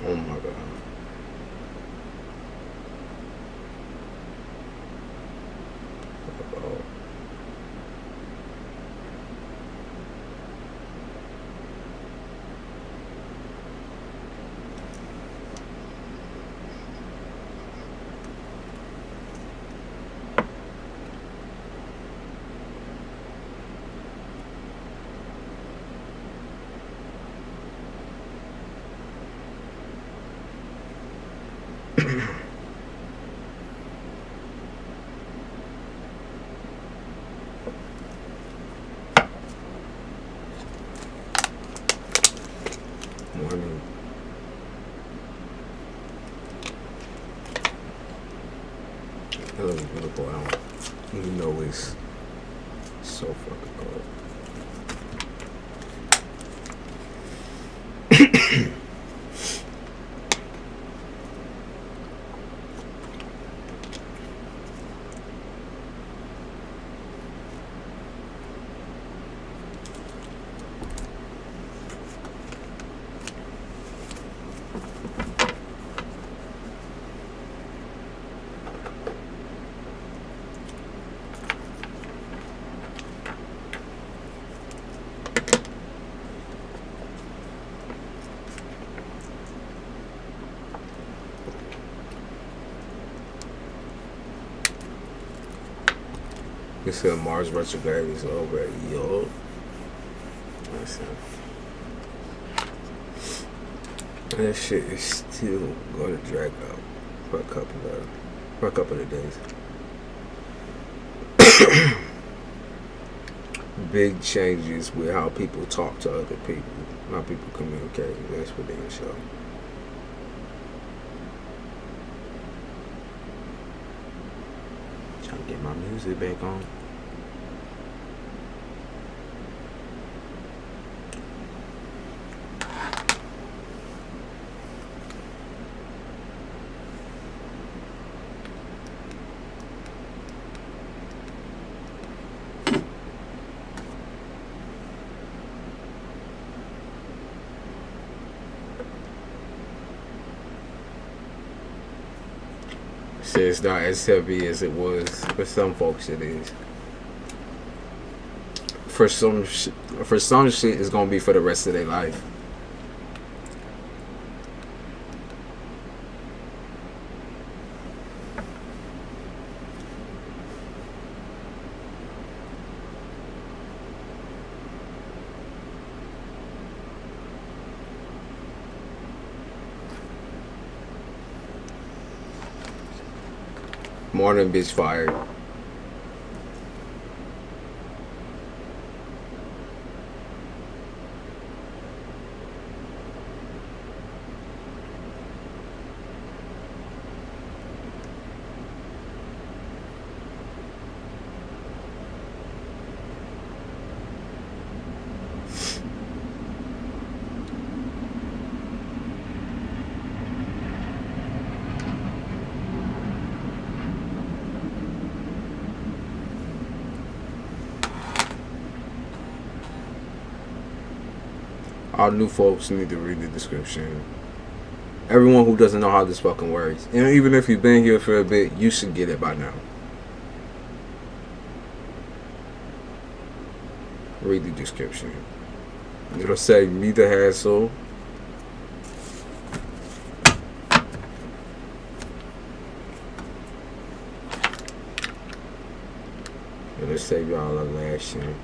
Oh my god. Morning. It looks beautiful out. Even though it's so fucking cold. You said Mars retrograde is over. Yo. Listen. That shit is still going to drag out for a couple of days. Big changes with how people talk to other people, how people communicate. That's for damn sure. Trying to get my music back on. It's not as heavy as it was. For some folks it is. For some shit it's gonna be for the rest of their life. Morning, bitch fired. All new folks need to read the description. Everyone who doesn't know how this fucking works, and even if you've been here for a bit, you should get it by now. Read the description. It'll say meet the hassle. It'll save y'all a lashing.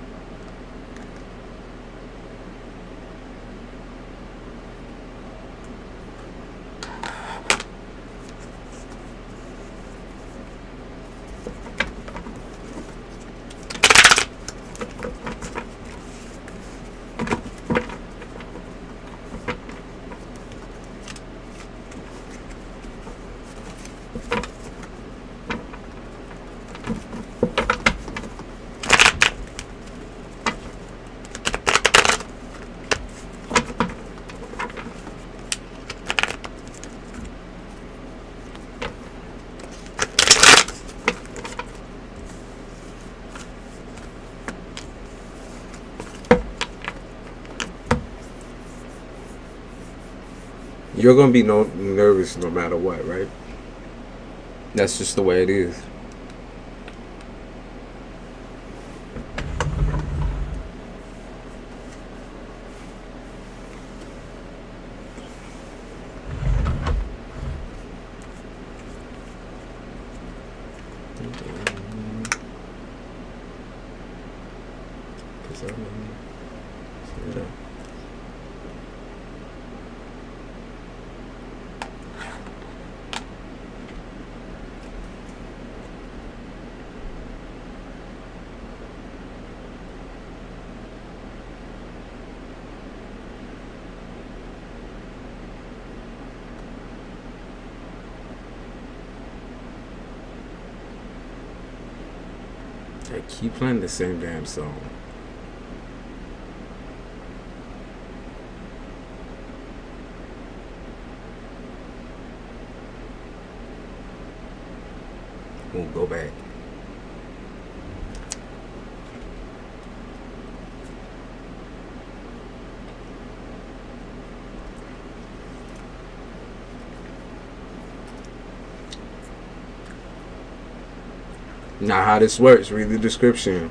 You're gonna be nervous no matter what, right? That's just the way it is. I keep playing the same damn song. We'll go back. Now, how this works, read the description.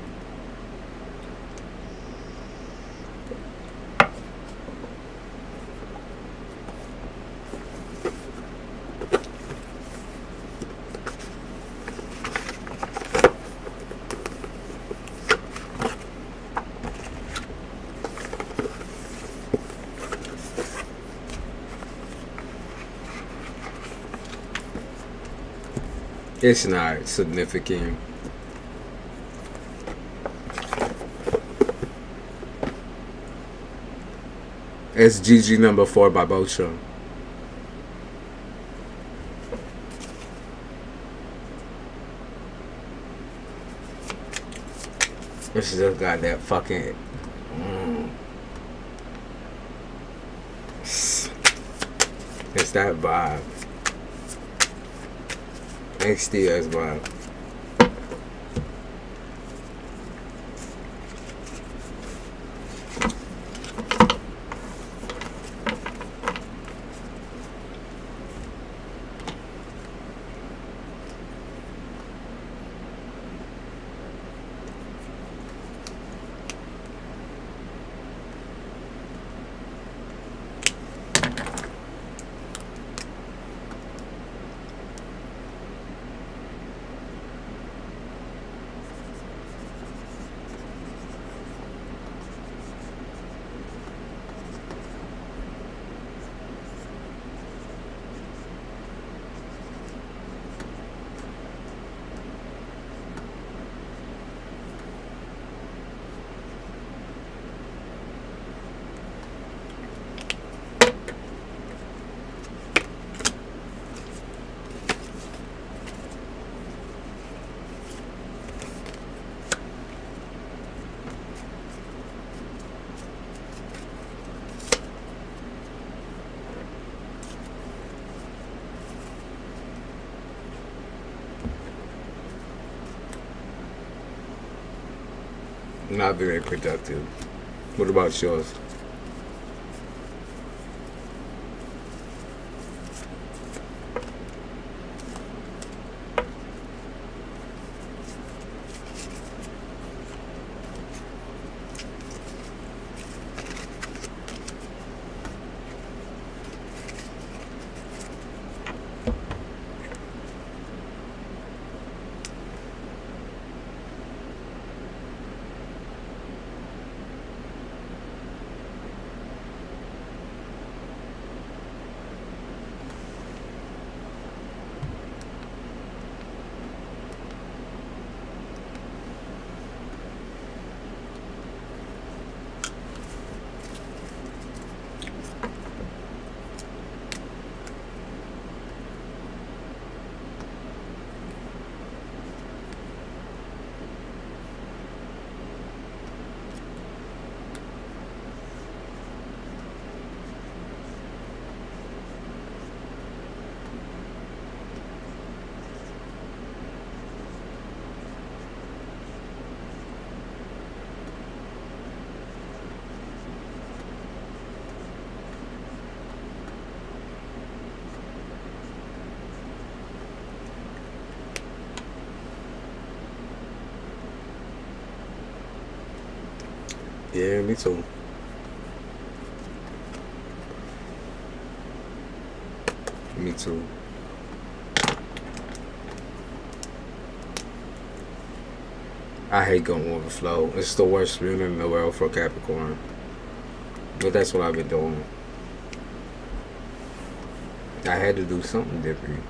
It's not significant. It's GG number 4 by Bocha. It's just got that fucking it's that vibe. XDS vibe. Not very productive. What about yours? Yeah, me too. Me too. I hate going with the flow. It's the worst feeling in the world for Capricorn. But that's what I've been doing. I had to do something different.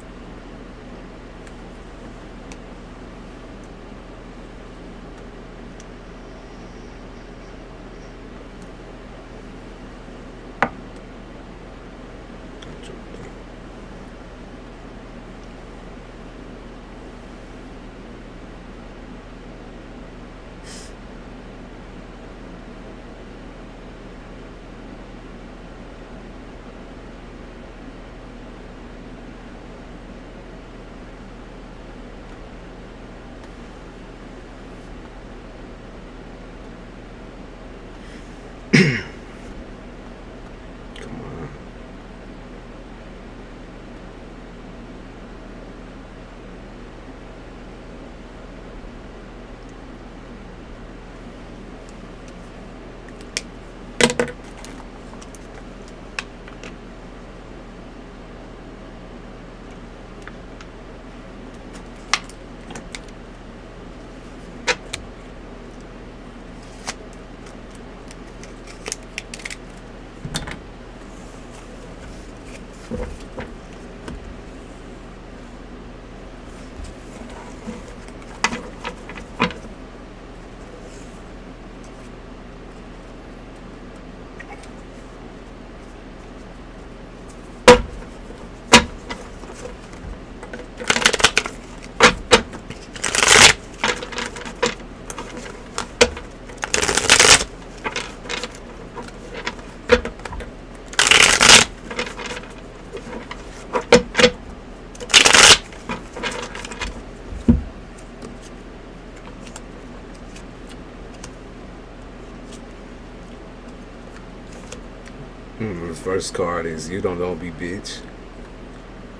The first card is you don't know me, bitch.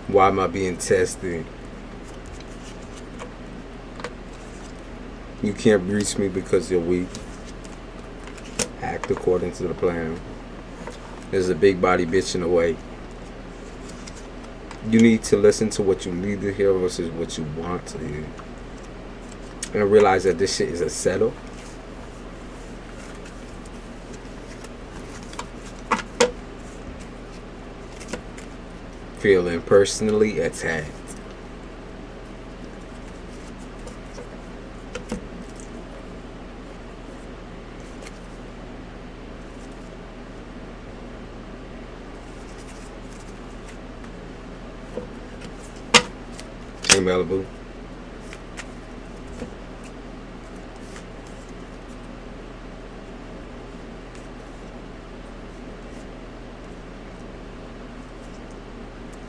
Why am I being tested? You can't reach me because you're weak. Act according to the plan. There's a big body bitch in the way. You need to listen to what you need to hear versus what you want to hear. And realize that this shit is a setup. Feeling personally attacked. Hey Malibu.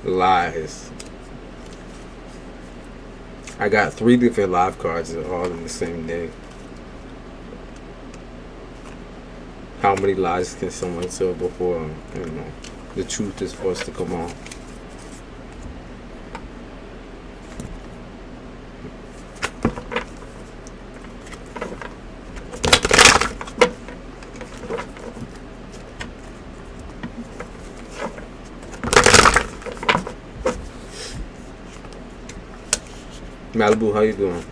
Lies. I got 3 different live cards all in the same day. How many lies can someone tell before, you know, the truth is forced to come on? Malibu, how you doing?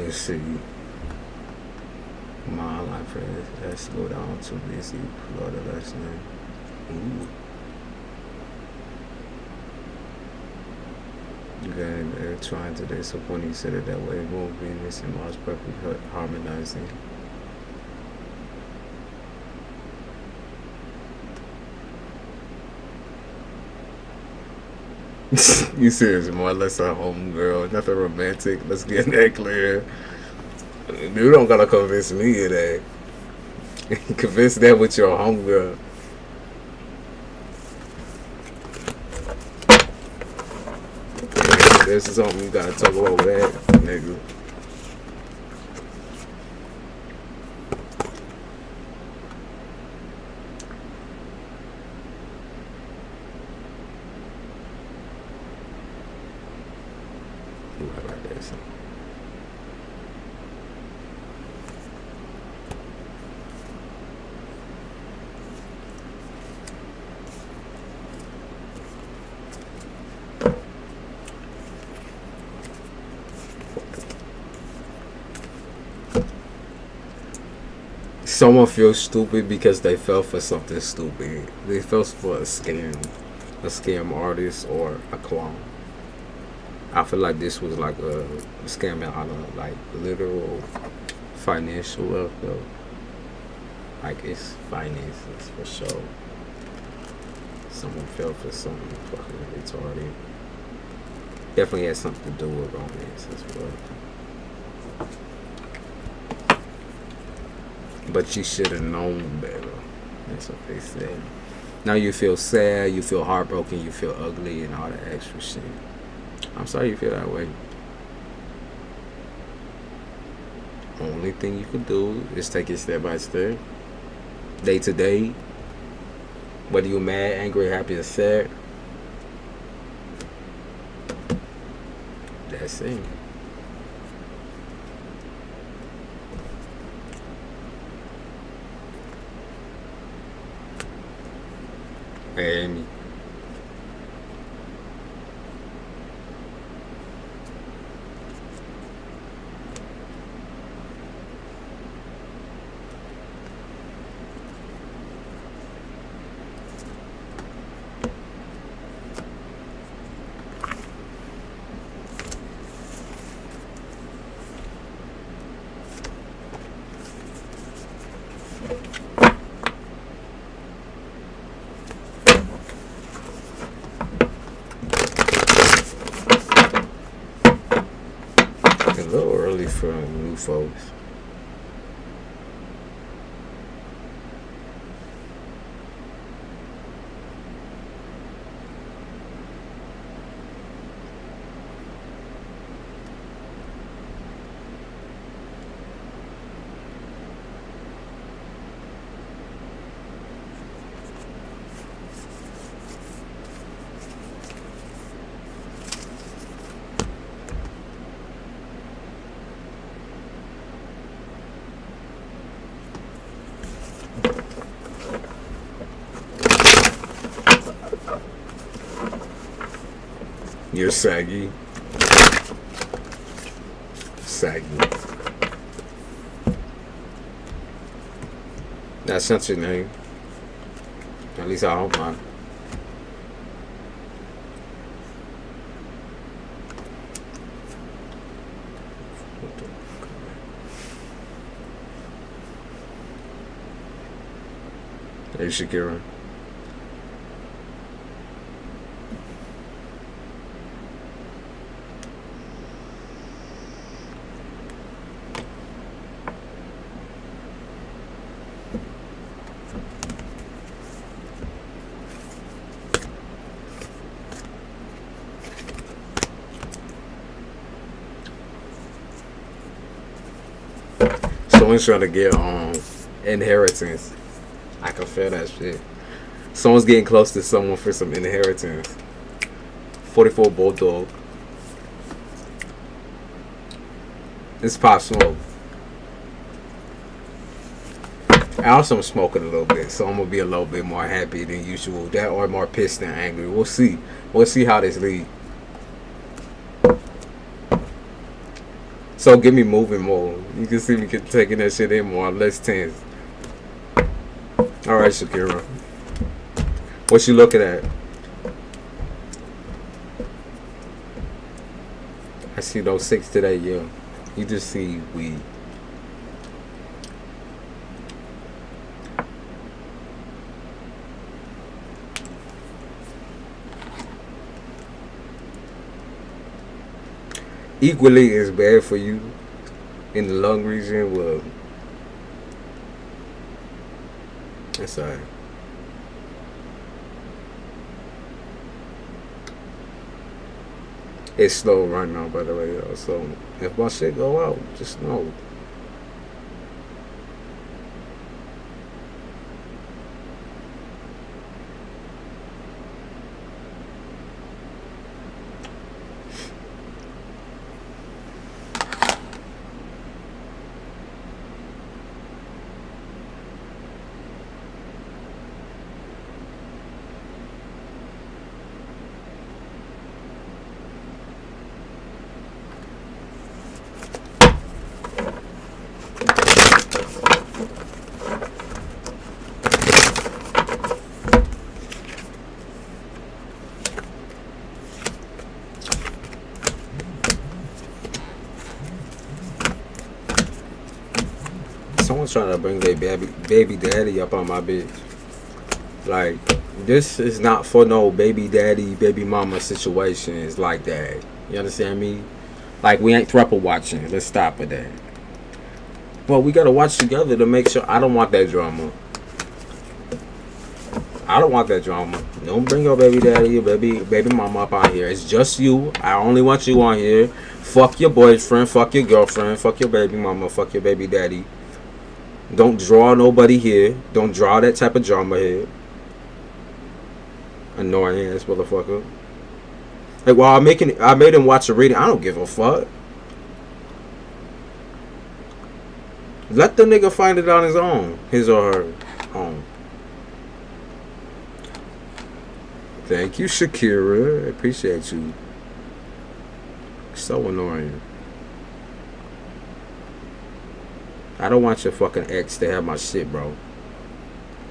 Let's see. My life has to go down too busy. Florida last night. Ooh. They're trying to disappoint. He said it that way. Moon, Venus, and Mars perfectly harmonizing. You serious? More or less a home girl. Nothing romantic. Let's get that clear. You don't gotta convince me today. Convince that with your home girl. This is something you gotta talk about with that, nigga. Someone feels stupid because they fell for something stupid. They fell for a scam artist or a clown. I feel like this was like a scam out of like literal financial wealth though. Like it's finances for sure. Someone fell for something fucking retarded. Definitely has something to do with romance as well. But you should have known better. That's what they said. Now you feel sad, you feel heartbroken, you feel ugly, and all that extra shit. I'm sorry you feel that way. Only thing you can do is take it step by step, day to day. Whether you're mad, angry, happy, or sad. That's it. And a little early for new folks. You're saggy. Saggy. That's not your name. At least I hope not. Hey, Shakira. Someone's trying to get inheritance. I can feel that shit. Someone's getting close to someone for some inheritance. 44 Bulldog. It's Pop Smoke. I also am smoking a little bit, so I'm gonna be a little bit more happy than usual. That or more pissed than angry. We'll see. We'll see how this leads. So get me moving more. You can see me taking that shit in more, less tense. All right, Shakira. What you looking at? I see those 6 today, yeah. You just see weed. Equally is bad for you in the lung region. Well, that's alright. It's slow right now, by the way, y'all. So if my shit go out, just know. Someone's trying to bring their baby daddy up on my bitch. Like, this is not for no baby daddy, baby mama situations like that. You understand me? Like, we ain't throuple watching. Let's stop with that. Well, we gotta watch together to make sure. I don't want that drama. I don't want that drama. Don't bring your baby daddy, your baby mama up on here. It's just you. I only want you on here. Fuck your boyfriend, fuck your girlfriend, fuck your baby mama, fuck your baby daddy. Don't draw nobody here. Don't draw that type of drama here. Annoying ass motherfucker. Like, while I made him watch a reading. I don't give a fuck. Let the nigga find it on his own, his or her own. Thank you, Shakira. I appreciate you. So annoying. I don't want your fucking ex to have my shit, bro.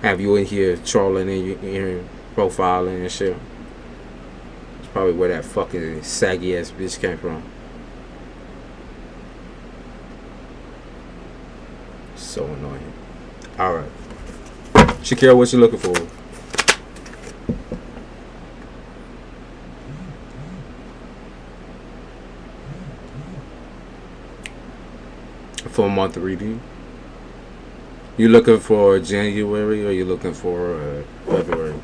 Have you in here trolling in your profiling and shit. It's probably where that fucking saggy ass bitch came from. So annoying. Alright. Shakira, what you looking for? For a month reading. You looking for January or you looking for February?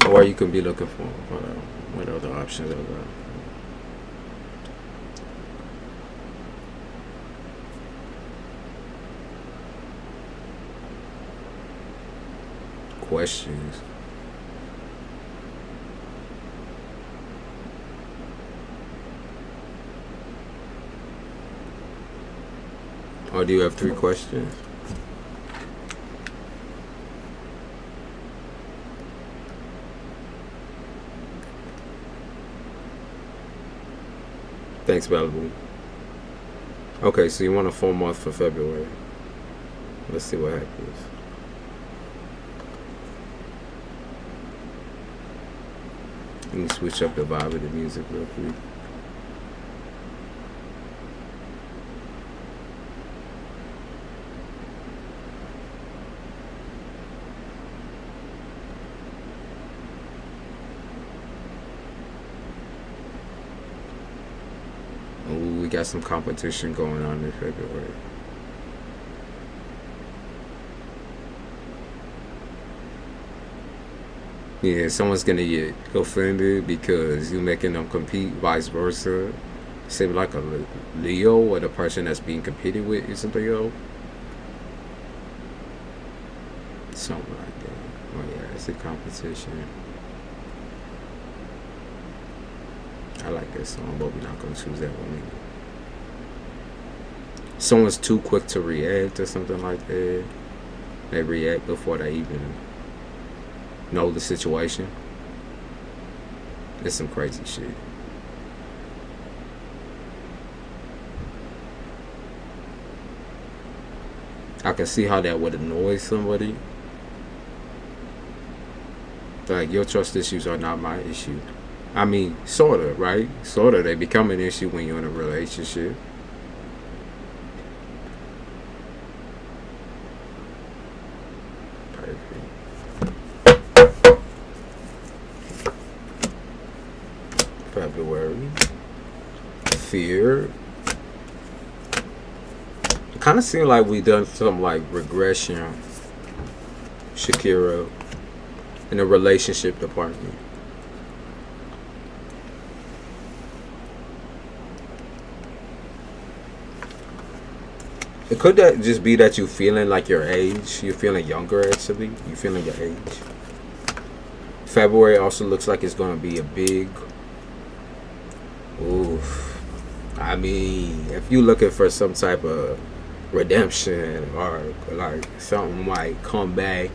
Or you can be looking for what other options are there? Questions. Or do you have 3 questions? Thanks, Malibu. Okay, so you want a full month for February. Let's see what happens. Let me switch up the vibe of the music real quick. Ooh, we got some competition going on in February. Yeah, someone's gonna get offended because you're making them compete, vice versa. Say like a Leo, or the person that's being competed with is a Leo. Something like that. Oh yeah, it's a competition. I like this song, but we're not gonna choose that one either. Someone's too quick to react or something like that. They react before they even know the situation. It's some crazy shit. I can see how that would annoy somebody. Like, your trust issues are not my issue. I mean, sort of, right? Sort of. They become an issue when you're in a relationship. February. Fear. It kind of seemed like we done some like regression, Shakira, in the relationship department. It could that just be that you feeling like your age. You're feeling younger, actually. You're feeling your age. February also looks like it's going to be a big... Oof. I mean, if you're looking for some type of redemption or like something might come back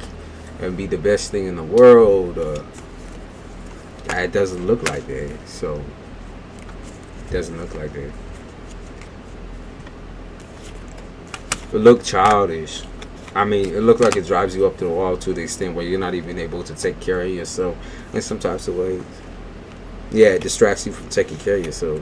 and be the best thing in the world, it doesn't look like that. So, it doesn't look like that. It look childish. I mean, it looks like it drives you up to the wall to the extent where you're not even able to take care of yourself in some types of ways. Yeah, it distracts you from taking care of yourself.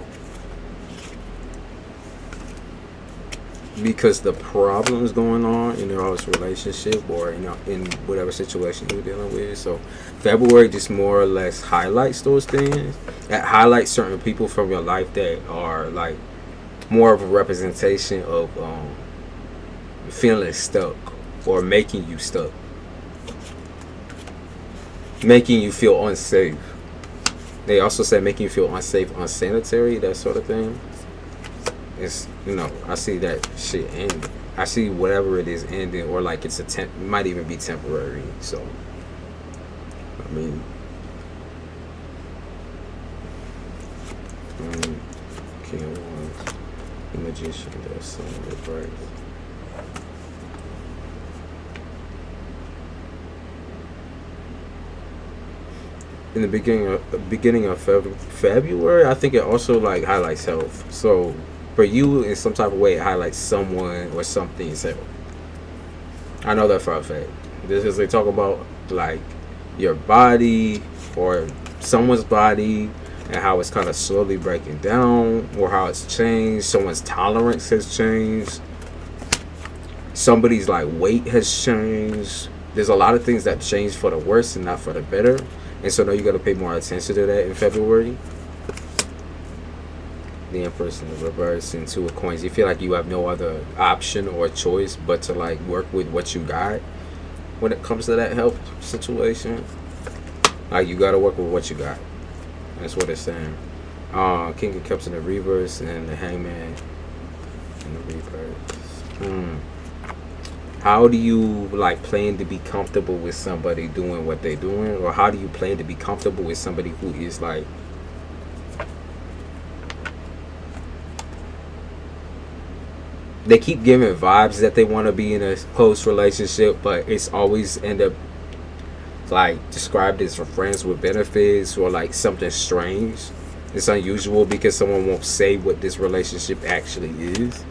Because the problems going on in your relationship or in whatever situation you're dealing with. So February just more or less highlights those things. It highlights certain people from your life that are like more of a representation of feeling stuck or making you stuck, making you feel unsafe. They also say making you feel unsafe, unsanitary, that sort of thing. It's, I see that shit ending. I see whatever it is ending, or like it's it might even be temporary. So, I mean, King of Wands, the Magician, the Sun, the Birth. In the beginning of February, I think it also like highlights health. So for you, in some type of way, it highlights someone or something's health. I know that for a fact. This is they talk about like your body or someone's body and how it's kind of slowly breaking down, or how it's changed. Someone's tolerance has changed. Somebody's like weight has changed. There's a lot of things that change for the worse and not for the better. And so now you got to pay more attention to that in February. The Empress in the reverse and Two of Coins. You feel like you have no other option or choice but to like work with what you got when it comes to that health situation. Like you got to work with what you got. That's what it's saying. King of Cups in the reverse and the Hangman in the reverse. How do you like plan to be comfortable with somebody doing what they're doing, or how do you plan to be comfortable with somebody who is like they keep giving vibes that they want to be in a close relationship, but it's always end up like described as for friends with benefits or like something strange. It's unusual because someone won't say what this relationship actually is.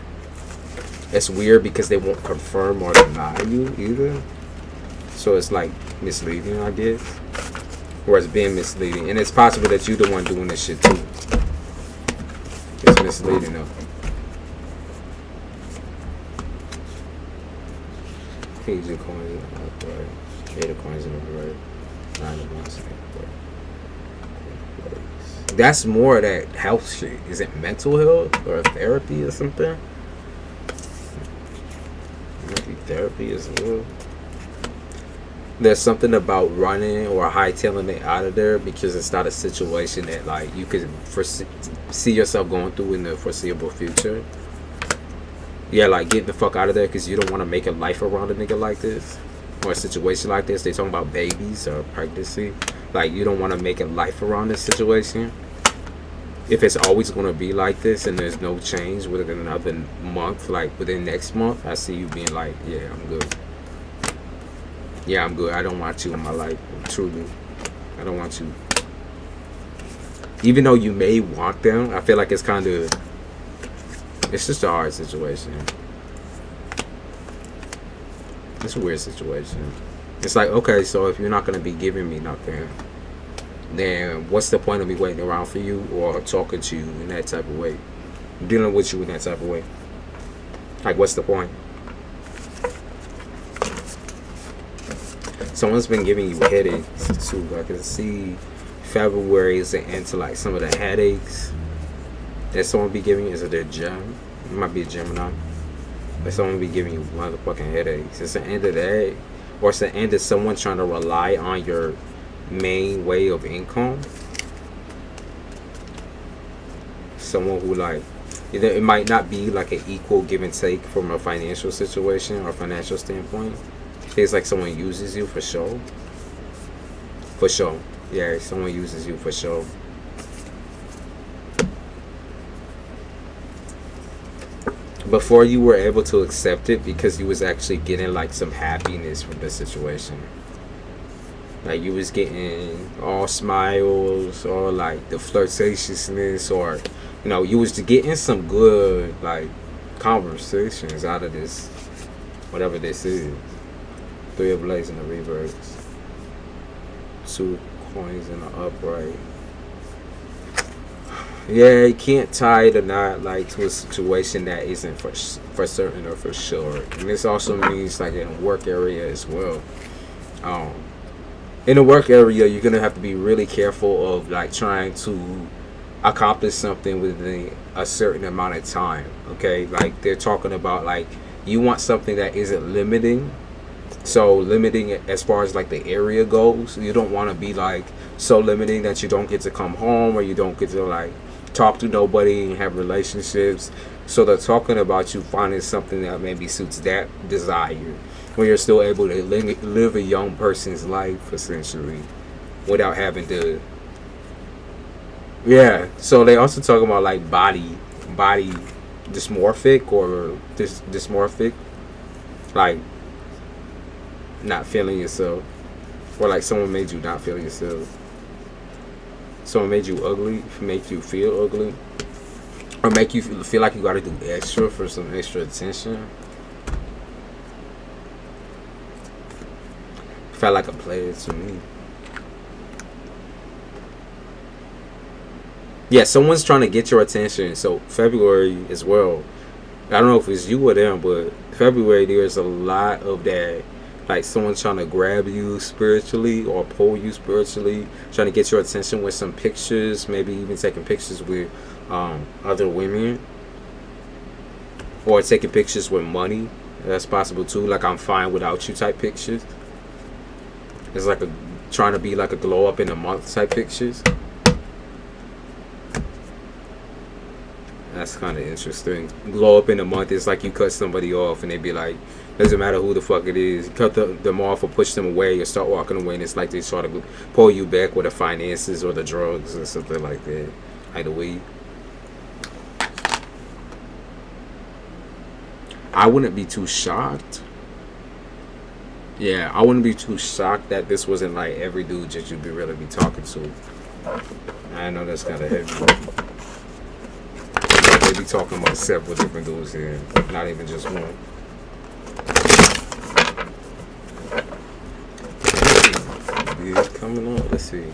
It's weird because they won't confirm or deny you either. So it's like misleading, I guess. Or it's being misleading. And it's possible that you're the one doing this shit too. It's misleading though. Page of coins in the right. Eight of coins in the right. Nine of wands in the right. That's more of that health shit. Is it mental health or therapy or something? Therapy as well. There's something about running or hightailing it out of there because it's not a situation that like you could see yourself going through in the foreseeable future. Yeah, like get the fuck out of there because you don't want to make a life around a nigga like this or a situation like this. They talking about babies or pregnancy. Like you don't want to make a life around this situation. If it's always going to be like this and there's no change within another month, like within next month, I see you being like, yeah, I'm good. Yeah, I'm good. I don't want you in my life. Truly. I don't want you. Even though you may want them, I feel like it's kind of, it's just a hard situation. It's a weird situation. It's like, okay, so if you're not going to be giving me nothing, then what's the point of me waiting around for you or talking to you in that type of way, dealing with you in that type of way? Like, what's the point? Someone's been giving you headaches too. I can see February is the end to like some of the headaches that someone be giving you. Is it a gem? It might be a Gemini. But someone be giving you motherfucking headaches. It's the end of that, or it's the end of someone trying to rely on your main way of income. Someone who like, it might not be like an equal give and take from a financial situation or financial standpoint. It's like someone uses you for show. For show. Yeah, someone uses you for show. Before you were able to accept it because you was actually getting like some happiness from the situation. Like you was getting all smiles or like the flirtatiousness, or you know, you was getting some good like conversations out of this, whatever this is. 3 of blades in the reverse. 2 coins in the upright. Yeah, you can't tie the knot like to a situation that isn't for certain or for sure. And this also means like in a work area as well. In a work area, you're gonna have to be really careful of like trying to accomplish something within a certain amount of time. Okay, like they're talking about like you want something that isn't limiting. So limiting it as far as like the area goes. You don't want to be like so limiting that you don't get to come home or you don't get to like talk to nobody and have relationships. So they're talking about you finding something that maybe suits that desire, where you're still able to live a young person's life essentially without having to. Yeah. So they also talk about like body dysmorphic or dysmorphic, like not feeling yourself, or like someone made you not feel yourself. Someone made you ugly, make you feel ugly, or make you feel like you got to do extra for some extra attention. Felt like a player to me. Yeah, someone's trying to get your attention. So February as well. I don't know if it's you or them, but February there's a lot of that. Like someone's trying to grab you spiritually or pull you spiritually, trying to get your attention with some pictures, maybe even taking pictures with other women, or taking pictures with money. That's possible too, like I'm fine without you type pictures. It's like trying to be like a glow up in a month type pictures. That's kind of interesting. Glow up in a month is like you cut somebody off and they be like, doesn't matter who the fuck it is, you cut them off or push them away or start walking away, and it's like they try to pull you back with the finances or the drugs or something like that, like the weed. I wouldn't be too shocked. Yeah, I wouldn't be too shocked that this wasn't like every dude that you'd be really be talking to. I know that's kind of heavy. They be talking about several different dudes here, not even just one. Is coming up? Let's see.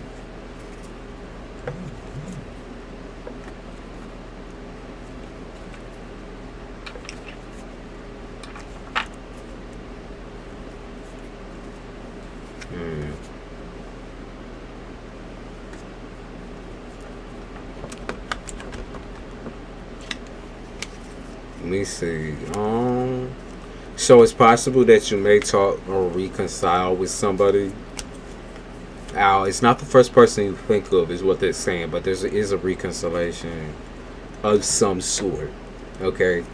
Let me see. So it's possible that you may talk or reconcile with somebody. Now, it's not the first person you think of, is what they're saying, but there is a reconciliation of some sort. Okay.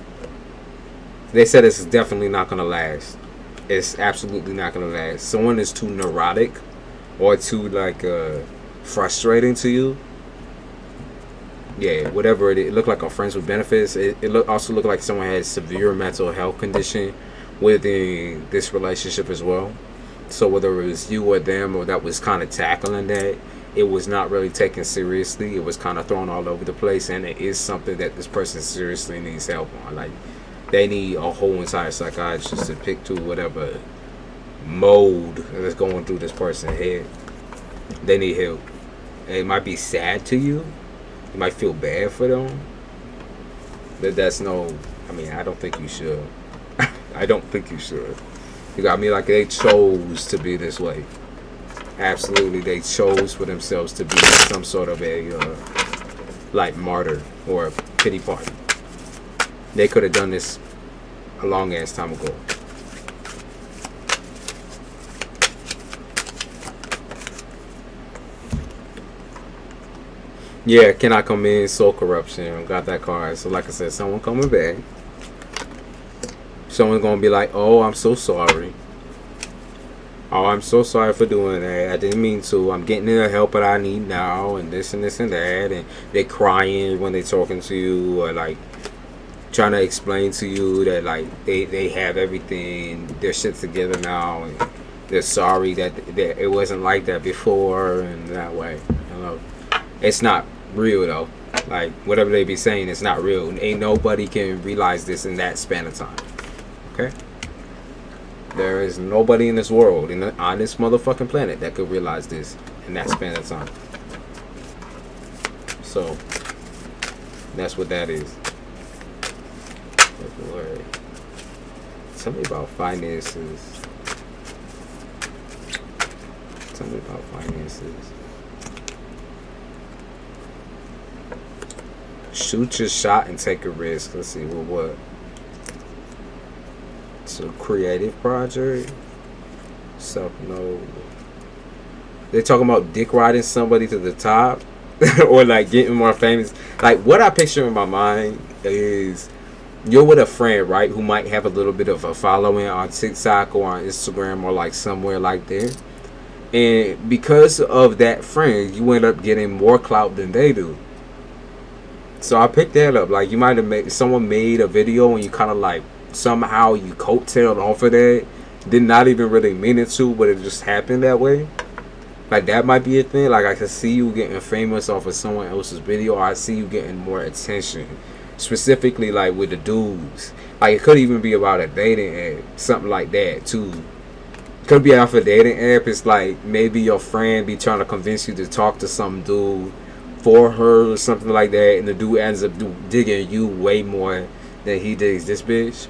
They said it's definitely not gonna last. It's absolutely not gonna last. Someone is too neurotic or too like frustrating to you. Yeah, whatever it is. It looked like a friends with benefits. It also looked like someone had severe mental health condition within this relationship as well. So whether it was you or them or that was kind of tackling that, it was not really taken seriously. It was kind of thrown all over the place, and it is something that this person seriously needs help on. Like they need a whole entire psychiatrist to pick to whatever mode that's going through this person's head. They need help. And it might be sad to you. You might feel bad for them. But that's no, I mean, I don't think you should. I don't think you should. You got me, like, they chose to be this way. Absolutely, they chose for themselves to be some sort of a like martyr or a pity party. They could have done this a long ass time ago. Yeah, cannot come in, soul corruption. Got that card. So like I said, someone coming back. Someone's gonna be like, oh, I'm so sorry. Oh, I'm so sorry for doing that. I didn't mean to. I'm getting the help that I need now, and this and this and that. And they crying when they talking to you, or like trying to explain to you that like they have everything, their shit together now, and they're sorry that it wasn't like that before, and that way. You know, it's not real though. Like whatever they be saying, it's not real. Ain't nobody can realize this in that span of time. Okay. There is nobody in this world, on this motherfucking planet, that could realize this in that span of time. So, that's what that is. Tell me about finances. Tell me about finances. Shoot your shot and take a risk. Let's see, what? So creative project. Self-know. They're talking about dick riding somebody to the top. Or like getting more famous. Like what I picture in my mind is you're with a friend, right, who might have a little bit of a following on TikTok or on Instagram or like somewhere like that. And because of that friend, you end up getting more clout than they do. So I picked that up. Like you might have someone made a video and you kind of like somehow you coattailed off of that. Did not even really mean it to, but it just happened that way. Like that might be a thing. Like I can see you getting famous off of someone else's video, or I see you getting more attention. Specifically like with the dudes. Like it could even be about a dating app. Something like that too. Could be off a dating app. It's like maybe your friend be trying to convince you to talk to some dude for her or something like that, and the dude ends up digging you way more than he digs this bitch.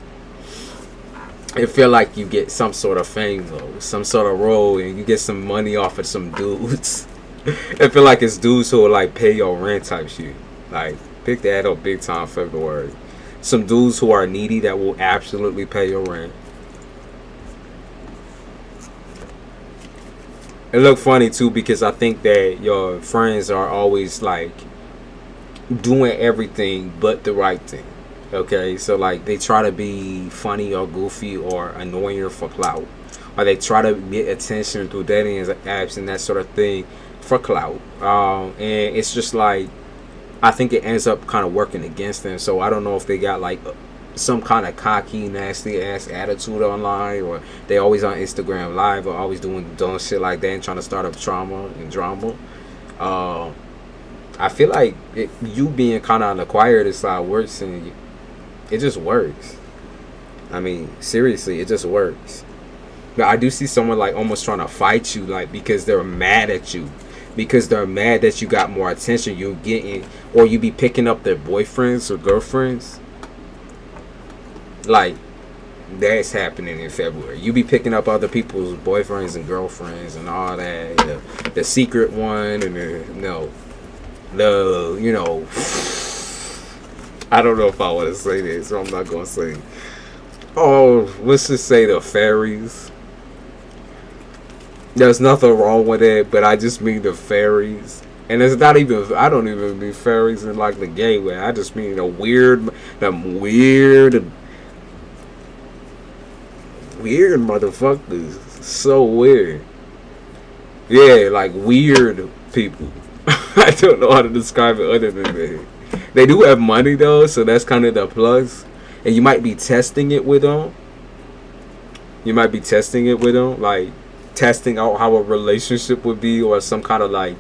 It feel like you get some sort of fame though, some sort of role, and you get some money off of some dudes. It feel like it's dudes who will like pay your rent type shit. Like pick that up big time February. Some dudes who are needy that will absolutely pay your rent. It look funny too because I think that your friends are always like doing everything but the right thing. Okay, so like they try to be funny or goofy or annoying for clout, or they try to get attention through dating apps and that sort of thing for clout. And it's just like I think it ends up kind of working against them. So I don't know if they got like some kind of cocky, nasty ass attitude online, or they always on Instagram Live or always doing dumb shit like that and trying to start up trauma and drama. I feel like you being kind of on the quieter side works, and it just works. I mean, seriously, it just works. But I do see someone like almost trying to fight you, like because they're mad at you, because they're mad that you got more attention you're getting, or you be picking up their boyfriends or girlfriends. Like that's happening in February. You be picking up other people's boyfriends and girlfriends and all that. The secret one and the you know. I don't know if I want to say this, so I'm not gonna say. Oh, let's just say the fairies. There's nothing wrong with it, but I just mean the fairies. And it's not even, I don't even mean fairies in like the gay way. I just mean them weird motherfuckers. So weird. Yeah, like weird people. I don't know how to describe it other than that. They do have money though, so that's kind of the plus. And you might be testing it with them. Like testing out how a relationship would be, or some kind of like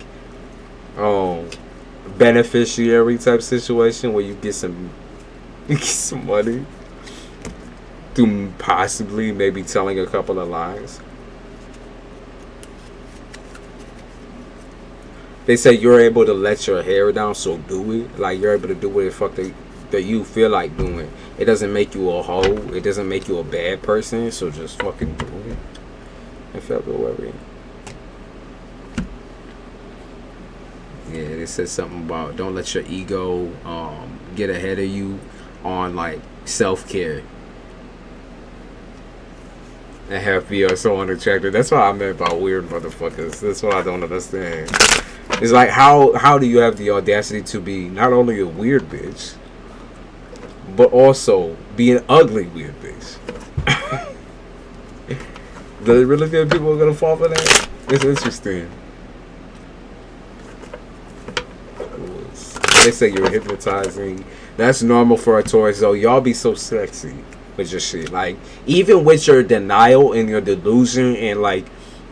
beneficiary type situation where you get some money through possibly maybe telling a couple of lies. They say you're able to let your hair down, so do it. Like, you're able to do what the fuck that you feel like doing. It doesn't make you a hoe. It doesn't make you a bad person. So just fucking do it. In February. Yeah, they said something about don't let your ego get ahead of you on like self-care. And have be so unattractive. That's what I meant by weird motherfuckers. That's what I don't understand. It's like how do you have the audacity to be not only a weird bitch, but also be an ugly weird bitch? Do they really think people are gonna fall for that? It's interesting. They say you're hypnotizing. That's normal for a Taurus though. Y'all be so sexy with your shit. Like, even with your denial and your delusion, and like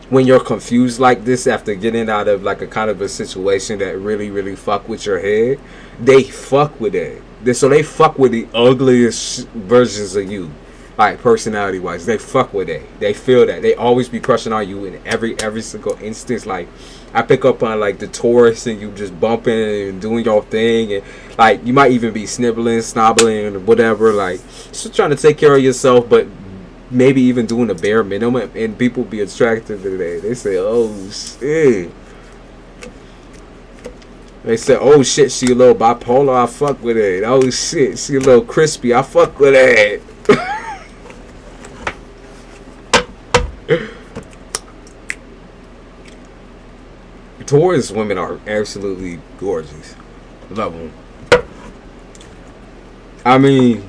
when you're confused like this after getting out of like a kind of a situation that really, really fuck with your head, they fuck with it. So they fuck with the ugliest versions of you. Like, personality wise, they fuck with it. They feel that. They always be crushing on you in every single instance. Like, I pick up on like the Taurus and you just bumping and doing your thing, and like you might even be snibbling, snobbling, or whatever. Like, just trying to take care of yourself, but maybe even doing the bare minimum, and people be attracted to that. They say, "Oh shit." They say, "Oh shit, she a little bipolar. I fuck with it. Oh shit, she a little crispy. I fuck with it." Taurus women are absolutely gorgeous. Love them. I mean,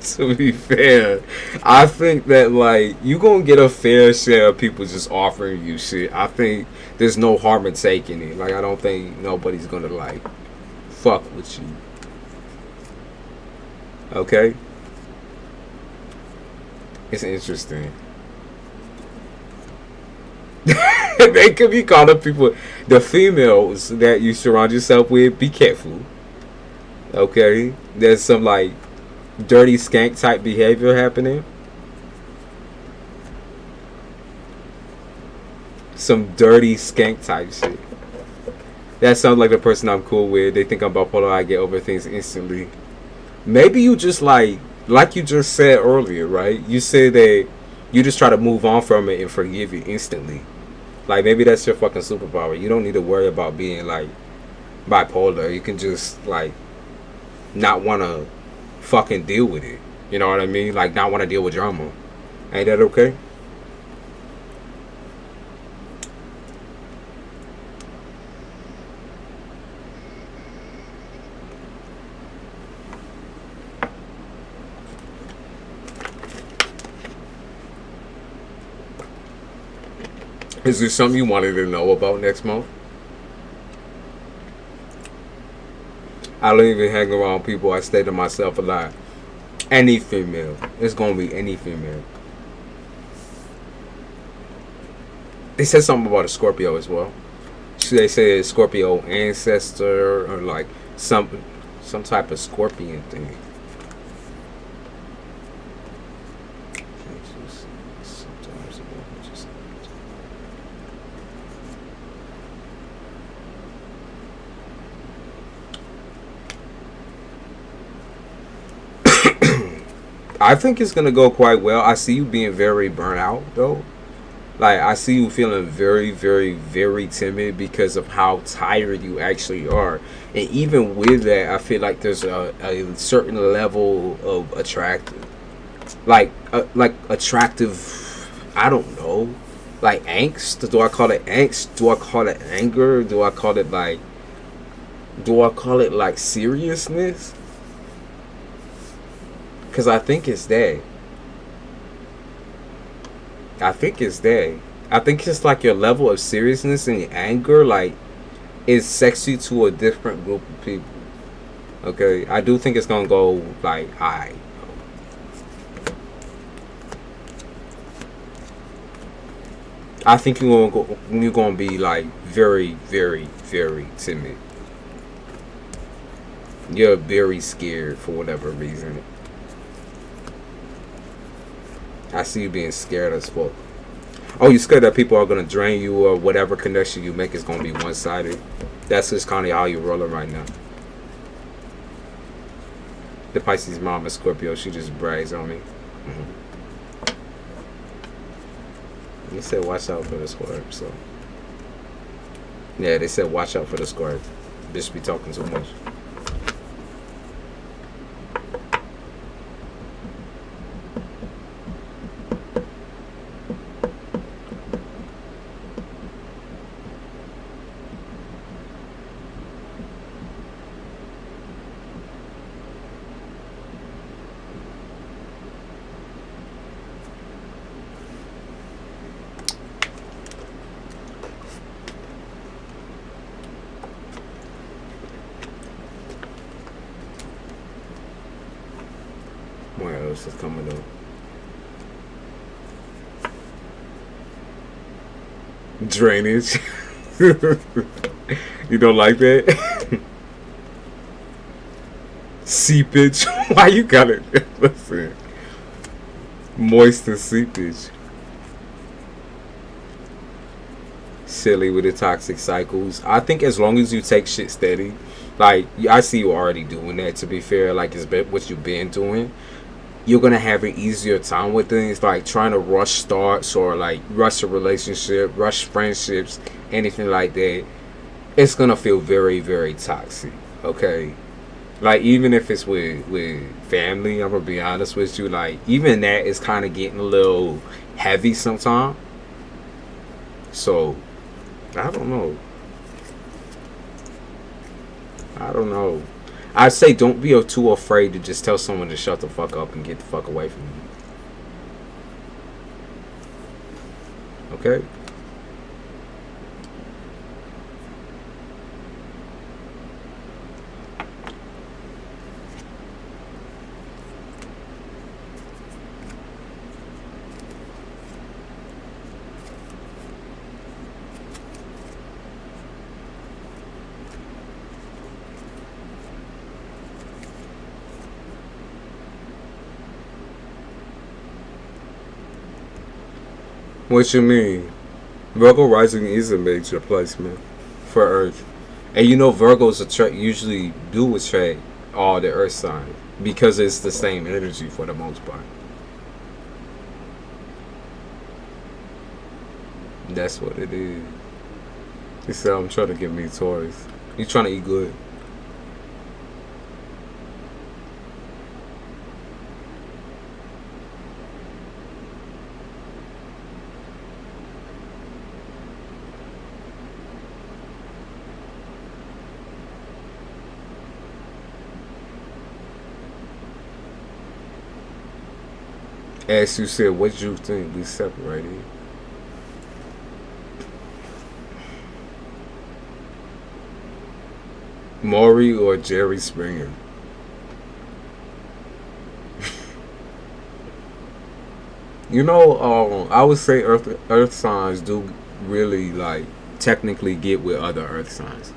to be fair, I think that like you gonna get a fair share of people just offering you shit. I think there's no harm in taking it. Like, I don't think nobody's gonna like fuck with you. Okay? It's interesting. They could be calling people, the females that you surround yourself with, be careful. Okay? There's some like dirty skank type behavior happening. Some dirty skank type shit. That sounds like the person I'm cool with. They think I'm bipolar. I get over things instantly. Maybe you just like you just said earlier, right? You said that you just try to move on from it and forgive it instantly. Like, maybe that's your fucking superpower. You don't need to worry about being like bipolar. You can just like not want to fucking deal with it. You know what I mean? Like, not want to deal with drama. Ain't that okay? Is there something you wanted to know about next month? I don't even hang around people. I stay to myself a lot. Any female. It's going to be any female. They said something about a Scorpio as well. They say a Scorpio ancestor, or like some type of scorpion thing. I think it's gonna go quite well. I see you being very burnt out though. Like, I see you feeling very, very, very timid because of how tired you actually are. And even with that, I feel like there's a certain level of attractive, like attractive. I don't know, like angst. Do I call it angst? Do I call it anger? Do I call it like seriousness? Because I think it's that. I think it's like your level of seriousness and anger, like, is sexy to a different group of people. Okay? I do think it's going to go, like, high. I think you're going to be, like, very, very, very timid. You're very scared for whatever reason. I see you being scared as fuck. Oh, you scared that people are gonna drain you, or whatever connection you make is gonna be one-sided. That's just kind of how you're rolling right now. The Pisces mom is Scorpio. She just brags on me. They said watch out for the Scorp. So yeah, they said watch out for the Scorp. Bitch be talking too much. What else is coming up? Drainage. You don't like that? Seepage. Why you got it? Listen. Moist and seepage. Silly with the toxic cycles. I think as long as you take shit steady, like I see you already doing that. To be fair, like it's been what you've been doing. You're gonna have an easier time with things, like trying to rush starts or like rush a relationship, rush friendships, anything like that. It's gonna feel very, very toxic. Okay, like even if it's with family, I'm gonna be honest with you. Like even that is kind of getting a little heavy sometimes. So I don't know. I say don't be too afraid to just tell someone to shut the fuck up and get the fuck away from you. Okay? What you mean? Virgo rising is a major placement for Earth. And you know Virgos usually do attract all the Earth signs because it's the same energy for the most part. That's what it is. He said I'm trying to get me Taurus. You trying to eat good. As you said, what you think we separated? Maury or Jerry Springer? You know, I would say Earth signs do really like technically get with other Earth signs.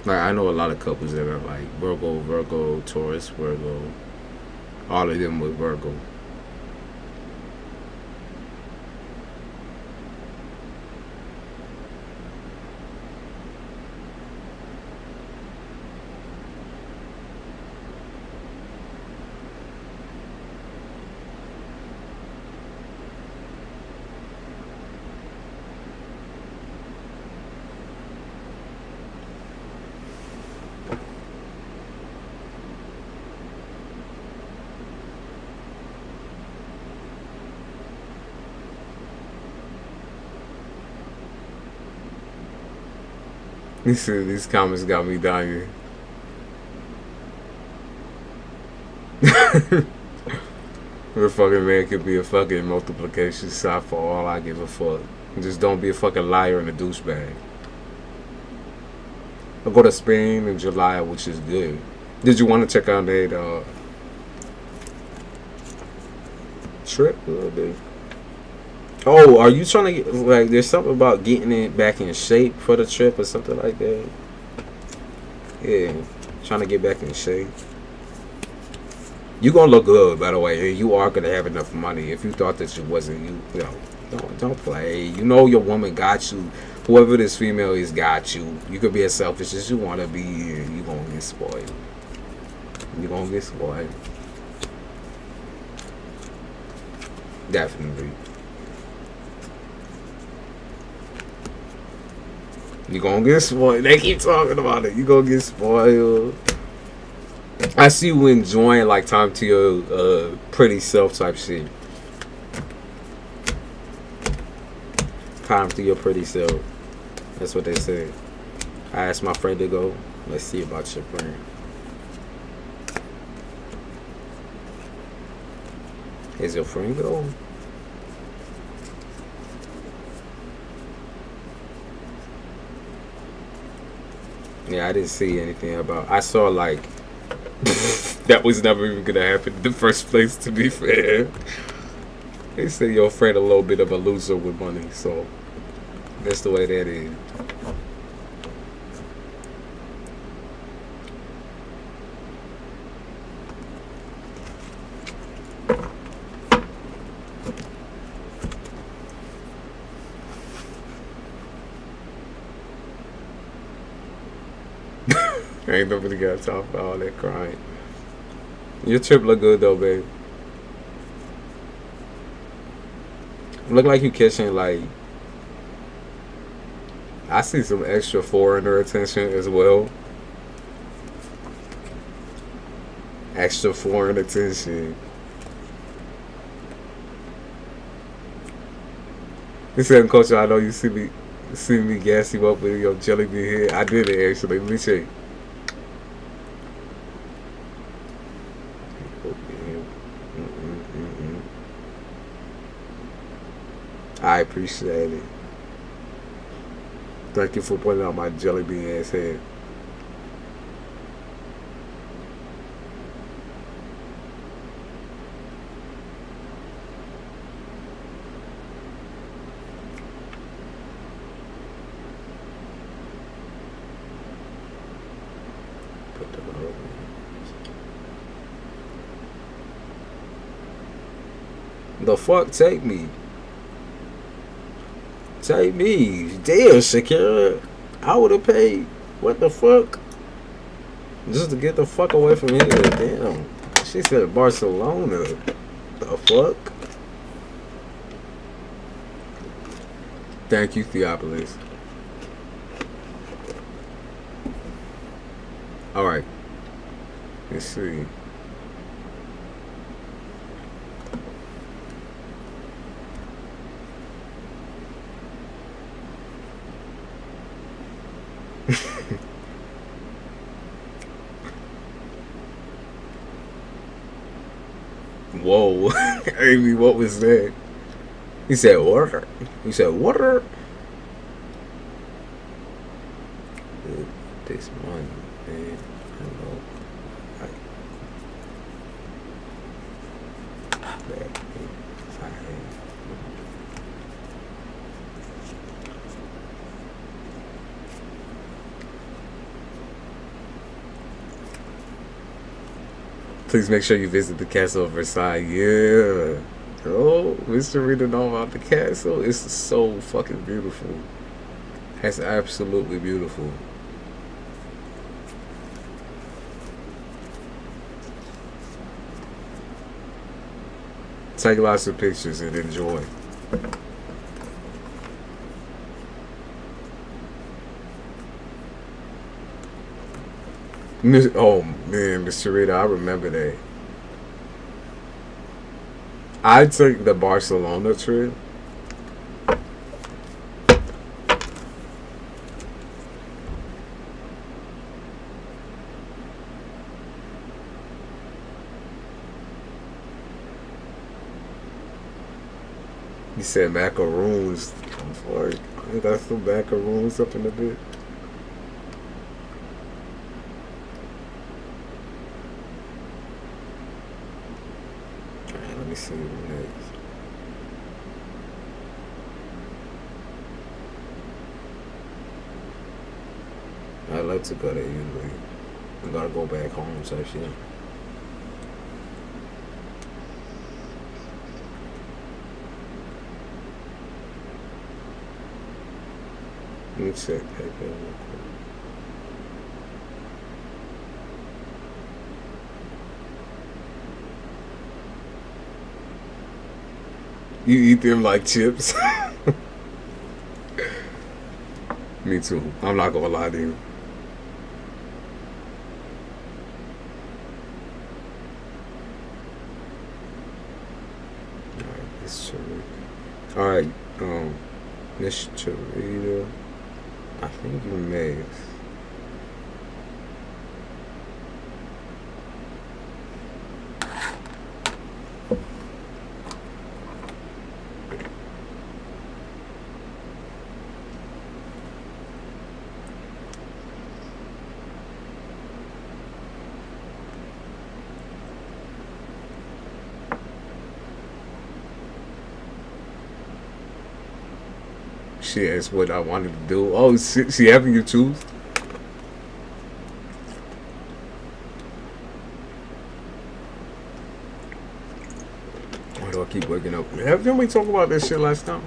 Like I know a lot of couples that are like Virgo, Taurus, Virgo, all of them with Virgo. These comments got me dying. The fucking man could be a fucking multiplication shot for all I give a fuck. Just don't be a fucking liar and a douchebag. I'll go to Spain in July, which is good. Did you want to check out that trip a little bit? Oh, are you trying to get, like, there's something about getting it back in shape for the trip or something like that? Yeah, trying to get back in shape. You gonna look good, by the way, and you are gonna have enough money. If you thought that you wasn't, you know, don't play. You know your woman got you. Whoever this female is got you. You could be as selfish as you want to be, and you gonna get spoiled. You gonna get spoiled. Definitely. You gonna get spoiled. They keep talking about it. You gonna get spoiled. I see you enjoying like time to your pretty self type shit. Time to your pretty self. That's what they said. I asked my friend to go. Let's see about your friend. Is your friend go? Yeah, I didn't see anything about. I saw like that was never even gonna happen in the first place. To be fair, they say your friend a little bit of a loser with money, so that's the way that is. Ain't nobody got time for all that crying. Your trip look good though, babe. Look like you catching like, I see some extra foreigner attention as well. Extra foreign attention. He said, Coach, I know you see me gas you up with your jelly bean head. I did it actually. Let me check. I appreciate it. Thank you for pointing out my jelly bean ass head. Put them over. The fuck, take me. Take me. Damn, Shakira. I would have paid. What the fuck? Just to get the fuck away from here. Damn. She said Barcelona. The fuck? Thank you, Theopolis. Alright. Let's see. Whoa. Amy, what was that? He said water. He said water. This one, man. I don't know. Please make sure you visit the castle of Versailles. Yeah. Oh, Mr. Reader know about the castle. It's so fucking beautiful. It's absolutely beautiful. Take lots of pictures and enjoy. Oh man, Mr. Rita, I remember that. I took the Barcelona trip. He said macaroons. I'm sorry. I got some macaroons up in the bit. Alright, let me see what next. like to go there usually. I gotta go back home, so shit. Let me check PayPal real quick. You eat them like chips? Me too. I'm not gonna lie to you. Alright, it's Charita. Alright, Miss Charita. I think you may. She asked what I wanted to do. Oh, she having you choose? Why do I keep waking up? Didn't we talk about this shit last time?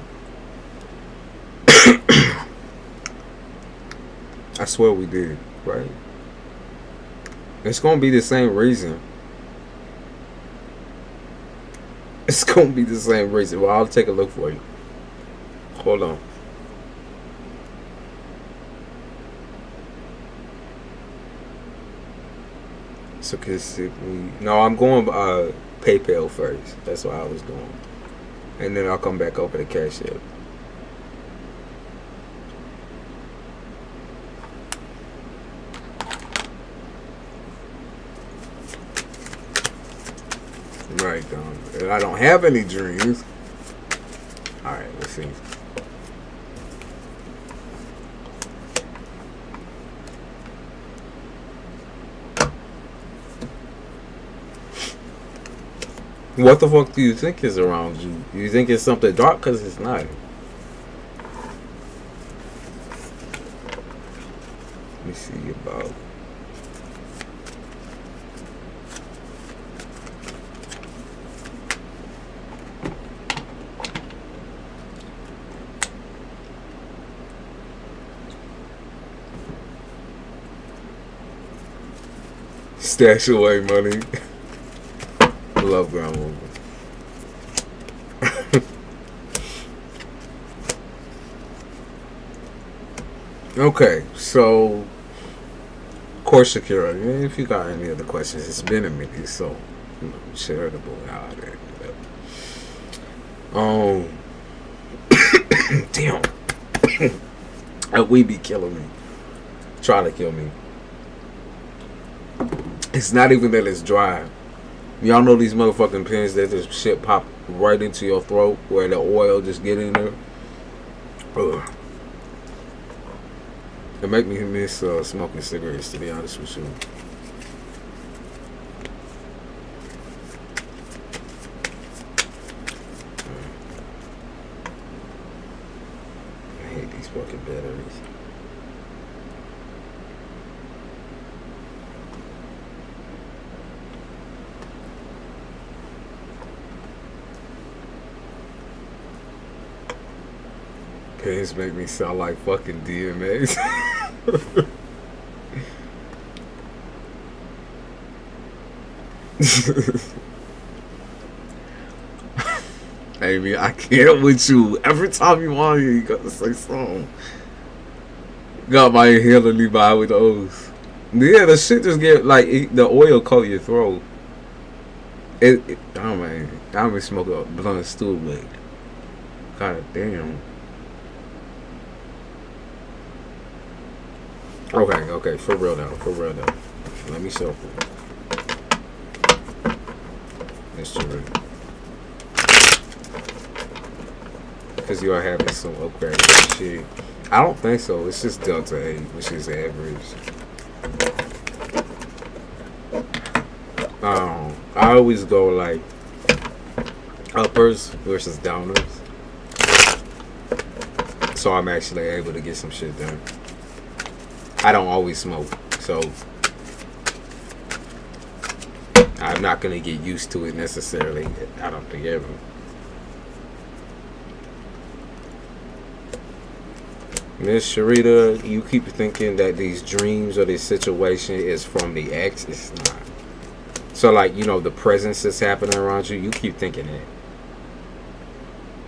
I swear we did, right? It's gonna be the same reason. It's gonna be the same reason. Well, I'll take a look for you. Hold on. So no, I'm going PayPal first. That's what I was doing, and then I'll come back over to CASHAPP. Right, and I don't have any dreams. All right, let's see. What the fuck do you think is around you? You think it's something dark? Because it's not. Let me see about. Stash away money. Love grandma. Okay, so of course, Shakira, if you got any other questions, it's been a minute, so share the boy out there. Damn. That weed be killing me. Trying to kill me. It's not even that it's dry. Y'all know these motherfucking pins that this shit pop right into your throat where the oil just get in there. Ugh. It make me miss smoking cigarettes, to be honest with you. I hate these fucking batteries. Pins make me sound like fucking DMX. Amy, I can't with you. Every time you on here, you gotta say something. Got my inhaler by with those. Yeah, the shit just get like the oil coat your throat. I don't know. I been smoking a blunt stew, but god damn. Okay, for real now. Let me show you. That's true. Because you are having some upgrades shit. I don't think so. It's just Delta 8, which is average. I always go like uppers versus downers. So I'm actually able to get some shit done. I don't always smoke, so I'm not gonna get used to it necessarily. I don't think ever. Miss Sharita, you keep thinking that these dreams or this situation is from the ex. It's not. So, like, you know, the presence that's happening around you, you keep thinking that.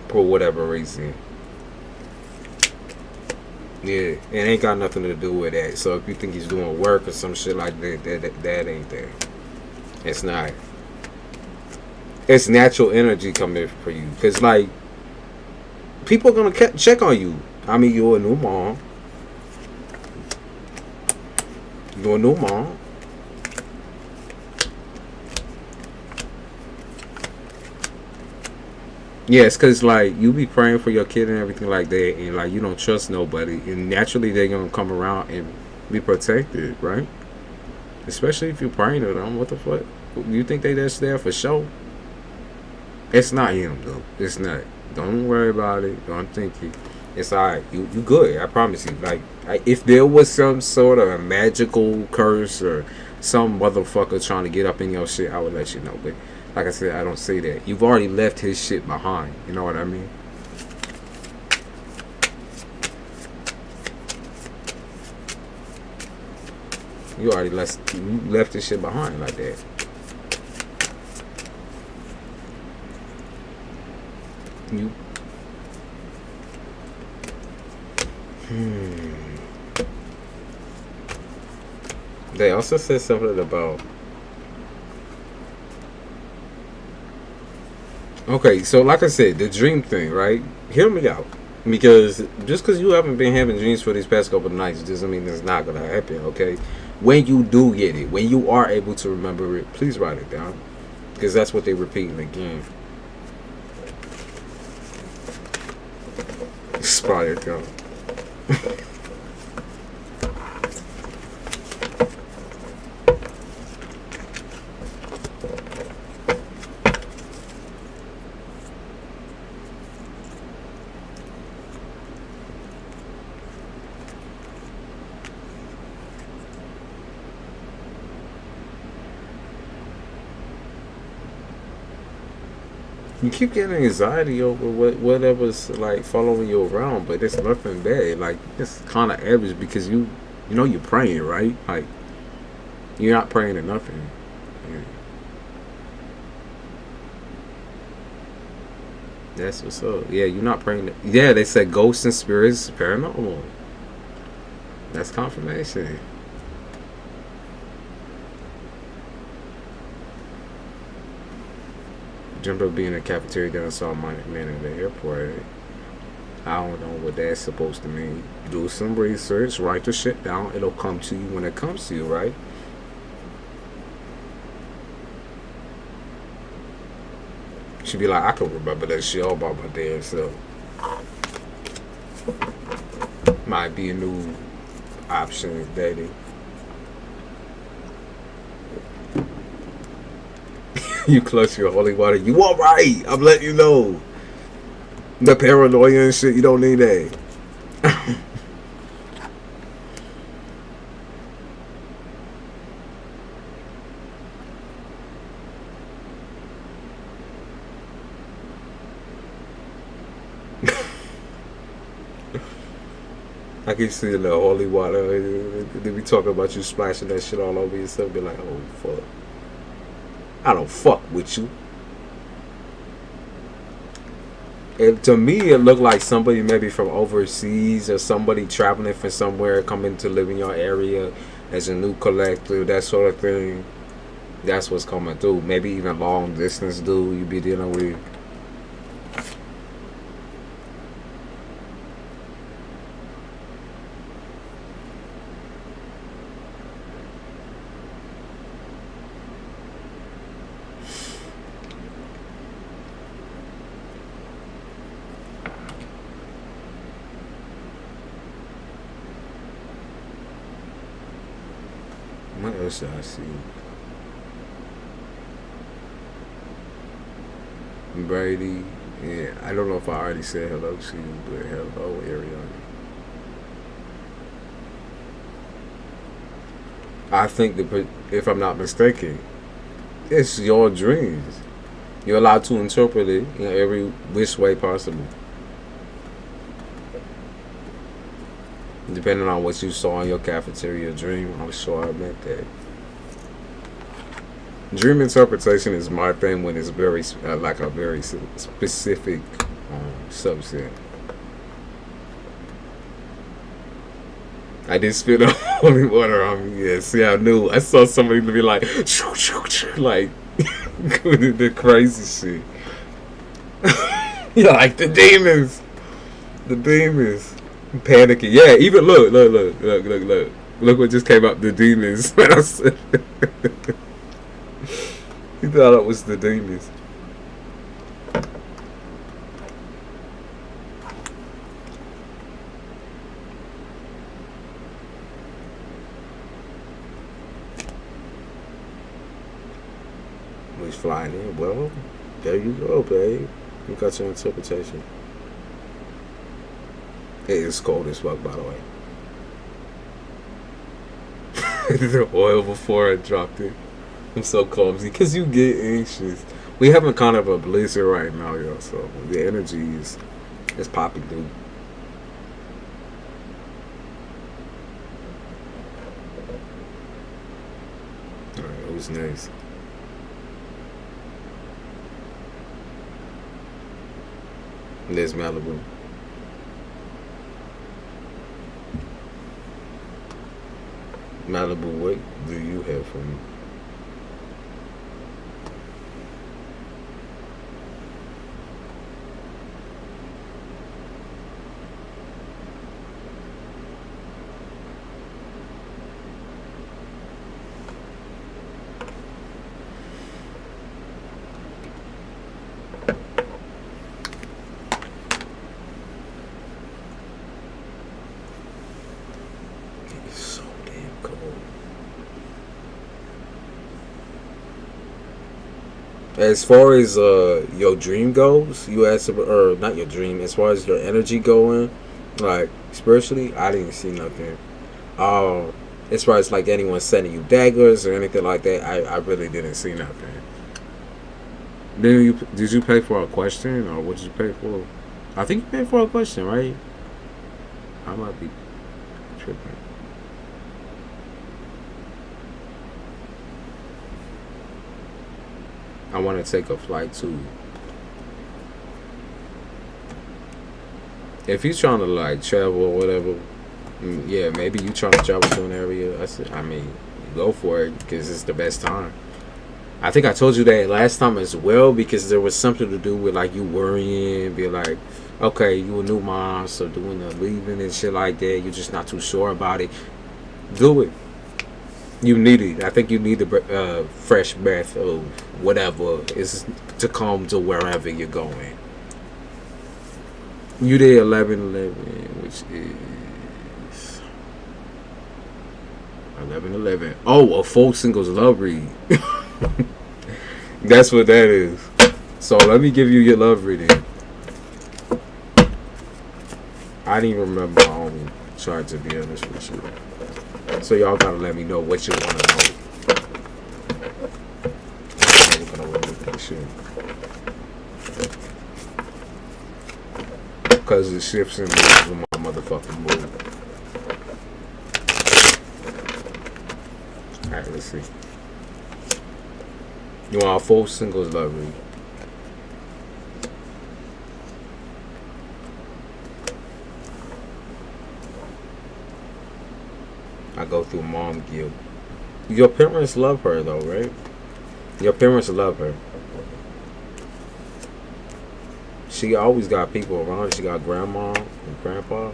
For whatever reason. Yeah, it ain't got nothing to do with that. So, if you think he's doing work or some shit like that ain't there. It's not. It's natural energy coming for you. Because, like, people are going to check on you. I mean, you're a new mom. You're a new mom. Yeah, it's because, like, you be praying for your kid and everything like that, and, like, you don't trust nobody, and naturally they're going to come around and be protected, right? Especially if you're praying to them. What the fuck? You think they just there for show? It's not him, though. It's not. Don't worry about it. Don't think it. It's alright. You good. I promise you. Like, if there was some sort of a magical curse or some motherfucker trying to get up in your shit, I would let you know. But like I said, I don't say that. You've already left his shit behind. You know what I mean? You already left his shit behind like that. You. They also said something about. Okay, so like I said, the dream thing, right? Hear me out. Because just because you haven't been having dreams for these past couple of nights doesn't mean it's not going to happen, okay? When you do get it, when you are able to remember it, please write it down. Because that's what they're repeating again. Spot it down. You keep getting anxiety over whatever's like following you around, but it's nothing bad. Like, it's kind of average because you know you're praying, right? Like, you're not praying to nothing. Yeah. That's what's up. Yeah, you're not praying to, yeah, they said ghosts and spirits paranormal. That's confirmation. Jumped up being in a cafeteria down saw my man in the airport. I don't know what that's supposed to mean. Do some research, write the shit down. It'll come to you when it comes to you, right? She'd be like, I can remember that shit all by my damn self. Might be a new option dating. You clutch your holy water. You alright? I'm letting you know. The paranoia and shit, you don't need that. I can see the holy water. They be talking about you splashing that shit all over yourself. Be like, oh fuck. I don't fuck with you. And to me, it looked like somebody maybe from overseas or somebody traveling from somewhere coming to live in your area as a new collector, that sort of thing. That's what's coming through. Maybe even long distance dude you be dealing with. What else did I see? Brady. Yeah, I don't know if I already said hello to you, but hello, Ariana. I think that, if I'm not mistaken, it's your dreams. You're allowed to interpret it in every which way possible, depending on what you saw in your cafeteria dream. I'm sure I meant that. Dream interpretation is my thing when it's very like a very specific subset. I did spit on holy water on me. Yeah, see, I knew. I saw somebody be like, like the crazy shit. Yeah, like the demons, panicking. Yeah, even look what just came up. The demons. He thought it was the demons. He's flying in. Well, there you go, babe. You got your interpretation. It is cold as fuck, by the way. The oil before I dropped it. I'm so clumsy because you get anxious. We having kind of a blizzard right now, y'all. So the energy is popping through. All right, who's next? There's Malibu. Malibu, what do you have for me? As far as your dream goes, you asked about, or not your dream, as far as your energy going, like spiritually, I didn't see nothing. As far as like anyone sending you daggers or anything like that, I really didn't see nothing. Did you pay for a question, or what did you pay for? I think you paid for a question, right? I might be tripping. I want to take a flight too. If you're trying to like travel or whatever, yeah, maybe you trying to travel to an area. I mean, go for it because it's the best time. I think I told you that last time as well because there was something to do with like you worrying, be like, okay, you a new mom, so doing the leaving and shit like that. You're just not too sure about it. Do it. You need it. I think you need the fresh breath of whatever is to come to wherever you're going. You did 11-11, which is 11-11. Oh, a full singles love read. That's what that is. So let me give you your love reading. I didn't even remember my own chart, to be honest with you. So y'all gotta let me know what you want to know. I'm gonna remove that shit. Because it shifts and moves with my motherfucking move. Alright, let's see. You want a full singles love read? I go through mom guilt. Your parents love her though, right? Your parents love her. She always got people around. She got grandma and grandpa.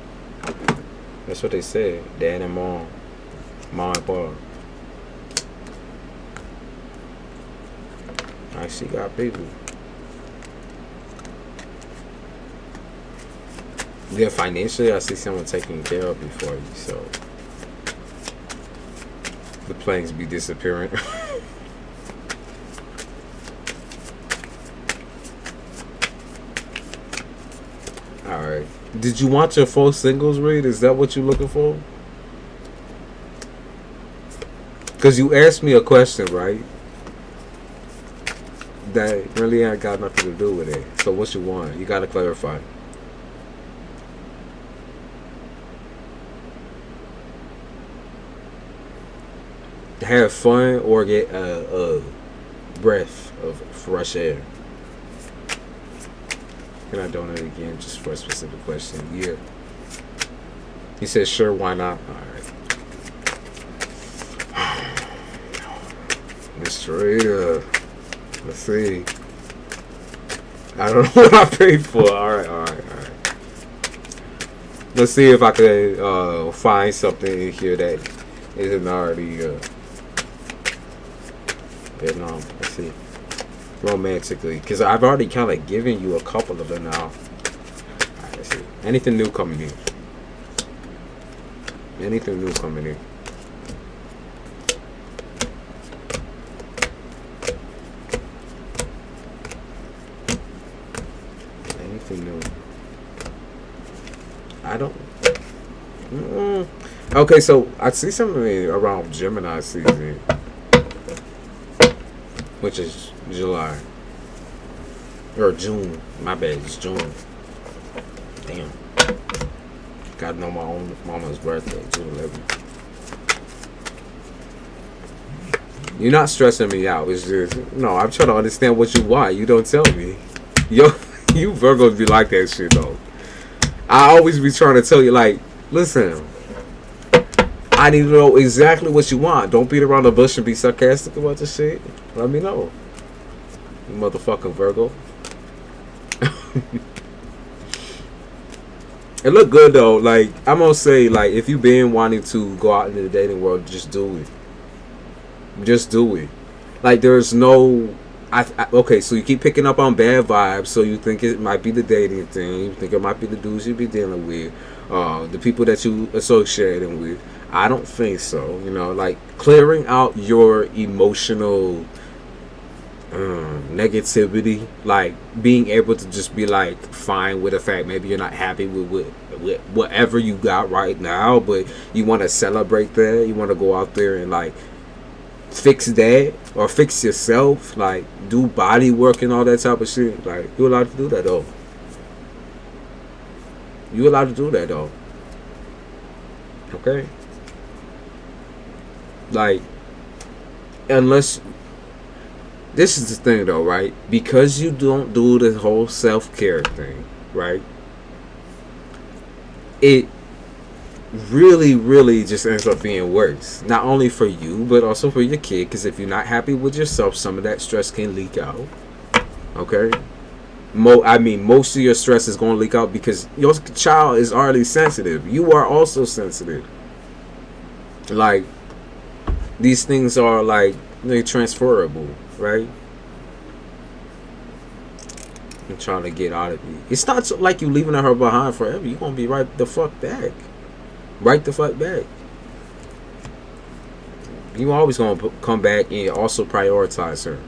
That's what they said. Dad and mom. Mom and pa. Like she got people. Yeah, financially I see someone taking care of you for you, so the planes be disappearing. Alright. Did you want your full singles read? Is that what you're looking for? Because you asked me a question, right? That really ain't got nothing to do with it. So what you want? You gotta clarify. Have fun or get a breath of fresh air. Can I donate again just for a specific question? Yeah. He said, sure, why not? Alright. Miss Trader. Let's see. I don't know what I paid for. Alright. Let's see if I could find something in here that isn't already let's see. Romantically. Because I've already kind of given you a couple of them now. Alright, let's see. Anything new coming in? Anything new coming in? Anything new? I don't. Okay, so I see something around Gemini season, which is July or June. My bad, it's June. Damn. Gotta know my own mama's birthday, June 11th. You're not stressing me out. It's just, no, I'm trying to understand what you want. You don't tell me. Yo, you Virgos be like that shit, though. I always be trying to tell you, like, listen, I need to know exactly what you want. Don't beat around the bush and be sarcastic about the shit. Let me know. You motherfucking Virgo. It look good though. Like, I'm gonna say, like, if you been wanting to go out into the dating world, just do it. Just do it. Like, there's no. Okay, so you keep picking up on bad vibes, so you think it might be the dating thing. You think it might be the dudes you be dealing with, the people that you associating with. I don't think so. You know, like, clearing out your emotional negativity, like being able to just be like fine with the fact maybe you're not happy with whatever you got right now, but you want to celebrate that. You want to go out there and like fix that or fix yourself, like do body work and all that type of shit. Like, you're allowed to do that though. You're allowed to do that though. Okay? Like, unless, this is the thing though, right? Because you don't do the whole self-care thing, right? It really just ends up being worse. Not only for you, but also for your kid. Because if you're not happy with yourself, some of that stress can leak out. Okay? Most of your stress is going to leak out because your child is already sensitive. You are also sensitive. Like, these things are like, they're transferable, right? I'm trying to get out of you. It's not so like you leaving her behind forever. You're going to be right the fuck back. Right the fuck back. You always going to come back and also prioritize her.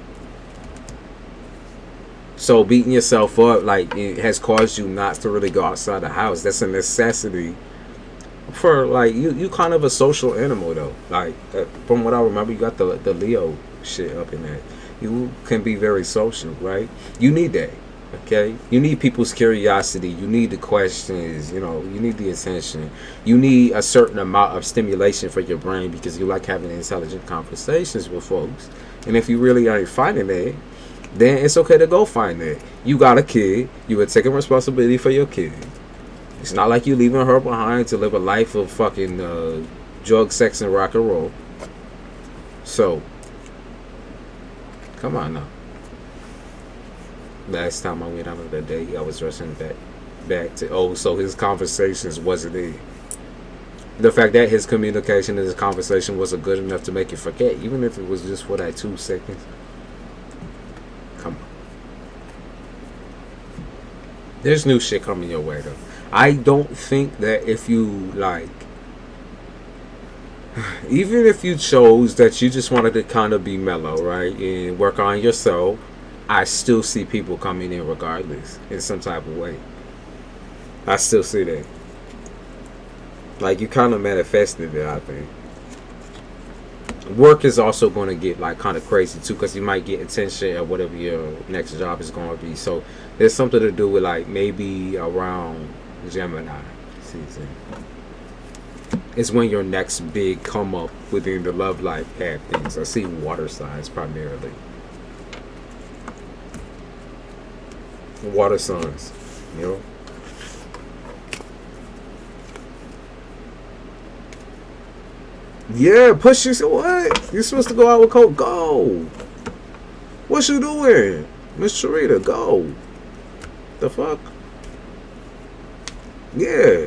So beating yourself up, like, it has caused you not to really go outside the house. That's a necessity for, like, you kind of a social animal though. Like, from what I remember, you got the Leo shit up in that. You can be very social, right? You need that. Okay, you need people's curiosity. You need the questions. You know, you need the attention. You need a certain amount of stimulation for your brain because you like having intelligent conversations with folks. And if you really aren't finding that, then it's okay to go find that. You got a kid. You are taking responsibility for your kid. It's not like you leaving her behind to live a life of fucking drug, sex, and rock and roll. So, come on now. Last time I went out on that day, I was rushing back to, so his conversations wasn't it. The fact that his communication and his conversation wasn't good enough to make you forget, even if it was just for that 2 seconds. Come on. There's new shit coming your way though. I don't think that if you like, even if you chose that you just wanted to kind of be mellow, right, and work on yourself, I still see people coming in regardless in some type of way. I still see that. Like, you kind of manifested it, I think. Work is also going to get like kind of crazy too, because you might get attention at whatever your next job is going to be. So there's something to do with like maybe around Gemini season. It's when your next big come up within the love life have things. I see water signs primarily. Water signs, you know. Yeah, push you. What? You're supposed to go out with Coke. Go. What you doing, Miss Sharita? Go. The fuck? Yeah.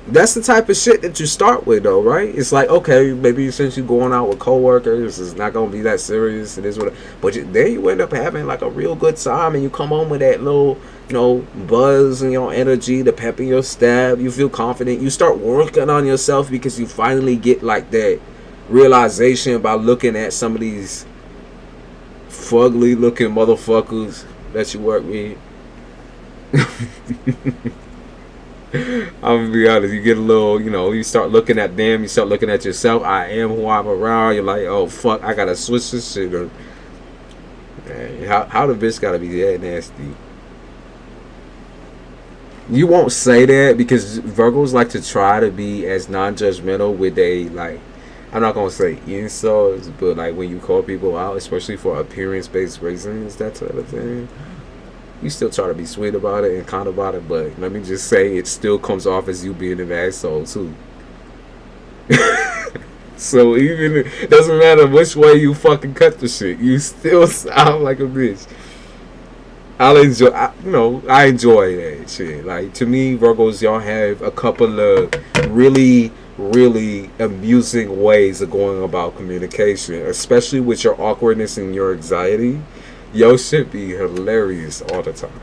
That's the type of shit that you start with, though, right? It's like, okay, maybe since you're going out with coworkers, it's not gonna be that serious. It is what, but then you end up having like a real good time, and you come home with that little, you know, buzz and your energy, the pep in your step. You feel confident. You start working on yourself because you finally get like that realization by looking at some of these fugly looking motherfuckers that you work with. I'm gonna be honest, you get a little, you know, you start looking at them, you start looking at yourself. I am who I'm around. You're like, oh fuck, I gotta switch this shit up. Man, how the bitch gotta be that nasty? You won't say that because Virgos like to try to be as non-judgmental with they, like, I'm not gonna say insults, but like when you call people out, especially for appearance-based reasons, that type of thing, you still try to be sweet about it and kind about it, but let me just say it still comes off as you being an asshole too. So even it doesn't matter which way you fucking cut the shit, you still sound like a bitch. I enjoy that shit. Like, to me, Virgos, y'all have a couple of really, really amusing ways of going about communication, especially with your awkwardness and your anxiety. Yo should be hilarious all the time.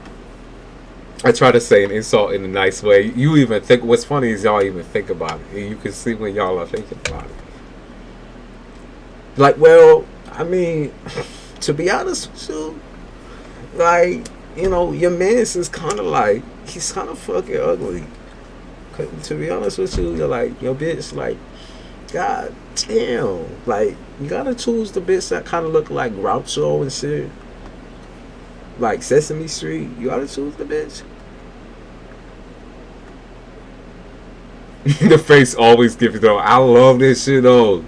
I try to say an insult in a nice way. You even think, what's funny is y'all even think about it, and you can see when y'all are thinking about it. Like, well, I mean, to be honest with you, like, you know, your man's is kind of like, he's kind of fucking ugly. To be honest with you, you're like, your bitch, like, god damn, like, you gotta choose the bitch that kind of look like Groucho and shit. Like Sesame Street, you gotta choose the bitch. The face always gives it though. I love this shit though,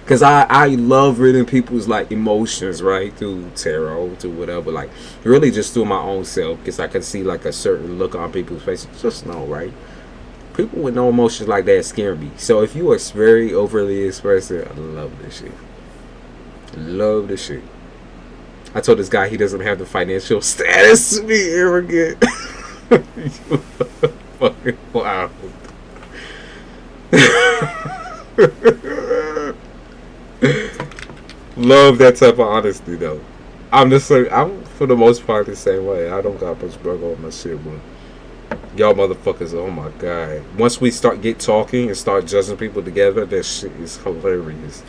cause I love reading people's like emotions, right, through tarot, through whatever, like really just through my own self, because I can see like a certain look on people's faces. Just know, right? People with no emotions like that scare me. So if you are very overly expressive, I love this shit. Love this shit. I told this guy he doesn't have the financial status to be arrogant. Fucking wow. Love that type of honesty though. I'm for the most part the same way. I don't got much Virgo on my shit, but y'all motherfuckers, oh my god. Once we get talking and start judging people together, that shit is hilarious.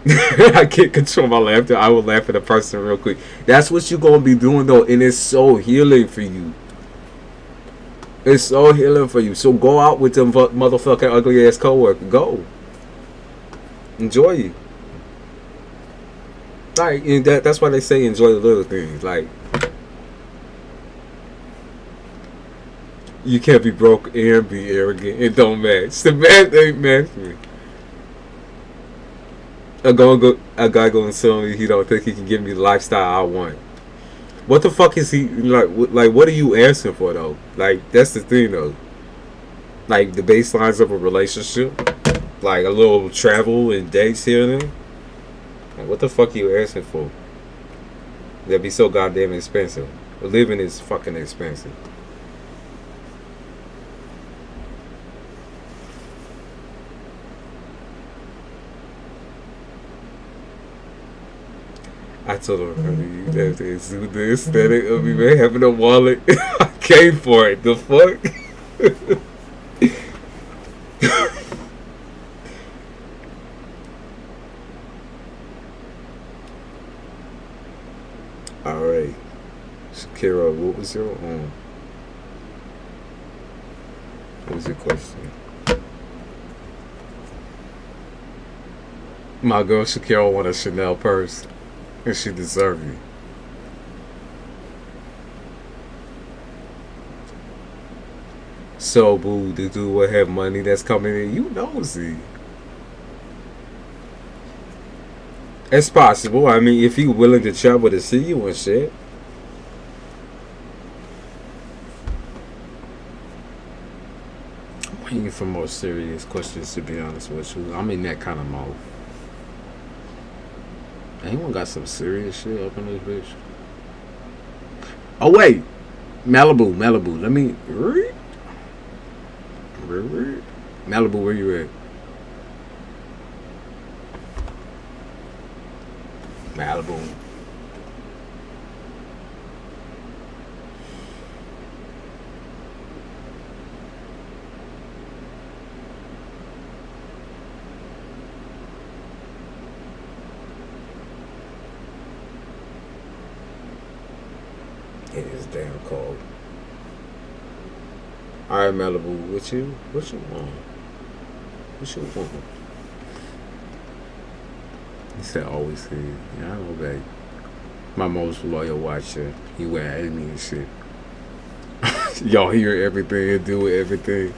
I can't control my laughter. I will laugh at a person real quick. That's what you're gonna be doing though, and it's so healing for you. It's so healing for you. So go out with them motherfucking ugly ass coworker. Go. Enjoy it. Like, and that's why they say enjoy the little things. Like, you can't be broke and be arrogant. It don't match. The man ain't matching. A guy gonna tell me he don't think he can give me the lifestyle I want. What the fuck is he like? What are you asking for though? Like, that's the thing though. Like, the baselines of a relationship, like a little travel and dates here and there. Like, what the fuck are you asking for? That'd be so goddamn expensive. Living is fucking expensive. I told him, honey, you have to assume the aesthetic of me, man, having a wallet. I came for it. The fuck? Alright. Shakira, what was your question? My girl Shakira want a Chanel purse, and she deserve it. So, boo, the dude will have money that's coming in. You nosy. It's possible. I mean, if he willing to travel to see you and shit. I'm waiting for more serious questions, to be honest with you. I'm in that kind of mode. Anyone got some serious shit up in this bitch? Oh, wait. Malibu. Let me... Malibu, where you at? Malibu. It is damn cold. Alright, Malibu, what you want? What you want? He said always here. Yeah, I know, babe. My most loyal watcher. He wear Amy and shit. Y'all hear everything and do everything.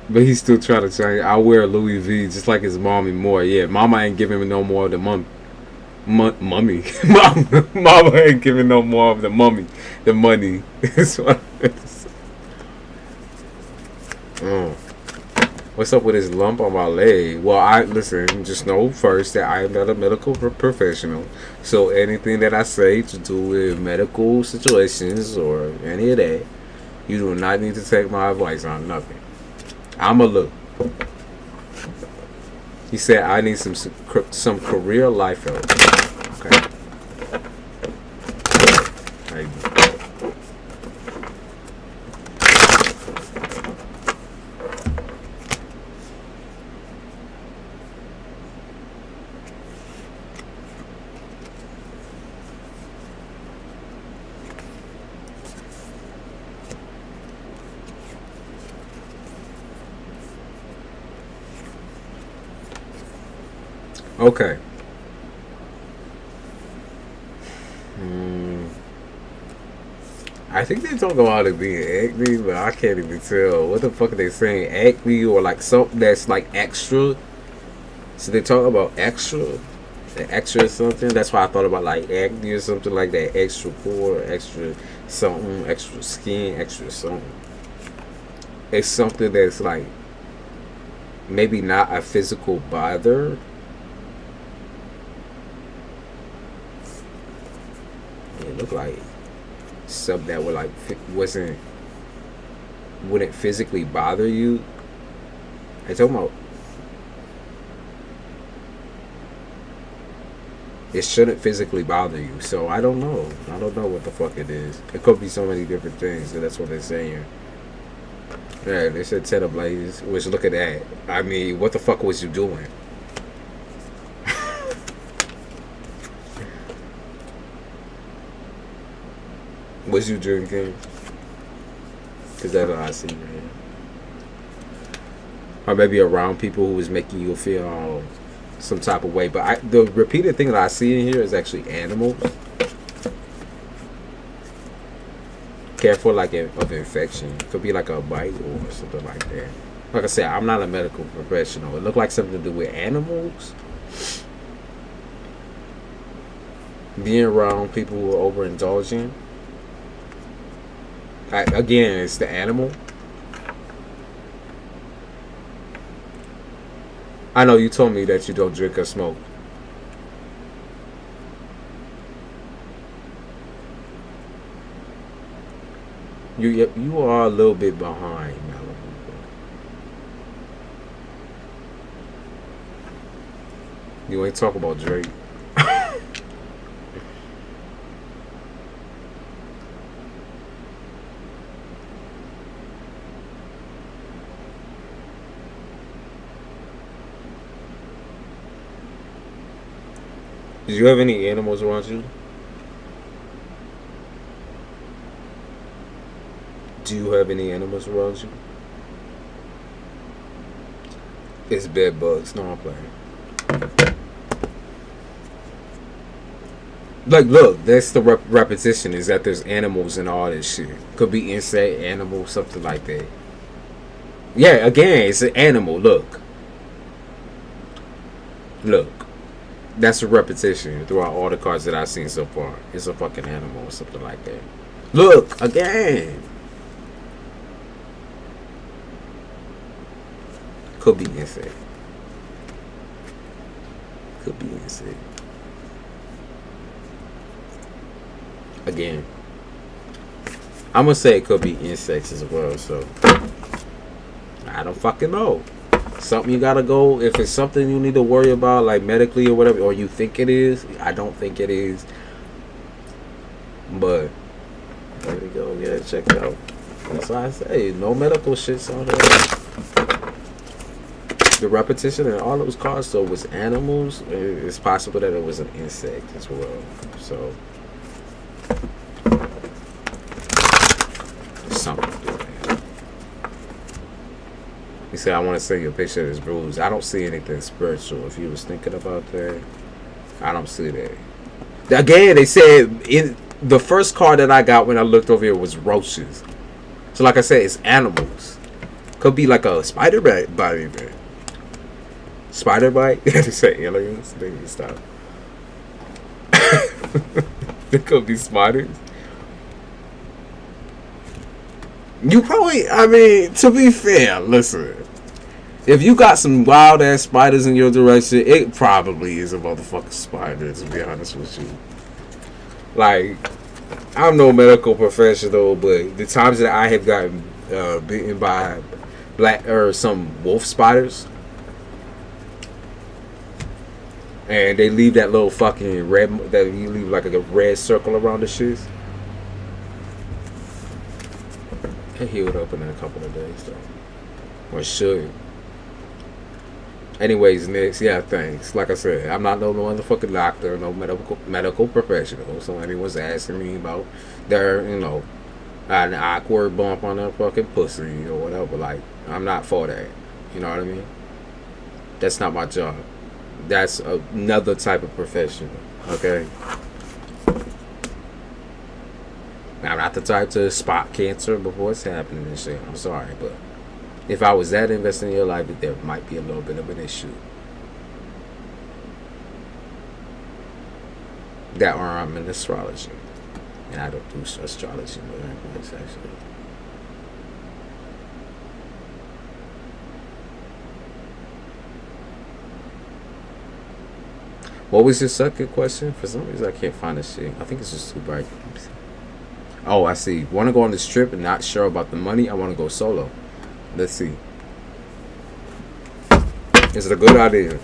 But he's still trying to change. I wear Louis V just like his mommy more. Yeah, mama ain't giving me no more of the mummy. Mama ain't giving no more of the mummy. The money. That's what it is. What's up with this lump on my leg? Well, listen, just know first that I am not a medical professional. So anything that I say to do with medical situations or any of that, you do not need to take my advice on nothing. I'ma look. He said I need some career life help. Okay. Okay. I think they talk about it being acne, but I can't even tell. What the fuck are they saying? Acne or like something that's like extra? So they talk about extra? The extra something? That's why I thought about like acne or something like that. Extra pore, extra something, extra skin, extra something. It's something that's like maybe not a physical bother. It looked like something that would like wouldn't physically bother you. I talking about it shouldn't physically bother you. So I don't know. I don't know what the fuck it is. It could be so many different things. So that's what they're saying. Yeah, they said Ted Blaze. Which look at that. I mean, what the fuck was you doing? Was you drinking? Because that's what I see, man. Or maybe around people who was making you feel some type of way. But the repeated thing that I see in here is actually animals. Careful, like of infection. It could be like a bite or something like that. Like I said, I'm not a medical professional. It looked like something to do with animals. Being around people who are overindulging. Again, it's the animal. I know you told me that you don't drink or smoke. You are a little bit behind, Malibu. You ain't talk about Drake. Did you have any animals around you? Do you have any animals around you? It's bed bugs. No, I'm playing. Like, look, that's the repetition, is that there's animals and all this shit. Could be insect, animal, something like that. Yeah, again, it's an animal. Look. Look. That's a repetition throughout all the cards that I've seen so far. It's a fucking animal or something like that. Look, again. Could be insect. Could be insect. Again. I'm gonna say it could be insects as well, so I don't fucking know. Something you gotta go, if it's something you need to worry about, like medically or whatever, or you think it is. I don't think it is, but there we go. Yeah, check it out. That's why I say no medical shit's on there. The repetition in all those cards, so it was animals. It's possible that it was an insect as well. So something. You say, I want to send you a picture of this bruise. I don't see anything spiritual. If you was thinking about that, I don't see that. Again, they said in the first card that I got when I looked over here was roaches. So like I said, it's animals. Could be like a spider bite even. Spider bite? They say aliens. They need to stop. There could be spiders. You probably, I mean, to be fair, listen. If you got some wild ass spiders in your direction, it probably is a motherfucking spider, to be honest with you. Like, I'm no medical professional, but the times that I have gotten bitten by black or some wolf spiders, and they leave that little fucking red, that you leave like a red circle around the shit. It healed up in a couple of days, though. Or should. Anyways, next, yeah, thanks. Like I said, I'm not no motherfucking doctor, no medical professional. So anyone's asking me about their, an awkward bump on their fucking pussy or whatever, like, I'm not for that. You know what I mean? That's not my job. That's another type of professional. Okay? I'm not the type to spot cancer before it's happening and shit. I'm sorry, but if I was that invested in your life, there might be a little bit of an issue. That or I'm in astrology. And I don't do astrology, but it's actually. What was your second question? For some reason, I can't find this shit. I think it's just too bright. Oh, I see. Want to go on this trip and not sure about the money? I want to go solo. Let's see. Is it a good idea?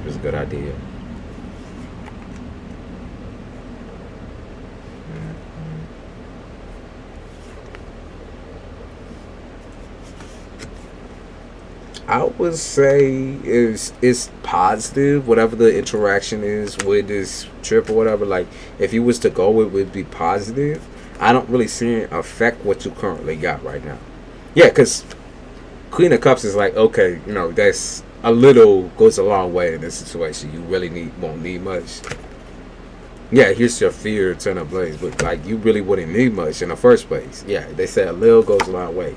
It's a good idea. I would say it's positive, whatever the interaction is with this trip or whatever. Like, if you was to go, it would be positive. I don't really see it affect what you currently got right now. Yeah, because Queen of Cups is like, okay, that's a little goes a long way in this situation. You really won't need much. Yeah, here's your fear, turn up blaze, but like you really wouldn't need much in the first place. Yeah, they said a little goes a long way.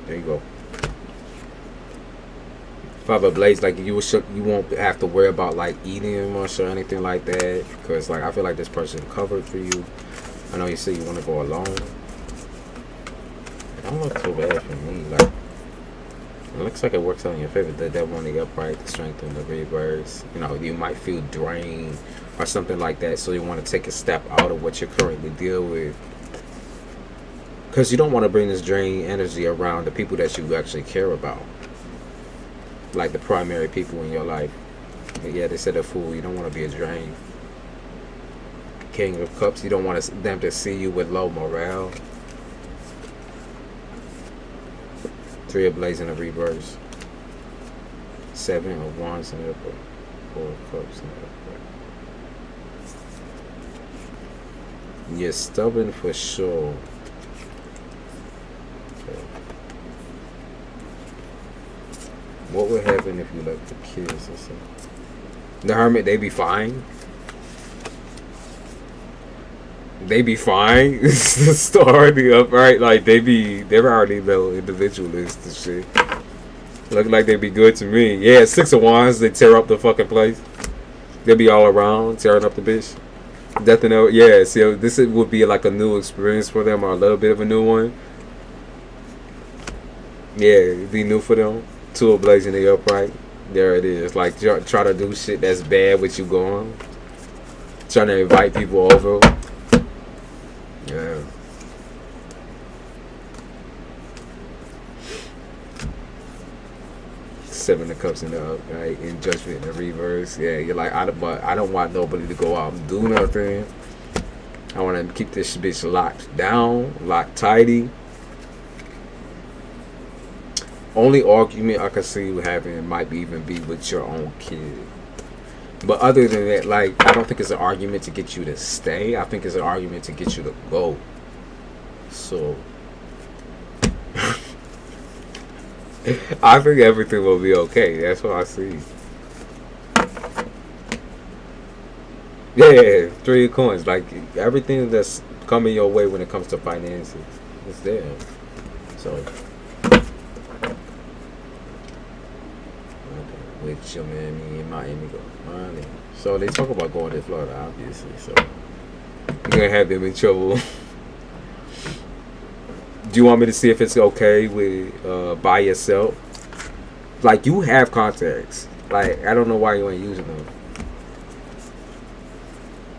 There you go. Father Blaze, like you won't have to worry about like eating much or anything like that, because like I feel like this person covered for you. I know you say you want to go alone. I don't look too bad for me. Like it looks like it works out in your favor. The devil on the upright, the strength and the reverse. You might feel drained or something like that, so you want to take a step out of what you're currently dealing with, because you don't want to bring this drained energy around the people that you actually care about. Like the primary people in your life. Yeah, they said a fool. You don't want to be a drain. King of Cups. You don't want them to see you with low morale. Three of Blades in the reverse. Seven of Wands in the upper. Four of Cups in the upper. You're stubborn for sure. Okay. What would happen if you let the kids or something? The Hermit, they be fine. They be fine. It's the star the upright. Like they're already little individualists and shit. Look like they be good to me. Yeah, Six of Wands, they tear up the fucking place. They be all around, tearing up the bitch. Death and yeah, so this would be like a new experience for them, or a little bit of a new one. Yeah, it'd be new for them. Two of Blades in the upright. There it is. Like try to do shit that's bad with you going. Trying to invite people over. Yeah. Seven of Cups in the upright, in Judgment in the reverse. Yeah, you're like, I don't want nobody to go out and do nothing. I want to keep this bitch locked down, locked tighty. Only argument I can see you having might even be with your own kid. But other than that, like, I don't think it's an argument to get you to stay. I think it's an argument to get you to go. So I think everything will be okay. That's what I see. Yeah, Three of Coins. Like, everything that's coming your way when it comes to finances is there. So, with your man, me and Miami go. Money. So they talk about going to Florida, obviously. So you're gonna have them in trouble. Do you want me to see if it's okay with by yourself? Like, you have contacts. Like, I don't know why you ain't using them.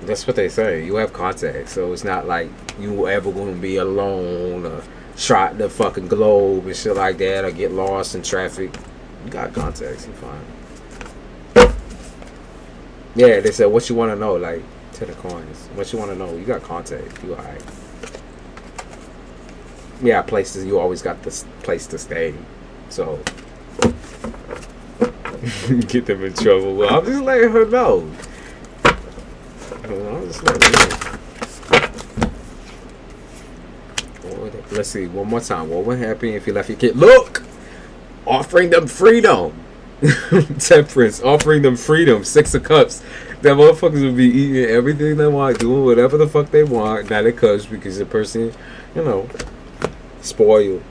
That's what they say. You have contacts, so it's not like you ever gonna be alone or trot the fucking globe and shit like that, or get lost in traffic. You got contacts. You fine. Yeah, they said, what you want to know? Like, 10 of Coins. What you want to know? You got contacts. You alright. Yeah, places. You always got this place to stay. So get them in trouble. Well, I'm just letting her know. I'm just letting her know. Let's see, one more time. What would happen if you left your kid? Look! Offering them freedom. Temperance. Offering them freedom. Six of Cups. That motherfuckers will be eating everything they want, doing whatever the fuck they want. Not of Cups, because the person, you know, spoiled.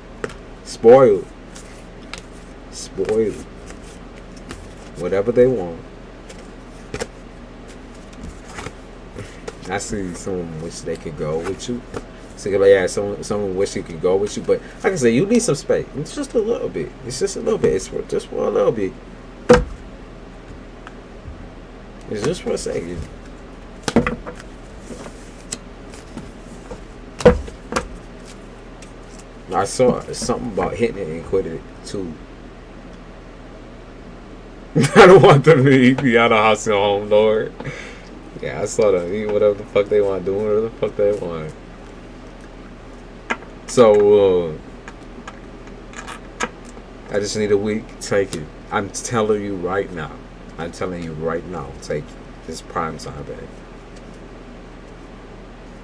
Whatever they want. I see someone wish they could go with you. So like, yeah, someone wish you could go with you, but like I said, you need some space. It's just a little bit. It's just a little bit. It's just for a little bit. It's just for a second. I saw something about hitting it and quitting it too. I don't want them to eat me out of house and home, Lord. Yeah, I saw them eat whatever the fuck they want, doing whatever the fuck they want. So, I just need a week. Take it. I'm telling you right now. Take it. It's prime time, baby.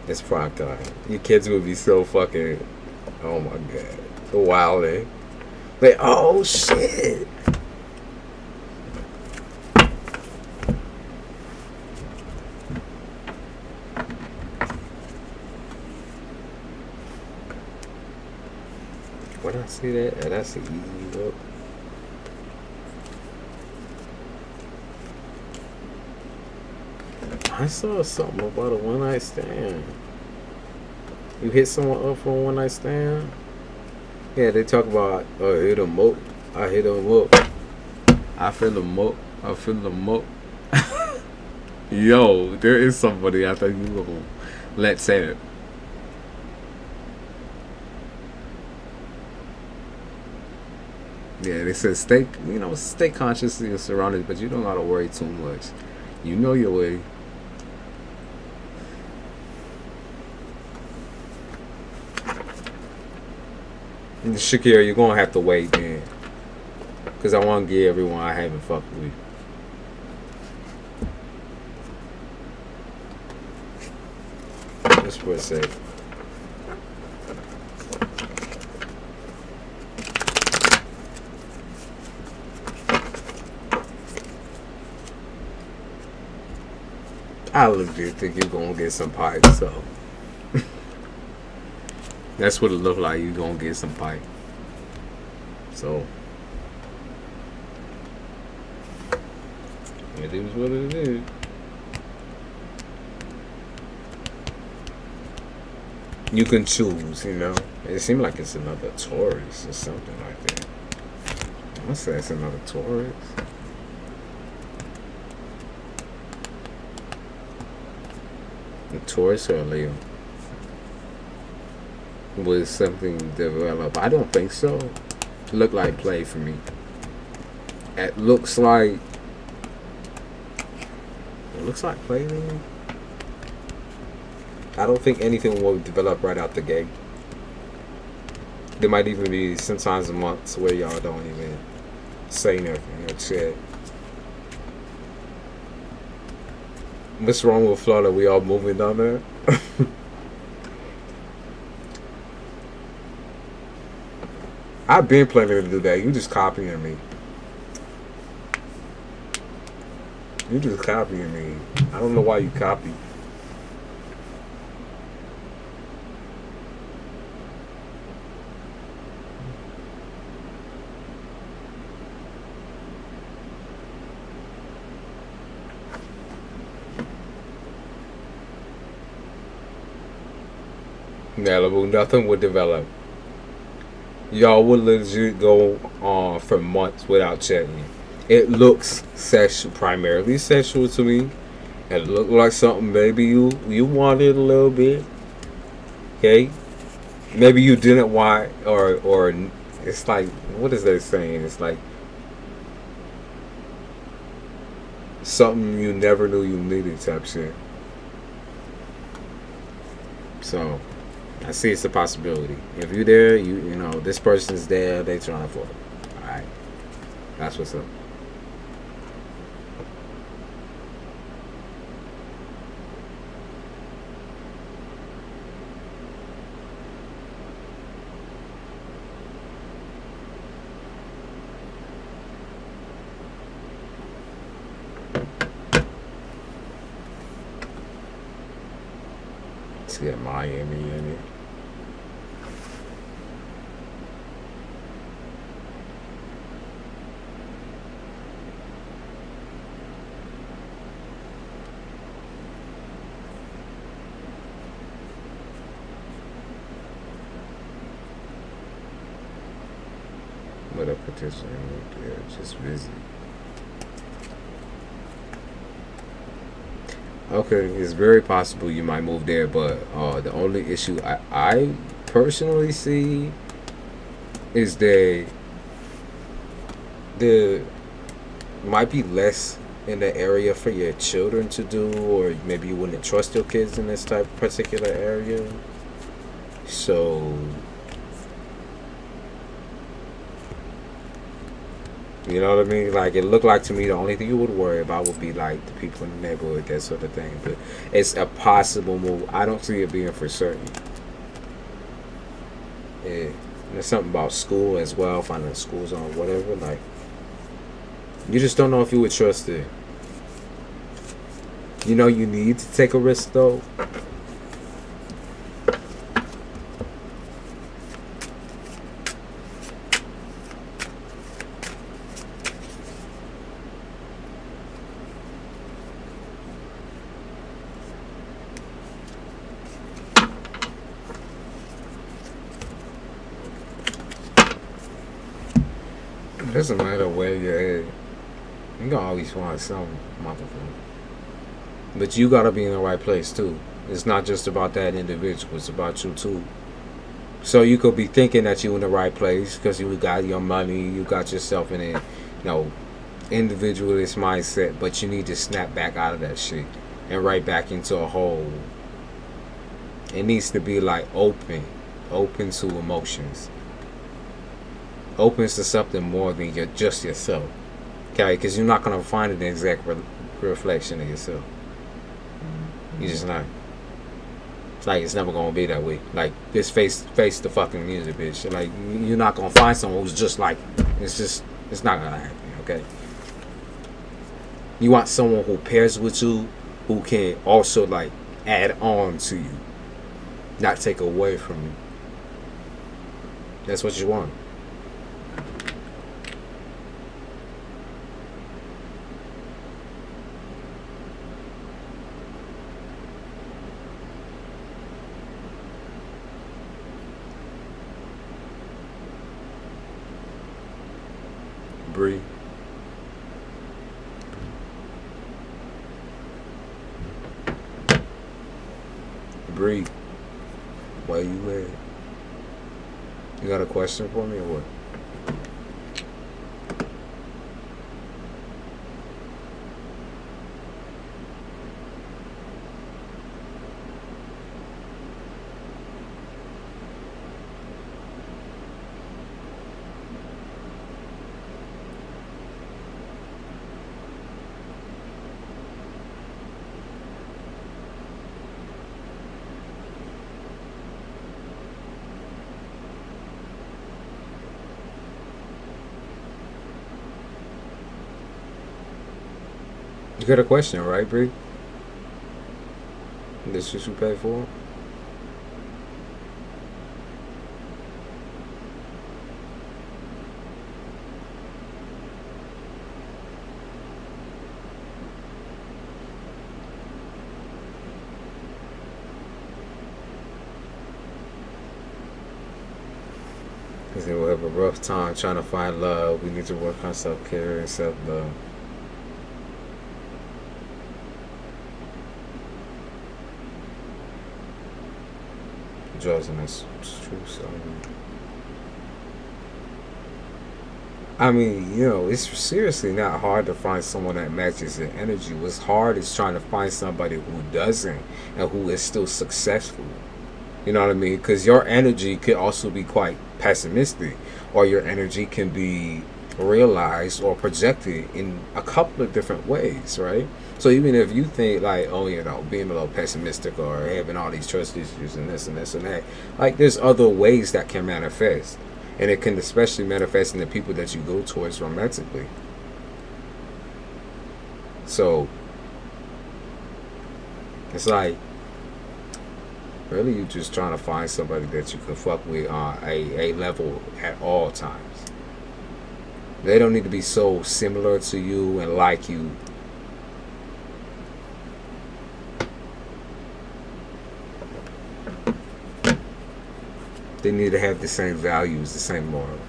It's prime time. Your kids would be so fucking, oh my god, wilding. Like, oh shit. When I see that, that's an easy look. I saw something about a one-night stand. You hit someone up for a one-night stand? Yeah, they talk about, hit them up. I hit them up. I feel them up. I feel them up. Yo, there is somebody I think you gonna let say it. Yeah, they said stay conscious of your surroundings, but you don't gotta worry too much. You know your way. And Shakira, you're gonna have to wait then, cause I want to give everyone I haven't fucked with. Just for a sec. I legit think you're gonna get some pipe, so that's what it look like. You're gonna get some pipe. So it is what it is. You can choose, you know. It seems like it's another Taurus or something like that. I'm gonna say it's another Taurus. A Taurus or a Leo. Will something develop? I don't think so. It look like play for me. It looks like play to me. I don't think anything will develop right out the gate. There might even be sometimes months where y'all don't even say nothing or chat. What's wrong with Florida? We all moving down there? I've been planning to do that. You just copying me. You just copying me. I don't know why you copy. Malibu, nothing would develop. Y'all would legit go on for months without chatting. It looks sexual, primarily sexual to me. It looked like something maybe you wanted a little bit. Okay? Maybe you didn't want, or it's like, what is that saying? It's like something you never knew you needed type shit. So I see it's a possibility. If you're there, you know this person's there. They trying to fuck. All right, that's what's up. Let's get Miami in it. What a potential just busy. Okay, it's very possible you might move there, but the only issue I personally see is that there might be less in the area for your children to do, or maybe you wouldn't trust your kids in this type of particular area. So you know what I mean? Like, it looked like to me the only thing you would worry about would be like the people in the neighborhood, that sort of thing. But it's a possible move. I don't see it being for certain. Yeah. There's something about school as well, finding schools on whatever. Like, you just don't know if you would trust it. You know you need to take a risk though. It doesn't matter where you're at. You gonna always find some motherfucker. But you gotta be in the right place too. It's not just about that individual. It's about you too. So you could be thinking that you're in the right place because you got your money, you got yourself in a, individualist mindset. But you need to snap back out of that shit and right back into a hole. It needs to be like open to emotions. opens to something more than just yourself. Okay, because you're not gonna find an exact reflection of yourself. You're just not. It's like it's never gonna be that way. Like this face the fucking music, bitch. Like you're not gonna find someone who's just like. It's not gonna happen. Okay. You want someone who pairs with you, who can also like add on to you, not take away from you. That's what you want. Breathe. Breathe. Where you at? You got a question for me or what? You got a question, right, Bree? This what you pay for? Because we'll have a rough time trying to find love. We need to work on self-care and self-love. Draws in this true. So I mean, you know, it's seriously not hard to find someone that matches your energy. What's hard is trying to find somebody who doesn't and who is still successful. You know what I mean? Because your energy could also be quite pessimistic, or your energy can be realized or projected in a couple of different ways, right? So even if you think like, oh, you know, being a little pessimistic or having all these trust issues and this and this and that, like there's other ways that can manifest. And it can especially manifest in the people that you go towards romantically. So it's like, really you just trying to find somebody that you can fuck with on a level at all times. They don't need to be so similar to you and like you. They need to have the same values, the same morals.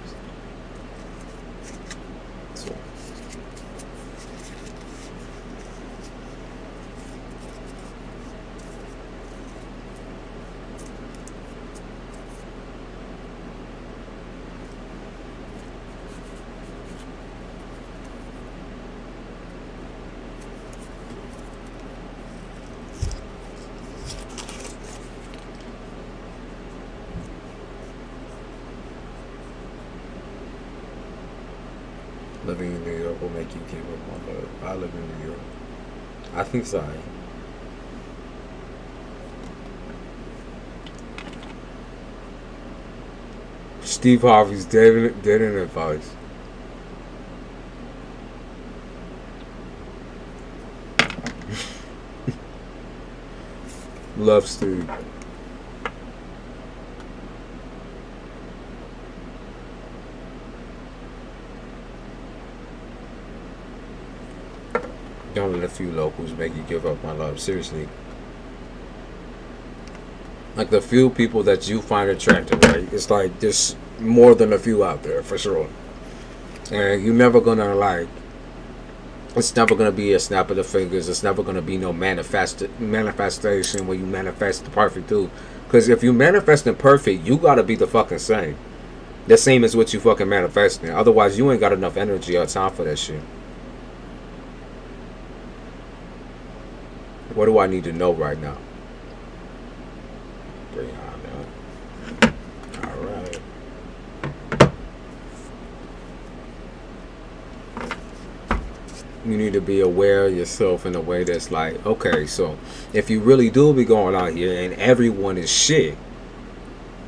So. Living in New York will make you give up on love. I live in New York. I think so. Steve Harvey's dead in advice. Love Steve. Don't let a few locals make you give up on love. Seriously. Like the few people that you find attractive, right? It's like there's more than a few out there for sure. And you're never gonna like, it's never gonna be a snap of the fingers. It's never gonna be no manifestation where you manifest the perfect dude. Because if you manifesting perfect, you gotta be the fucking same. The same as what you fucking manifesting. Otherwise, you ain't got enough energy or time for that shit. What do I need to know right now? Alright. You need to be aware of yourself in a way that's like, okay, so if you really do be going out here and everyone is shit,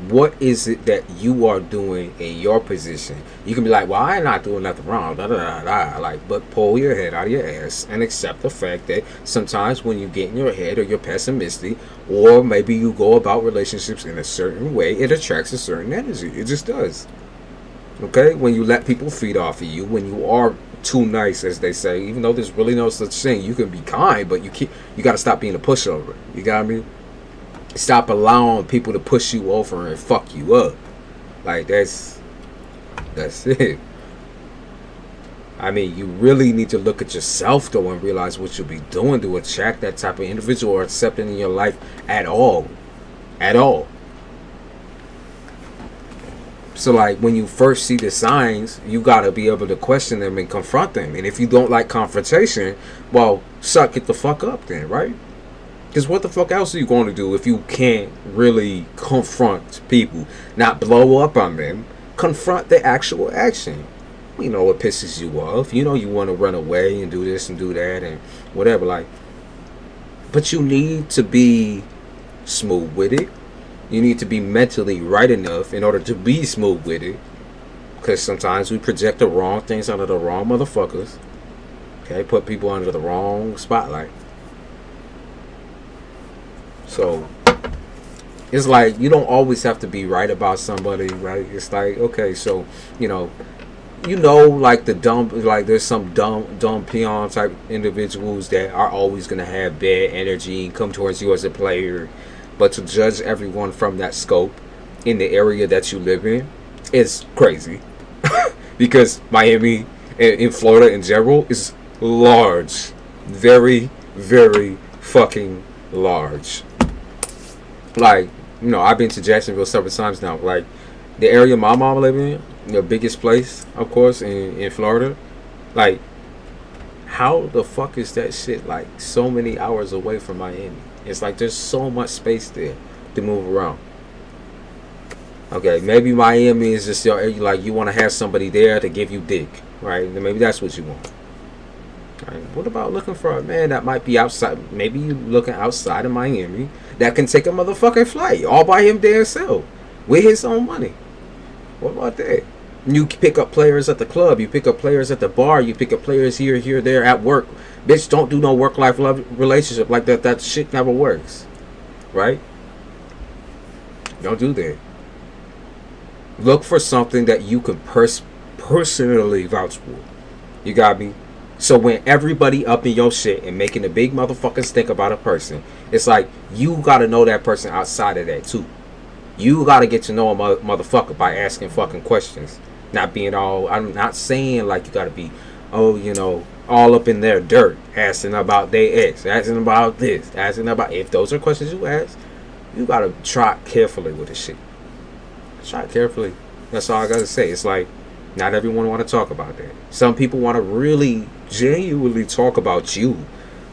what is it that you are doing in your position? You can be like, well, I'm not doing nothing wrong, da, da, da, da. Like, but pull your head out of your ass and accept the fact that sometimes when you get in your head or you're pessimistic, or maybe you go about relationships in a certain way, it attracts a certain energy. It just does. Okay? When you let people feed off of you, when you are too nice, as they say, even though there's really no such thing, you can be kind, but you got to stop being a pushover. You got me? Stop allowing people to push you over and fuck you up. Like, that's it. I mean, you really need to look at yourself though and realize what you'll be doing to attract that type of individual or accept it in your life at all. At all. So like, when you first see the signs, you gotta be able to question them and confront them. And if you don't like confrontation, well, suck it the fuck up then, right? Because what the fuck else are you going to do if you can't really confront people? Not blow up on them. Confront the actual action. You know what pisses you off. You know you want to run away and do this and do that and whatever. Like, but you need to be smooth with it. You need to be mentally right enough in order to be smooth with it. Because sometimes we project the wrong things onto the wrong motherfuckers. Okay, put people under the wrong spotlight. So it's like you don't always have to be right about somebody, right? It's like, okay, so you know like the dumb, like there's some dumb peon type individuals that are always gonna have bad energy and come towards you as a player, but to judge everyone from that scope in the area that you live in is crazy. Because Miami in Florida in general is large, very, very fucking large. Like, you know, I've been to Jacksonville several times now. Like, the area my mom live in, the biggest place, of course, in Florida. Like, how the fuck is that shit like so many hours away from Miami? It's like there's so much space there to move around. Okay, maybe Miami is just your, like, you want to have somebody there to give you dick, right? Maybe that's what you want. Right. What about looking for a man that might be outside? Maybe you looking outside of Miami that can take a motherfucking flight all by him damn self with his own money. What about that? You pick up players at the club, you pick up players at the bar, you pick up players here, there at work. Bitch, don't do no work-life relationship like that. That shit never works, right? Don't do that. Look for something that you can personally vouch for. You got me? So when everybody up in your shit and making a big motherfucking stink about a person, it's like you gotta know that person outside of that too. You gotta get to know a motherfucker by asking fucking questions. Not being all, I'm not saying like you gotta be, oh, you know, all up in their dirt, asking about their ex, asking about this, asking about, if those are questions you ask, you gotta try carefully with this shit. Try carefully. That's all I gotta say. It's like, not everyone want to talk about that. Some people want to really genuinely talk about you.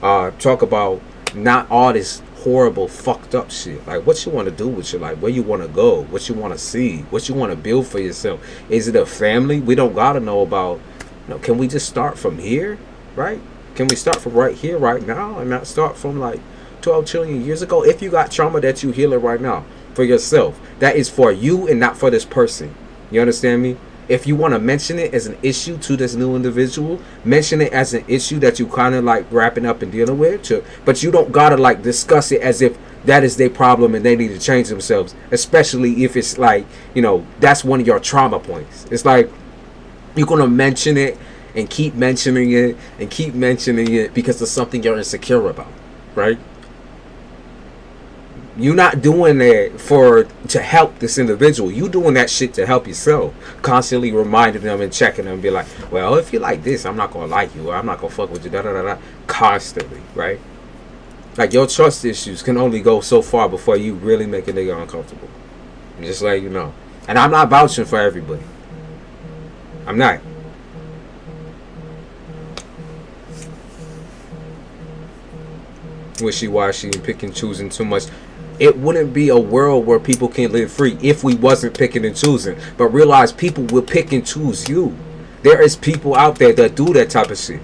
Talk about not all this horrible fucked up shit. Like what you want to do with your life, where you want to go, what you want to see, what you want to build for yourself. Is it a family? We don't got to know about, you know, can we just start from here, right? Can we start from right here, right now, and not start from like 12 trillion years ago? If you got trauma that you healing right now for yourself, that is for you and not for this person. You understand me? If you want to mention it as an issue to this new individual, mention it as an issue that you kind of like wrapping up and dealing with. But you don't gotta like discuss it as if that is their problem and they need to change themselves. Especially if it's like, you know, that's one of your trauma points. It's like you're gonna mention it and keep mentioning it and keep mentioning it because of something you're insecure about, right? You're not doing that to help this individual. You doing that shit to help yourself. Constantly reminding them and checking them and be like, well, if you like this, I'm not going to like you. Or I'm not going to fuck with you. Da, da, da, da. Constantly, right? Like, your trust issues can only go so far before you really make a nigga uncomfortable. Just like you know. And I'm not vouching for everybody. I'm not. Wishy-washy and pick and choosing too much. It wouldn't be a world where people can live free if we wasn't picking and choosing. But realize people will pick and choose you. There is people out there that do that type of shit.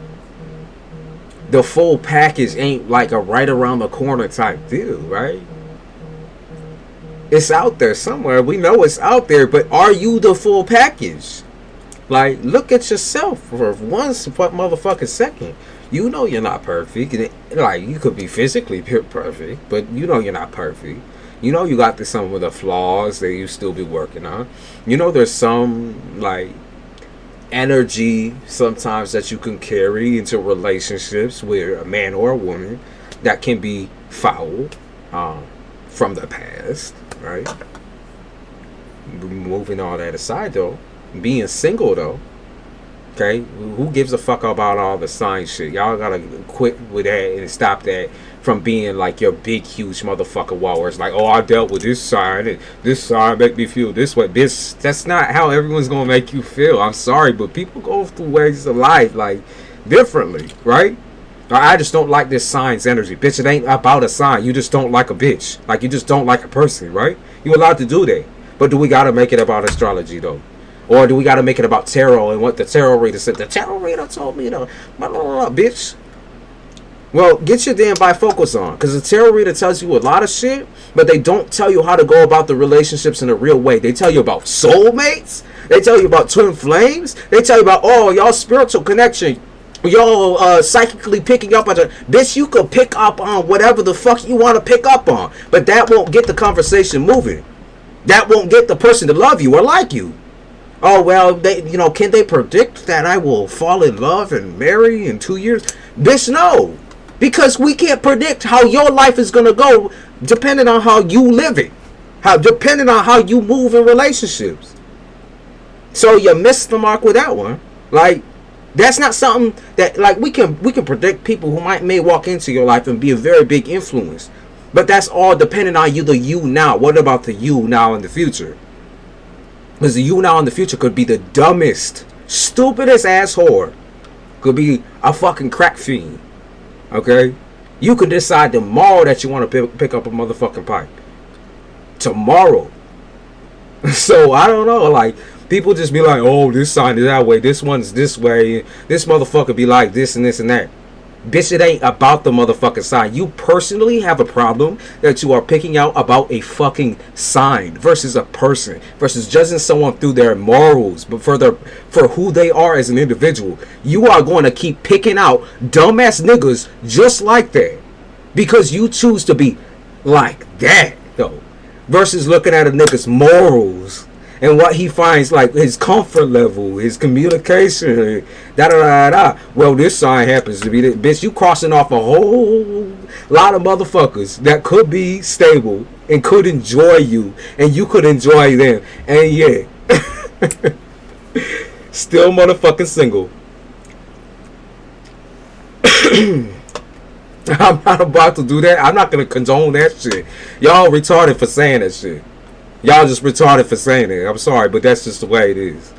the full package ain't like a right around the corner type deal, right? It's out there somewhere. We know it's out there, but are you the full package? Like, look at yourself for one motherfucking second. You know you're not perfect. Like, you could be physically perfect, but you know you're not perfect. You know you got some of the flaws that you still be working on. You know there's some, like, energy sometimes that you can carry into relationships with a man or a woman that can be foul from the past, right? Moving all that aside, though, being single, though, okay, who gives a fuck about all the sign shit? Y'all gotta quit with that and stop that from being like your big huge motherfucker wall where it's like, oh, I dealt with this sign and this sign make me feel this way. That's not how everyone's gonna make you feel. I'm sorry, but people go through ways of life like differently, right? I just don't like this sign's energy. Bitch, it ain't about a sign. You just don't like a bitch. Like, you just don't like a person, right? You're allowed to do that. But do we gotta make it about astrology, though? Or do we gotta make it about tarot and what the tarot reader said? The tarot reader told me to blah, blah, blah, bitch. Well, get your damn bifocals on, because the tarot reader tells you a lot of shit, but they don't tell you how to go about the relationships in a real way. They tell you about soulmates. They tell you about twin flames. They tell you about, oh, y'all spiritual connection. Y'all psychically picking up on bitch. You could pick up on whatever the fuck you want to pick up on, but that won't get the conversation moving. That won't get the person to love you or like you. Oh, well, they, you know, can they predict that I will fall in love and marry in 2 years? Bitch, no. Because we can't predict how your life is going to go depending on how you live it. Depending on how you move in relationships. So you missed the mark with that one. Like, that's not something that, like, we can predict people who may walk into your life and be a very big influence. But that's all depending on you, the you now. What about the you now in the future? Because the you now in the future could be the dumbest, stupidest ass whore. Could be a fucking crack fiend. Okay? You could decide tomorrow that you want to pick up a motherfucking pipe. Tomorrow. So, I don't know. Like, people just be like, oh, this sign is that way. This one's this way. This motherfucker be like this and this and that. Bitch, it ain't about the motherfucking sign. You personally have a problem that you are picking out about a fucking sign versus a person, versus judging someone through their morals, but for who they are as an individual. You are going to keep picking out dumbass niggas just like that because you choose to be like that, though, versus looking at a nigga's morals and what he finds, like his comfort level, his communication, da da da da. Well, this sign happens to be that. Bitch, you crossing off a whole lot of motherfuckers that could be stable and could enjoy you, and you could enjoy them. And yeah, still motherfucking single. I'm not about to do that. I'm not gonna condone that shit. Y'all retarded for saying that shit. Y'all just retarded for saying it. I'm sorry, but that's just the way it is.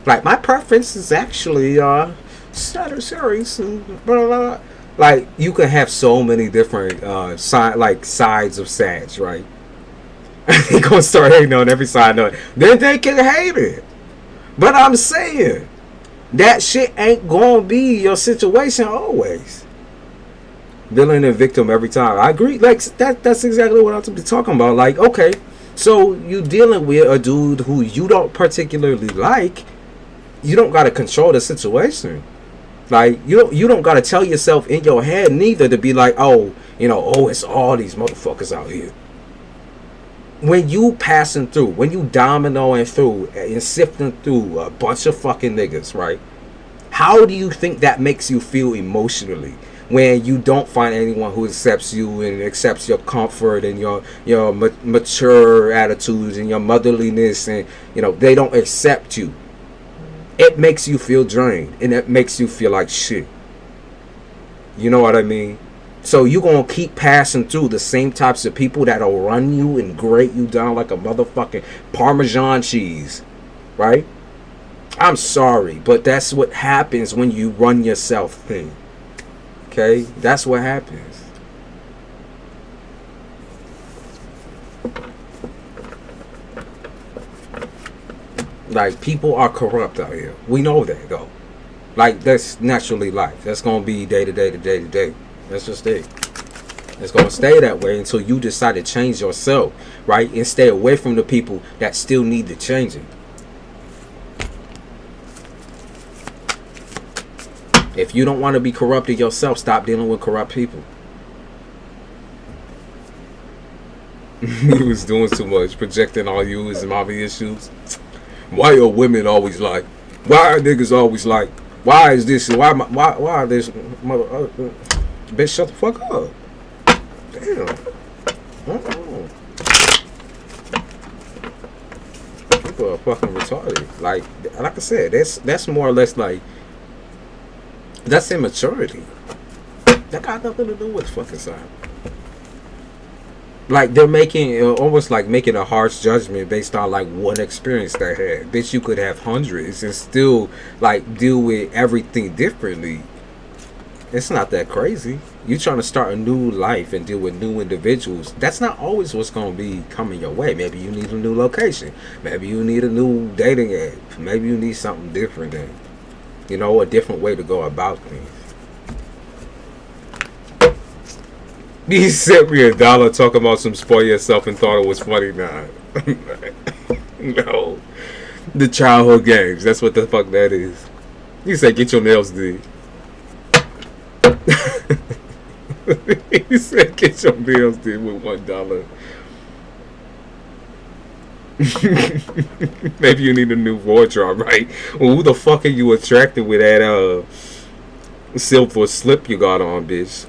Like, my preference is actually Sagittarius and blah, blah, blah. Like, you can have so many different sides of Sag, right? They gonna start hating on every side of it. Then they can hate it. But I'm saying that shit ain't gonna be your situation always. Villain and victim every time. I agree. Like, that's exactly what I'm talking about. Like, okay, so you dealing with a dude who you don't particularly like. You don't gotta control the situation. Like, you don't gotta tell yourself in your head neither to be like, oh, you know, oh, it's all these motherfuckers out here. When you passing through, when you dominoing through and sifting through a bunch of fucking niggas, right? How do you think that makes you feel emotionally? When you don't find anyone who accepts you and accepts your comfort and your mature attitudes and your motherliness, and you know they don't accept you, it makes you feel drained and it makes you feel like shit. You know what I mean? So you're gonna keep passing through the same types of people that'll run you and grate you down like a motherfucking Parmesan cheese, right? I'm sorry, but that's what happens when you run yourself thin. Okay, that's what happens. Like, people are corrupt out here. We know that, though. Like, that's naturally life. That's going to be day to day to day to day. That's just it. It's going to stay that way until you decide to change yourself, right? And stay away from the people that still need to change it. If you don't want to be corrupted yourself, stop dealing with corrupt people. He was doing too much, projecting all you as mommy issues. Why are women always like? Why are niggas always like? Why is this? Why are this? Mother, bitch, shut the fuck up. Damn. People are fucking retarded. Like I said, that's more or less like, that's immaturity. That got nothing to do with fucking sign. Like, they're making almost like making a harsh judgment based on like one experience they had. Bitch, you could have hundreds and still like deal with everything differently. It's not that crazy. You trying to start a new life and deal with new individuals. That's not always what's going to be coming your way. Maybe you need a new location. Maybe you need a new dating app. Maybe you need something different than, you know, a different way to go about things. He sent me $1 talking about some spoil yourself and thought it was funny. Nah. No. The childhood games. That's what the fuck that is. He said, get your nails did. He said, get your nails did with $1. Maybe you need a new wardrobe, right? Well, who the fuck are you attracted with that silver slip you got on, bitch?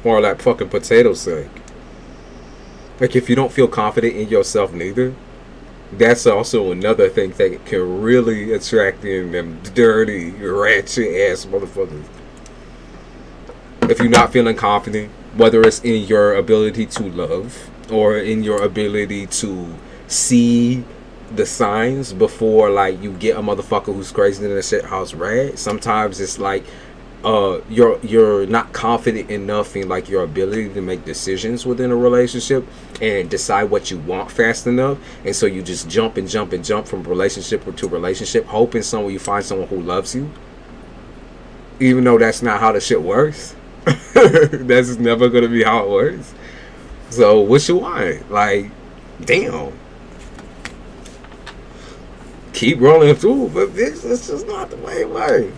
Or that fucking potato sack. Like, if you don't feel confident in yourself neither, that's also another thing that can really attract in them dirty, ratchet ass motherfuckers. If you're not feeling confident, whether it's in your ability to love or in your ability to see the signs before like you get a motherfucker who's crazy in a shit house rat, sometimes it's like you're not confident enough in like your ability to make decisions within a relationship and decide what you want fast enough, and so you just jump from relationship to relationship, hoping you find someone who loves you, even though that's not how the shit works. That's never gonna be how it works. So what you want? Like, damn, keep rolling through, but bitch, that's just not the way it works.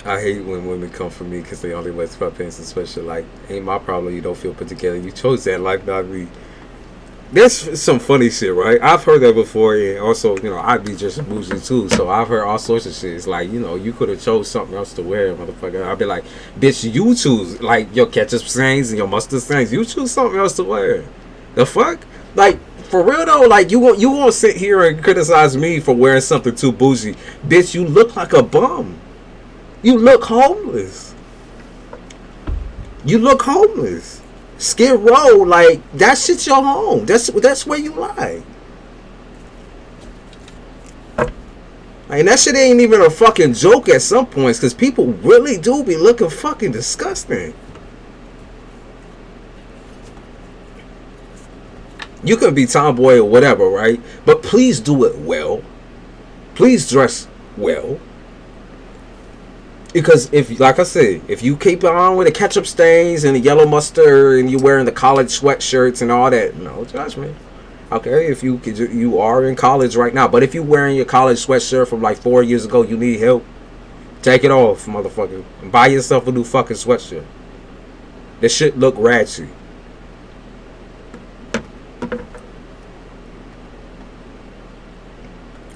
I hate when women come for me because they only wear sweatpants and sweatshirt. Like, ain't my problem you don't feel put together. You chose that life, not me. There's some funny shit, right? I've heard that before, and also, you know, I'd be just bougie too, so I've heard all sorts of shit. It's like, you know, you could have chose something else to wear, motherfucker. I'd be like, bitch, you choose, like, your ketchup stains and your mustard stains. You choose something else to wear. The fuck? Like, for real though, like, you won't sit here and criticize me for wearing something too bougie. Bitch, you look like a bum. You look homeless. You look homeless. Skid Row, like, that shit's your home. That's where you lie. And that shit ain't even a fucking joke at some points, because people really do be looking fucking disgusting. You can be tomboy or whatever, right? But please do it well. Please dress well. Because if, like I said, if you keep on with the ketchup stains and the yellow mustard and you wearing the college sweatshirts and all that, no judgment. Okay, if you are in college right now, but if you wearing your college sweatshirt from like 4 years ago, you need help. Take it off, motherfucker. Buy yourself a new fucking sweatshirt. This shit look ratchet.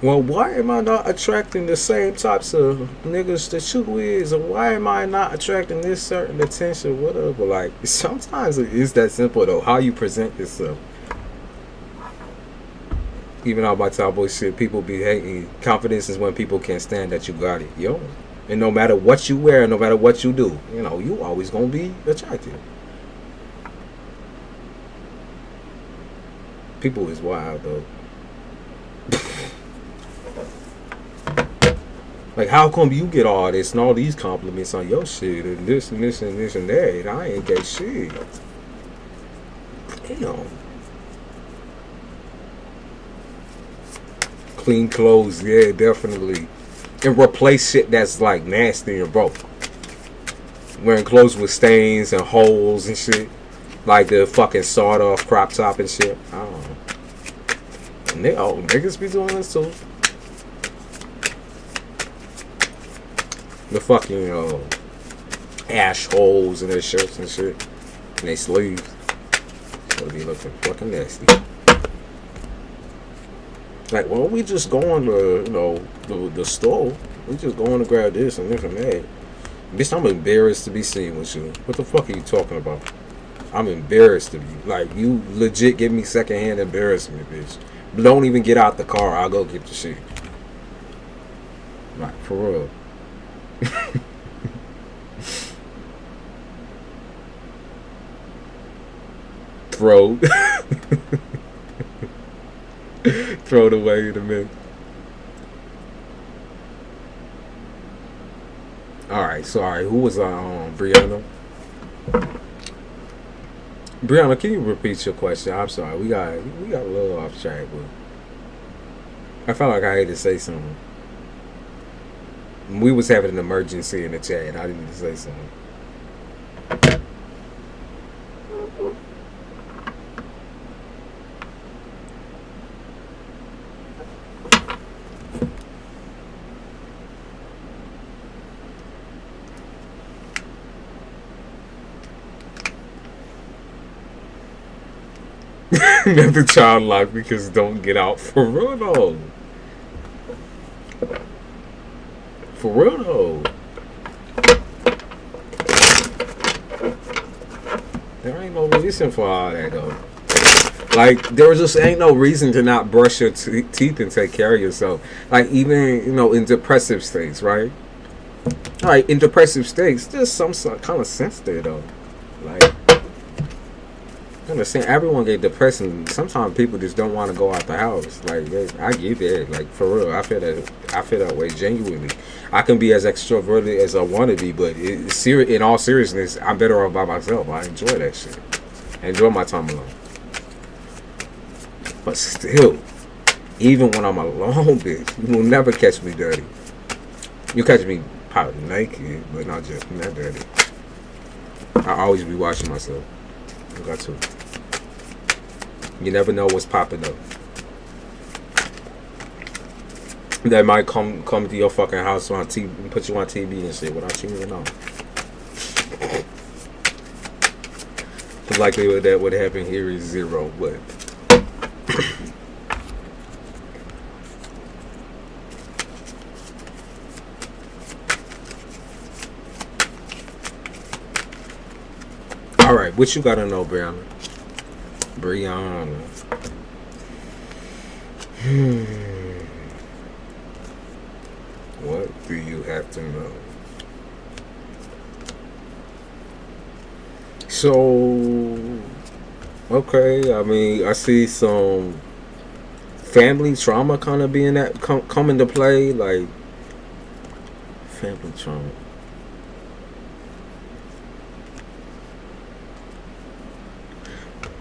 Well, why am I not attracting the same types of niggas that you is? Or why am I not attracting this certain attention? Whatever. Like, sometimes it is that simple, though. How you present yourself. Even all my tomboy shit, people be hating. Confidence is when people can't stand that you got it. Yo. And no matter what you wear, no matter what you do, you know, you always gonna be attractive. People is wild, though. Like, how come you get all this and all these compliments on your shit and this and this and this and that? I ain't get shit. Damn. Clean clothes, yeah, definitely. And replace shit that's like nasty and broke. Wearing clothes with stains and holes and shit. Like the fucking sawed off crop top and shit. I don't know. Niggas be doing this too. The fucking ash holes in their shirts and shit. And their sleeves. So they be looking fucking nasty. Like, well, we just going to, the store. We just going to grab this and this and that. Bitch, I'm embarrassed to be seen with you. What the fuck are you talking about? I'm embarrassed to be. Like, you legit give me secondhand embarrassment, bitch. Don't even get out the car. I'll go get the shit. Like, for real. Throw. Throw it away in a minute. Alright, sorry. Who was Brianna? Brianna, can you repeat your question? I'm sorry. We got a little off track, but I felt like I had to say something. We was having an emergency in the chat and I didn't need to say something. Never childlike because don't get out. For real though. For real though. There ain't no reason for all that though. Like, there just ain't no reason to not brush your teeth and take care of yourself. Like, even, in depressive states, right? Like, in depressive states, there's some kind of sense there though. Like, I understand everyone get depressed and sometimes people just don't want to go out the house. Like, I get that. Like, for real, I feel that way genuinely. I can be as extroverted as I want to be, but in all seriousness, I'm better off by myself. I enjoy that shit. I enjoy my time alone. But still, even when I'm alone, bitch, you will never catch me dirty. You catch me probably naked, but not dirty. I always be watching myself. I got to. You never know what's popping up. They might come to your fucking house on TV, put you on TV and shit without you even know. The likelihood that would happen here is zero, but all right, what you gotta know, Brianna? What do you have to know? So, okay, I mean, I see some family trauma kind of being that come into play, like family trauma.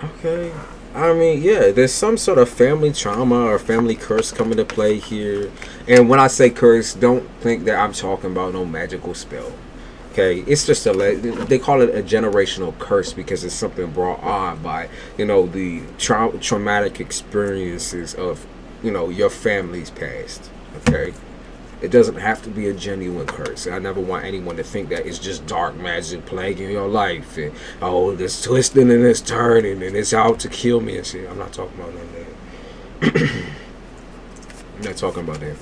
Okay. I mean, yeah, there's some sort of family trauma or family curse coming to play here. And when I say curse, don't think that I'm talking about no magical spell. Okay, it's just they call it a generational curse because it's something brought on by, the traumatic experiences of, your family's past. Okay. It doesn't have to be a genuine curse. I never want anyone to think that it's just dark magic plaguing your life and this twisting and this turning and it's out to kill me and shit. I'm not talking about none of that. I'm not talking about that.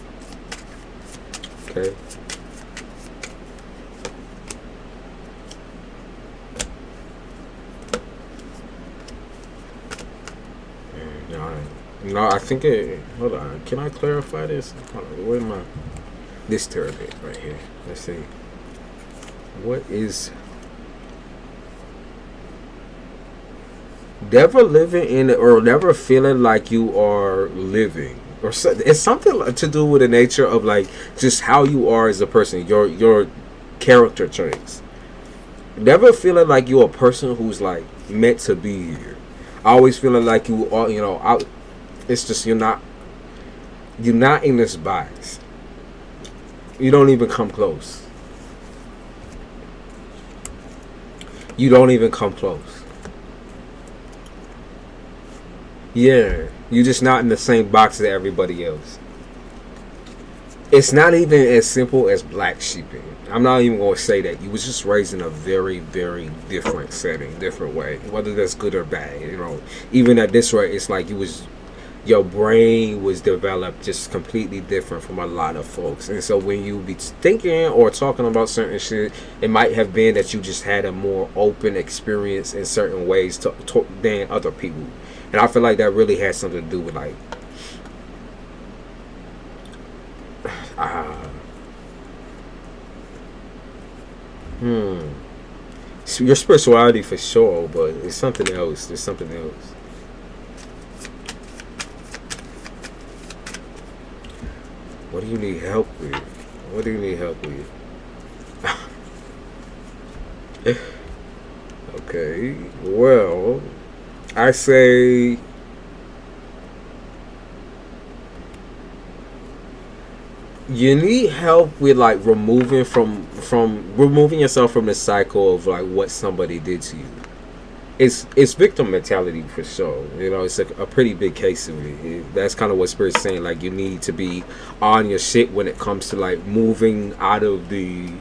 Okay. No, I think it. Hold on. Can I clarify this? Hold on. Where am I? This tarot bit right here. Let's see. What is never living in or never feeling like you are living, or it's something to do with the nature of like just how you are as a person, your character traits. Never feeling like you're a person who's like meant to be here. always feeling like you are, you know, out. It's just you're not in this box. You don't even come close. You don't even come close. Yeah, you're just not in the same box as everybody else. It's not even as simple as black sheeping. I'm not even going to say that. You was just raised in a very, very different setting, different way. Whether that's good or bad, you know. Even at this rate, it's like your brain was developed just completely different from a lot of folks. And so when you be thinking or talking about certain shit, it might have been that you just had a more open experience in certain ways than other people. And I feel like that really has something to do with like your spirituality for sure, but it's something else. There's something else. What do you need help with? What do you need help with? Okay, well, I say you need help with like removing yourself from the cycle of like what somebody did to you. It's victim mentality for sure. You know, it's a pretty big case of it. That's kind of what Spirit's saying. Like, you need to be on your shit when it comes to like moving out of the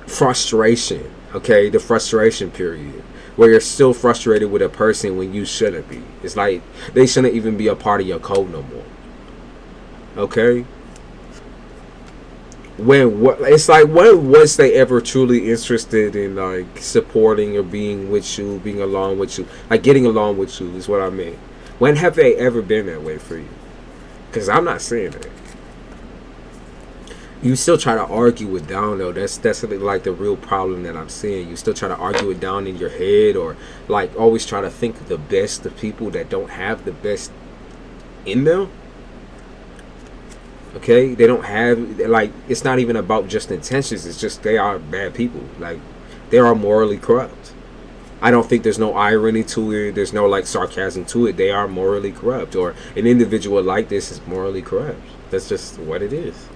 frustration. Okay, the frustration period where you're still frustrated with a person when you shouldn't be. It's like they shouldn't even be a part of your code no more. Okay. When was they ever truly interested in like supporting or being with you, being along with you, like getting along with you is what I mean. When have they ever been that way for you? Because I'm not saying that. You still try to argue it down though. That's like the real problem that I'm seeing. You still try to argue it down in your head, or like always try to think the best of people that don't have the best in them. Okay, they don't have, like, it's not even about just intentions. It's just they are bad people. Like, they are morally corrupt. I don't think there's no irony to it. There's no like sarcasm to it. They are morally corrupt, or an individual like this is morally corrupt. That's just what it is.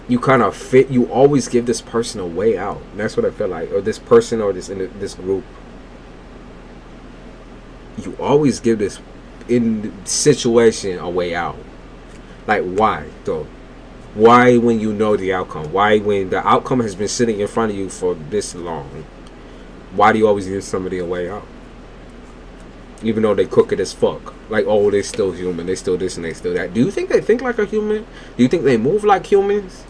You kind of fit. You always give this person a way out. And that's what I feel like, or this person, or this group. You always give this situation a way out. Like, why though? Why, when you know the outcome? Why, when the outcome has been sitting in front of you for this long? Why do you always give somebody a way out? Even though they crooked as fuck. Like, oh, they're still human. They still this and they still that. Do you think they think like a human? Do you think they move like humans?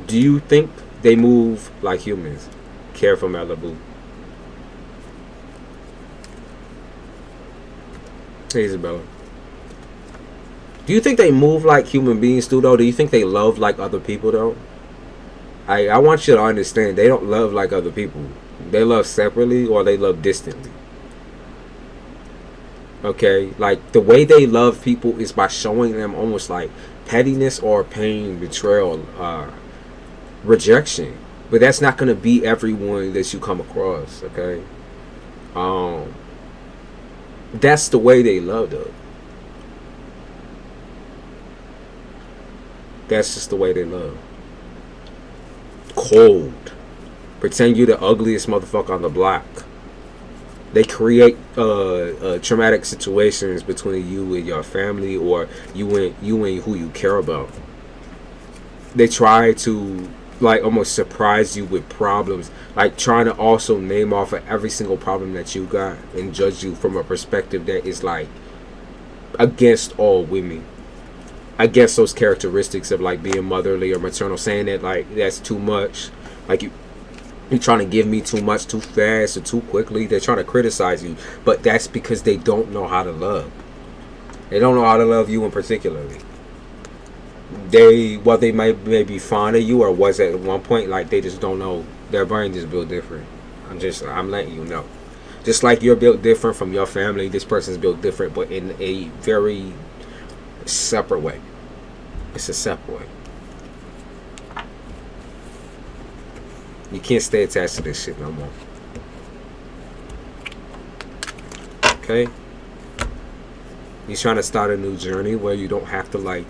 Do you think they move like humans? Care for Malibu. Hey, Isabella. Do you think they move like human beings do, though? Do you think they love like other people, though? I want you to understand, they don't love like other people. They love separately, or they love distantly. Okay? Like, the way they love people is by showing them almost like pettiness or pain, betrayal, rejection. But that's not going to be everyone that you come across, okay? That's the way they love, though. That's just the way they love. Cold. Pretend you're the ugliest motherfucker on the block. They create traumatic situations between you and your family, or you and who you care about. They try to like almost surprise you with problems, like trying to also name off of every single problem that you got and judge you from a perspective that is like against all women, against those characteristics of like being motherly or maternal, saying that like that's too much, like you're trying to give me too much too fast or too quickly. They're trying to criticize you, but that's because they don't know how to love. They don't know how to love you in particularly. They might be fond of you, or was at one point, like they just don't know. Their brain just built different. I'm letting you know. Just like you're built different from your family, this person's built different, but in a very separate way. It's a separate way. You can't stay attached to this shit no more. Okay? You're trying to start a new journey where you don't have to like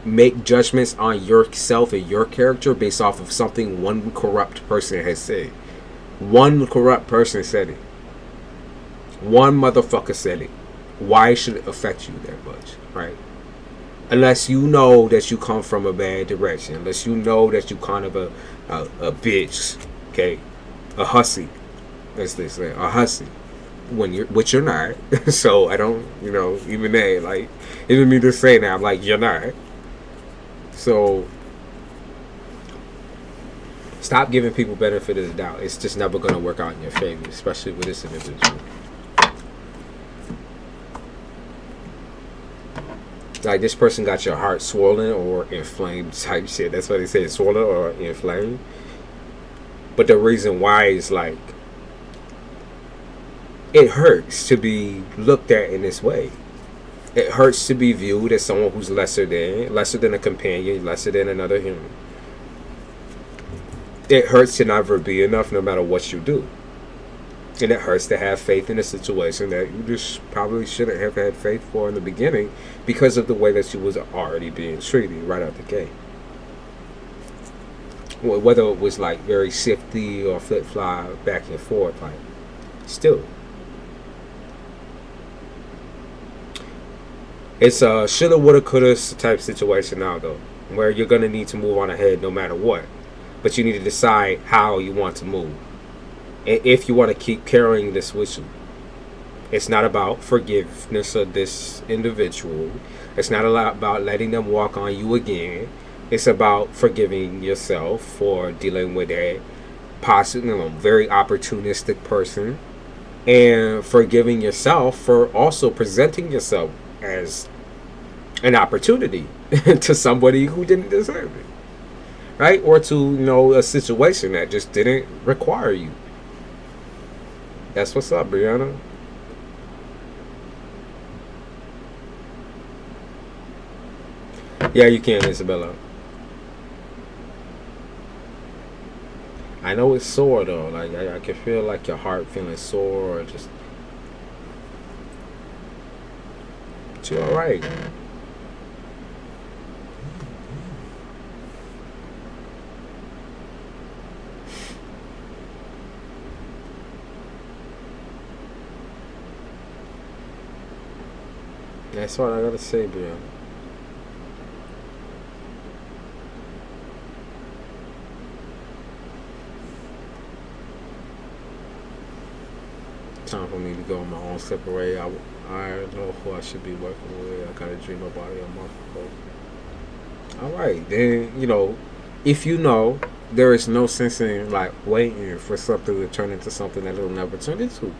make judgments on yourself and your character based off of something one corrupt person has said. One corrupt person said it. One motherfucker said it. Why should it affect you that much, right? Unless you know that you come from a bad direction. Unless you know that you kind of a bitch, okay? A hussy, as they say, a hussy. Which you're not. So I don't, you know, even they, like, even me to say that, I'm like, you're not. So stop giving people benefit of the doubt. It's just never going to work out in your favor, especially with this individual. Like, this person got your heart swollen or inflamed type shit. That's why they say swollen or inflamed. But the reason why is like, it hurts to be looked at in this way. It hurts to be viewed as someone who's lesser than a companion, lesser than another human. It hurts to never be enough no matter what you do. And it hurts to have faith in a situation that you just probably shouldn't have had faith for in the beginning because of the way that you was already being treated right out the gate. Whether it was like very shifty or flip-flop back and forth, like, still. It's a shoulda, woulda, coulda type situation now, though, where you're going to need to move on ahead no matter what. But you need to decide how you want to move. And if you want to keep carrying this with you. It's not about forgiveness of this individual. It's not about letting them walk on you again. It's about forgiving yourself for dealing with a possibly, very opportunistic person. And forgiving yourself for also presenting yourself as an opportunity to somebody who didn't deserve it, right? Or to, a situation that just didn't require you. That's what's up, Brianna. Yeah, you can, Isabella. I know it's sore though. Like, I can feel like your heart feeling sore or just. But you're alright. That's what I gotta say, Brianna. Time for me to go my own separate way. I know who I should be working with. I gotta dream about it a month ago. Alright, then, if you know, there is no sense in like waiting for something to turn into something that it'll never turn into.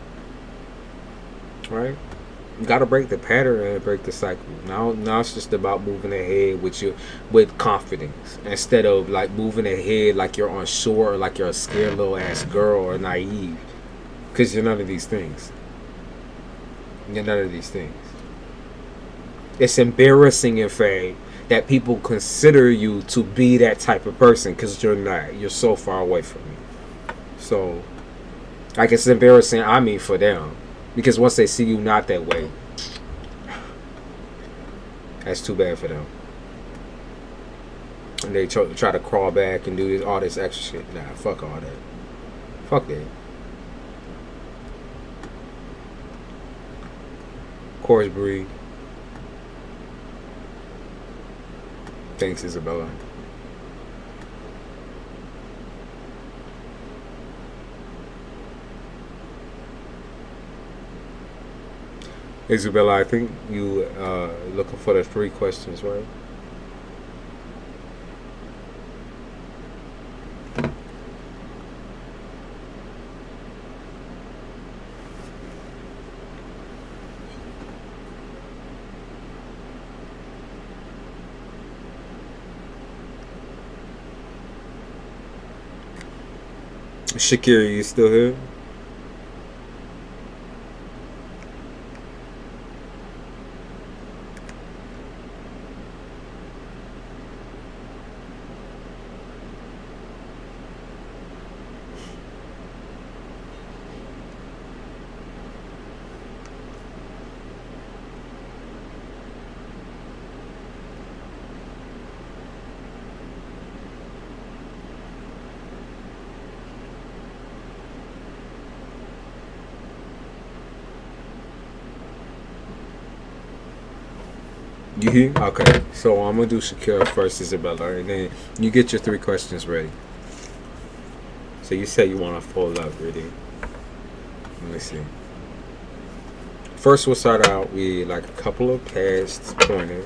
Right? You gotta break the pattern and break the cycle. Now it's just about moving ahead with confidence instead of like moving ahead like you're unsure or like you're a scared little ass girl or naive. Because you're none of these things. You're none of these things. It's embarrassing, in fact, that people consider you to be that type of person because you're not. You're so far away from me. So, like, it's embarrassing, for them. Because once they see you not that way, that's too bad for them. And they try to crawl back and do all this extra shit. Nah, fuck all that. Fuck that. Course breed. Thanks, Isabella. Isabella, I think you looking for the 3 questions, right? Shakira, you still here? You hear? Okay. So I'm gonna do Shakira first, Isabella, and then you get your 3 questions ready. So you say you want to fold up, ready? Let me see. First, we'll start out with like a couple of past pointers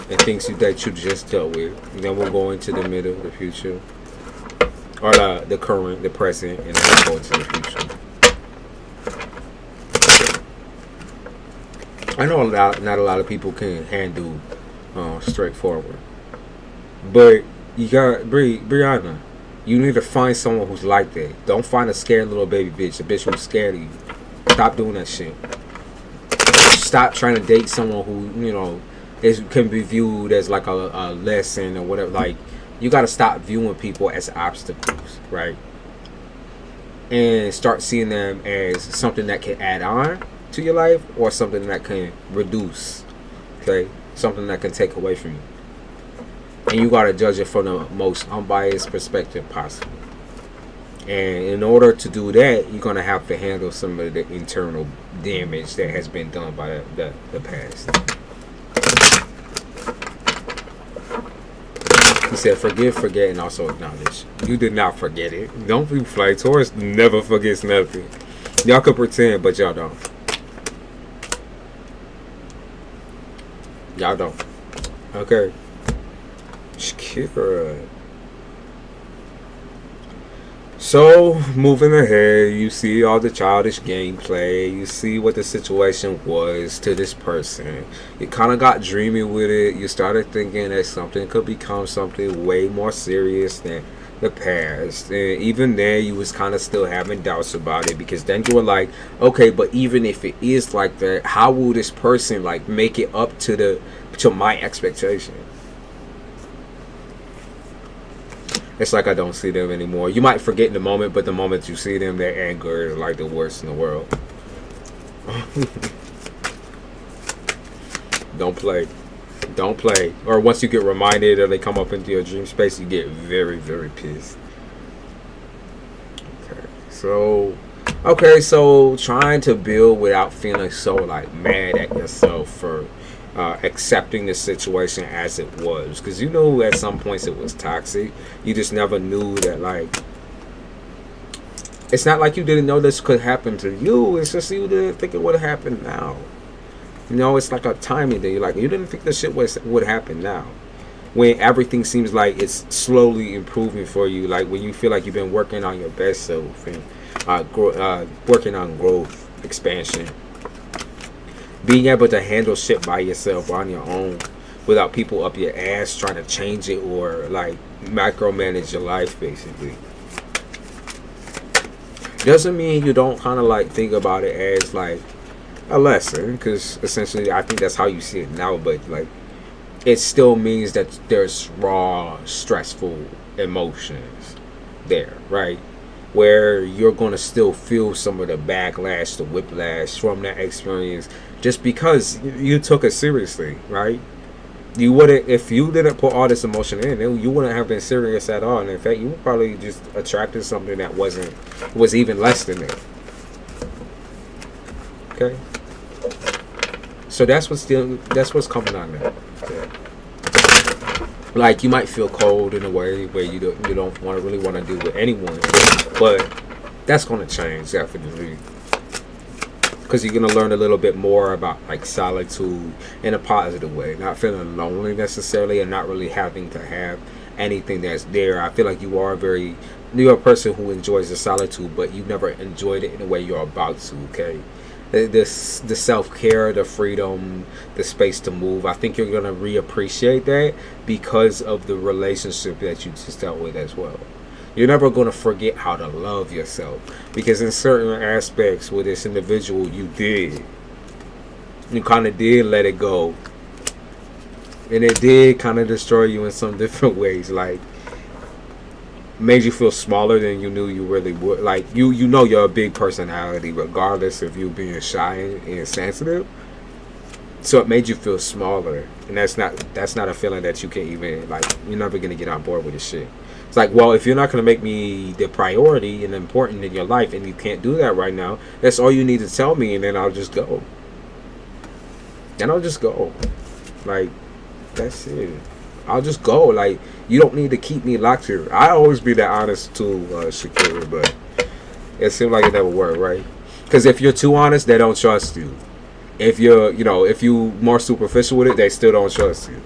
and things that you just dealt with. And then we'll go into the middle, the future, or the current, the present, and then we'll go into the future. I know not a lot of people can handle straightforward, but you got Brianna. You need to find someone who's like that. Don't find a scared little baby bitch, a bitch who's scared of you. Stop doing that shit. Stop trying to date someone who can be viewed as like a lesson or whatever. Like, you got to stop viewing people as obstacles, right? And start seeing them as something that can add on to your life or something that can reduce, okay? Something that can take away from you. And you got to judge it from the most unbiased perspective possible. And in order to do that, you're going to have to handle some of the internal damage that has been done by the past. He said, forgive, forget, and also acknowledge. You did not forget it. Don't be like Taurus never forgets nothing. Y'all can pretend, but y'all don't. Y'all don't. Okay. Shakira. So, moving ahead, you see all the childish gameplay. You see what the situation was to this person. You kind of got dreamy with it. You started thinking that something could become something way more serious than the past. And even then, you was kind of still having doubts about it, because then you were like, okay, but even if it is like that, how will this person like make it up to my expectation? It's like I don't see them anymore. You might forget in the moment, but the moment you see them, their anger is like the worst in the world. Don't play. Don't play. Or once you get reminded or they come up into your dream space, you get very, very pissed. Okay, so trying to build without feeling so like mad at yourself for accepting the situation as it was, because you know at some points it was toxic. You just never knew that, like, it's not like you didn't know this could happen to you, it's just you didn't think it would happen now. You know, it's like a timing thing. You're like, you didn't think this shit would happen now, when everything seems like it's slowly improving for you. Like when you feel like you've been working on your best self and working on growth, expansion, being able to handle shit by yourself on your own without people up your ass trying to change it or like micromanage your life, basically. Doesn't mean you don't kind of like think about it as like a lesson, because essentially I think that's how you see it now, but like it still means that there's raw, stressful emotions there, right? Where you're going to still feel some of the backlash, the whiplash from that experience, just because you took it seriously, right? You wouldn't, if you didn't put all this emotion in, you wouldn't have been serious at all. And in fact, you would probably just attracted something that was even less than that. Okay, so that's what's coming on there. Yeah. Like you might feel cold in a way where you don't really want to deal with anyone, but that's going to change definitely, because you're going to learn a little bit more about like solitude in a positive way, not feeling lonely necessarily, and not really having to have anything that's there. I feel like you're a person who enjoys the solitude, but you never enjoyed it in the way you're about to. Okay, the self-care, the freedom, the space to move, I think you're going to reappreciate that because of the relationship that you just dealt with as well. You're never going to forget how to love yourself, because in certain aspects with this individual you kind of did let it go, and it did kind of destroy you in some different ways, like made you feel smaller than you knew you really would. Like you know you're a big personality regardless of you being shy and sensitive, so it made you feel smaller, and that's not a feeling that you can even, like, you're never gonna get on board with this shit. It's like, well, if you're not gonna make me the priority and important in your life, and you can't do that right now, that's all you need to tell me, and then I'll just go. Like, that's it. I'll just go. Like, you don't need to keep me locked here. I always be that honest too, Shakira, but it seemed like it never worked, right? Because if you're too honest, they don't trust you. If you're, if you more superficial with it, they still don't trust you.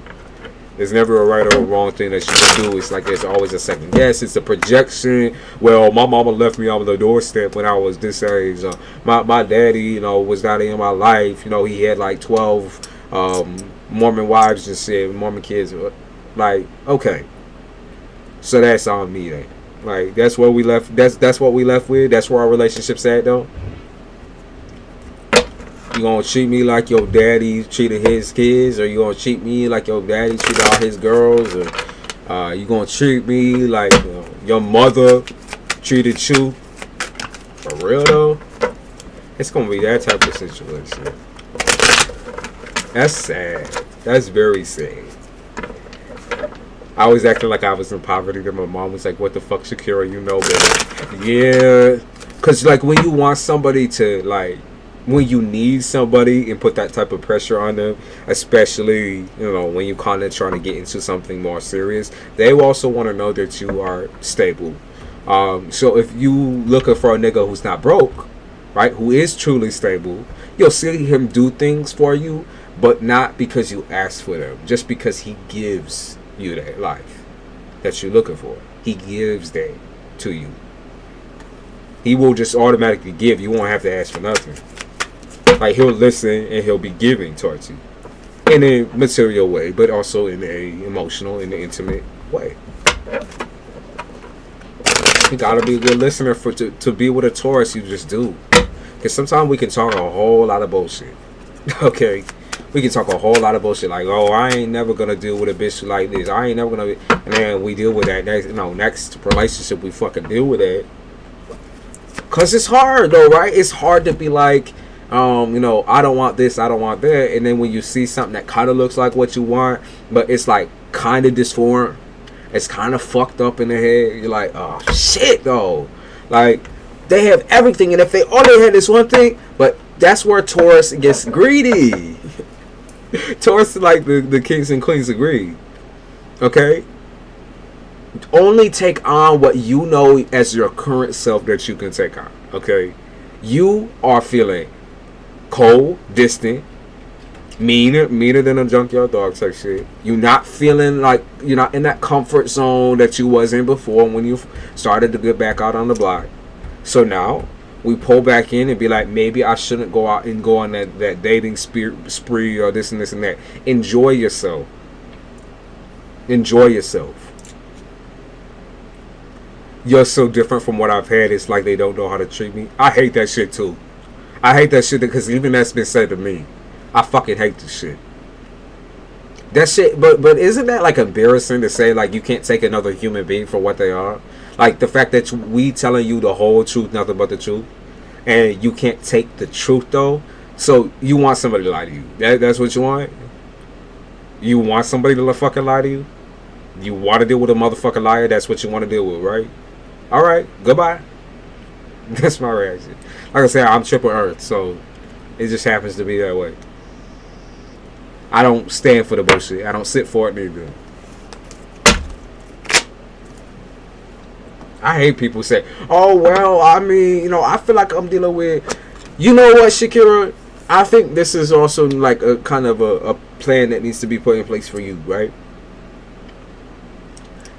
There's never a right or a wrong thing that you can do. It's like there's always a second guess. It's a projection. Well, my mama left me on the doorstep when I was this age. My daddy, was not in my life. He had like 12 Mormon wives and shit, Mormon kids. Like, okay. So that's on me then. Like, that's what we left. That's what we left with. That's where our relationship's at, though. You gonna treat me like your daddy treated his kids, or you gonna treat me like your daddy treated all his girls, or you gonna treat me like your mother treated you? For real though, it's gonna be that type of situation. That's sad. That's very sad. I was acting like I was in poverty, and my mom was like, "What the fuck, Shakira? You know better." Yeah, cause like when you want somebody to like. When you need somebody and put that type of pressure on them, especially, when you kind of trying to get into something more serious, they also want to know that you are stable. So if you looking for a nigga who's not broke, right, who is truly stable, you'll see him do things for you, but not because you ask for them, just because he gives you that life that you're looking for. He gives that to you. He will just automatically give. You won't have to ask for nothing. Like, he'll listen and he'll be giving towards you in a material way, but also in a emotional, in an intimate way. You gotta be a good listener to be with a Taurus. You just do, because sometimes we can talk a whole lot of bullshit. Okay, we can talk a whole lot of bullshit, like, oh, I ain't never gonna deal with a bitch like this. I ain't never gonna be, and then we deal with that next relationship we fucking deal with that. Cause it's hard though, right? It's hard to be like, I don't want this, I don't want that. And then when you see something that kind of looks like what you want, but it's like kind of disformed, it's kind of fucked up in the head, you're like, oh shit though. Like, they have everything, and if they only had this one thing, but that's where Taurus gets greedy. Taurus is like the kings and queens of greed. Okay? Only take on what you know as your current self that you can take on. Okay? You are feeling cold, distant, meaner than a junkyard dog type shit. You're not feeling like you're not in that comfort zone that you was in before when you started to get back out on the block. So now we pull back in and be like, maybe I shouldn't go out and go on that dating spree or this and this and that. Enjoy yourself. Enjoy yourself. You're so different from what I've had. It's like they don't know how to treat me. I hate that shit too. I hate that shit because even that's been said to me. I fucking hate this shit. That shit, but isn't that like embarrassing to say, like, you can't take another human being for what they are? Like, the fact that we telling you the whole truth, nothing but the truth, and you can't take the truth though. So you want somebody to lie to you? That's what you want? You want somebody to fucking lie to you? You want to deal with a motherfucking liar? That's what you want to deal with, right? All right, goodbye. That's my reaction. Like I said, I'm triple earth, so it just happens to be that way. I don't stand for the bullshit. I don't sit for it neither. I hate people say, oh, well, I mean, I feel like I'm dealing with... You know what, Shakira? I think this is also like a kind of a plan that needs to be put in place for you, right?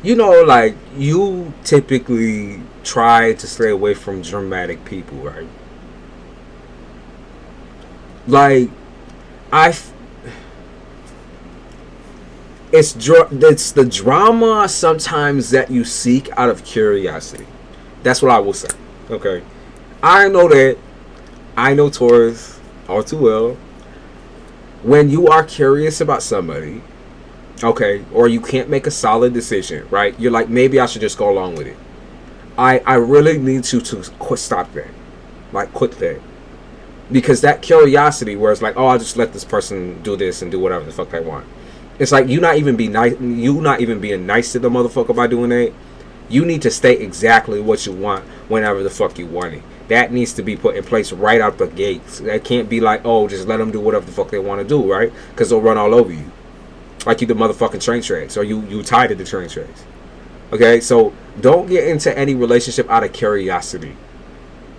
Like, you typically try to stay away from dramatic people, right? Like, it's the drama sometimes that you seek out of curiosity. That's what I will say. Okay, I know Taurus all too well. When you are curious about somebody, okay, or you can't make a solid decision, right? You're like, maybe I should just go along with it. I really need you to stop that. Like, quit that. Because that curiosity where it's like, oh, I'll just let this person do this and do whatever the fuck they want. It's like you not even being nice to the motherfucker by doing that. You need to state exactly what you want whenever the fuck you want it. That needs to be put in place right out the gates. That can't be like, oh, just let them do whatever the fuck they want to do, right? Because they'll run all over you. like you the motherfucking train tracks, or you tied to the train tracks. Okay, so don't get into any relationship out of curiosity.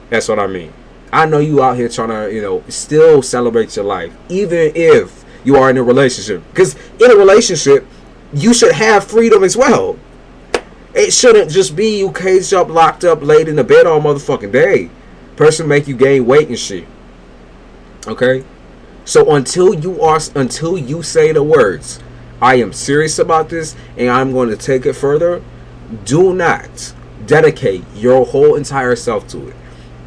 That's what I mean. I know you out here trying to, you know, still celebrate your life, even if you are in a relationship. Because in a relationship, you should have freedom as well. It shouldn't just be you caged up, locked up, laid in the bed all motherfucking day. Person make you gain weight and shit. Okay? So until you say the words, I am serious about this and I'm going to take it further, do not dedicate your whole entire self to it.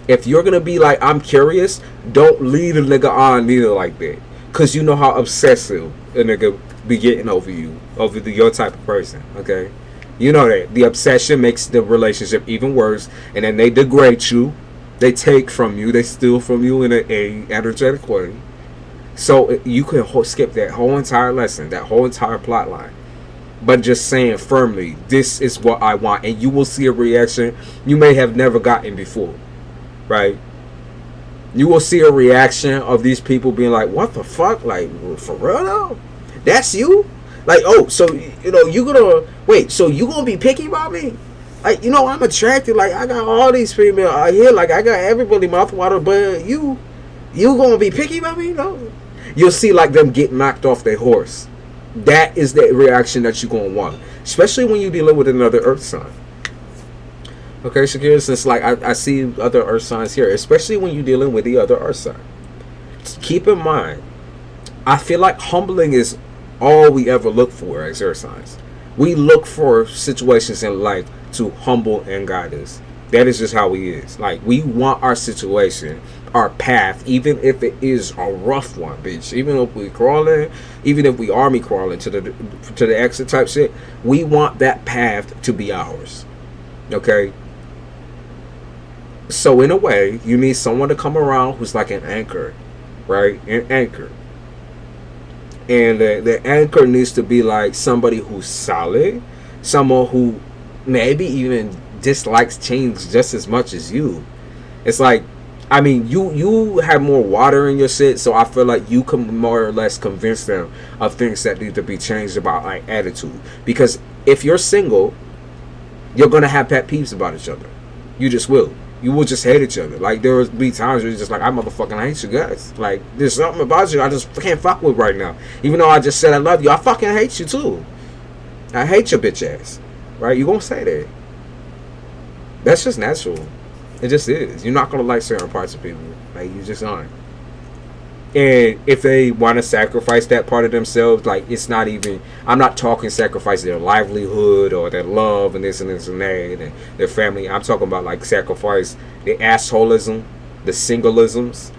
If you're going to be like, I'm curious, don't lead a nigga on neither like that. Because you know how obsessive a nigga be getting over you, over your type of person, okay? You know that. The obsession makes the relationship even worse. And then they degrade you. They take from you. They steal from you in a energetic way. So you can skip that whole entire lesson, that whole entire plot line. But just saying firmly, this is what I want. And you will see a reaction you may have never gotten before. Right? You will see a reaction of these people being like, what the fuck? Like, for real though? That's you? Like, oh, so, you know, you gonna, wait, so you gonna be picky about me? Like, you know, I'm attracted. Like, I got all these females out here. Like, I got everybody mouthwater, but you gonna be picky about me? No. You'll see, like, them get knocked off their horse. That is the reaction that you're gonna want. Especially when you're dealing with another earth sign. Okay, Shakira, since like I see other earth signs here, especially when you're dealing with the other earth sign. Keep in mind, I feel like humbling is all we ever look for as earth signs. We look for situations in life to humble and guide us. That is just how we is. Like, we want our situation, our path, even if it is a rough one, bitch. Even if we crawling, even if we army crawling to the exit type shit, we want that path to be ours. Okay? So in a way, you need someone to come around who's like an anchor, right? An anchor. And the anchor needs to be like somebody who's solid, someone who maybe even dislikes change just as much as you. It's like, I mean, you have more water in your shit, so I feel like you can more or less convince them of things that need to be changed about like attitude. Because if you're single, you're gonna have pet peeves about each other. You just will. You will just hate each other. Like, there will be times where you're just like, I motherfucking hate you guys. Like, there's something about you I just can't fuck with right now. Even though I just said I love you, I fucking hate you too. I hate your bitch ass. Right? You gonna say that. That's just natural. It just is. You're not gonna like certain parts of people. Like, you just aren't. And if they want to sacrifice that part of themselves, like, it's not even, I'm not talking sacrifice their livelihood or their love and this and this and that and their family. I'm talking about like sacrifice the assholism, the singleisms,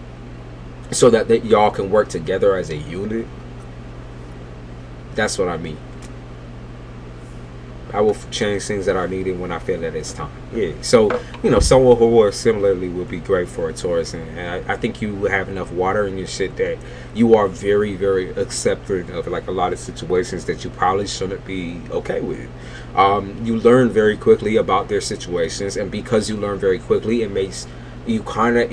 so that y'all can work together as a unit. That's what I mean. I will change things that are needed when I feel that it's time. Yeah. So, you know, someone who works similarly would be great for a Taurus. And I think you have enough water in your shit that you are very, very accepting of like a lot of situations that you probably shouldn't be okay with. You learn very quickly about their situations. And because you learn very quickly, it makes you kind of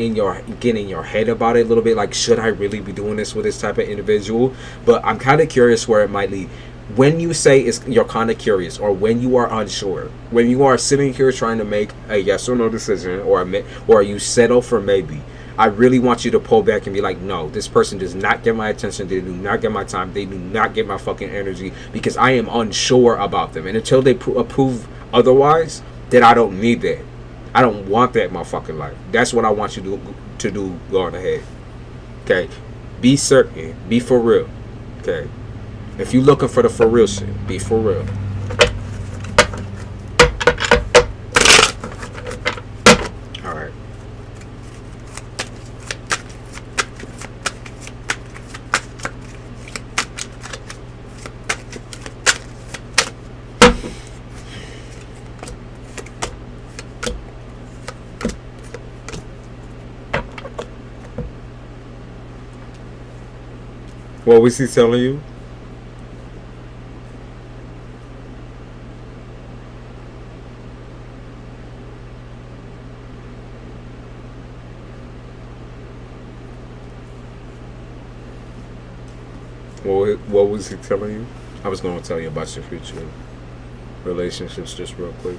get in your head about it a little bit. Like, should I really be doing this with this type of individual? But I'm kind of curious where it might lead. When you say you're kind of curious, or when you are unsure, when you are sitting here trying to make a yes or no decision, or you settle for maybe, I really want you to pull back and be like, no, this person does not get my attention, they do not get my time, they do not get my fucking energy, because I am unsure about them. And until they approve otherwise, then I don't need that. I don't want that in my fucking life. That's what I want you to do going ahead. Okay? Be certain. Be for real. Okay? If you're looking for the for real shit, be for real. Alright. What was he telling you? What was he telling you? I was going to tell you about your future relationships just real quick.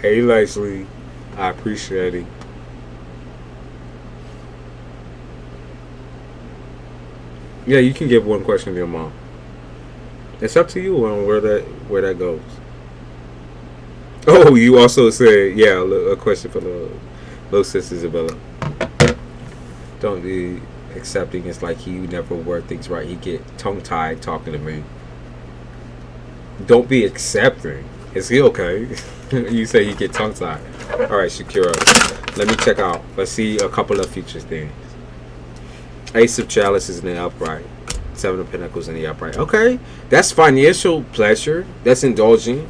Hey Leslie, I appreciate it. Yeah, you can give one question to your mom. It's up to you on where that goes. Oh, you also said, yeah, a question for the little sis Isabella. Don't be accepting. It's like he never word things right. He get tongue tied talking to me. Don't be accepting. Is he okay? You say he get tongue tied. All right, Shakira. Let me check out. Let's see a couple of future things. Ace of Chalice is in the upright. Seven of Pentacles in the upright. Okay, that's financial pleasure. That's indulging.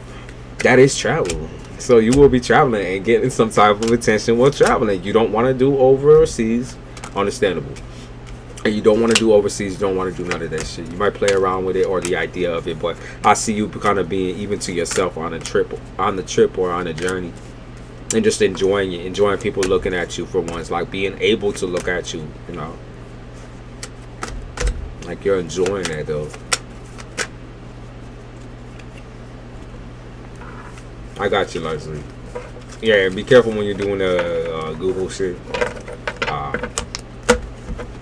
That is travel. So you will be traveling and getting some type of attention while traveling. You don't want to do overseas. Understandable. And you don't want to do overseas. You don't want to do none of that shit. You might play around with it or the idea of it, but I see you kind of being even to yourself on the trip or on a journey, and just enjoying it, enjoying people looking at you for once, like being able to look at you, you know, like you're enjoying that though. I got you, Leslie. Yeah, and be careful when you're doing the Google shit.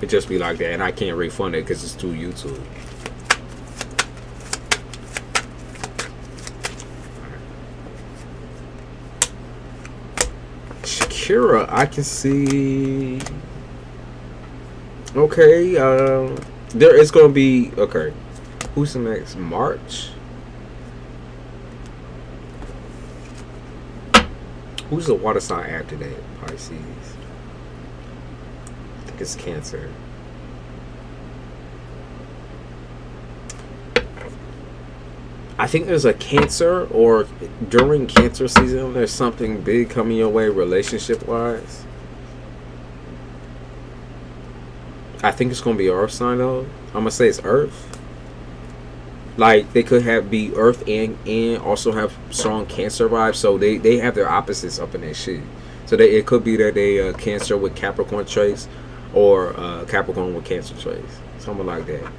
It just be like that, and I can't refund it because it's through YouTube. Shakira, I can see. Okay, there is gonna be. Okay, who's the next? March. Who's the water sign after that? Pisces. I think it's Cancer. I think there's a Cancer, or during Cancer season, there's something big coming your way relationship-wise. I think it's going to be Earth sign, though. I'm going to say it's Earth. Like, they could be Earth and also have strong Cancer vibes. So they have their opposites up in their shit. So it could be that they Cancer with Capricorn traits, or Capricorn with Cancer traits. Something like that.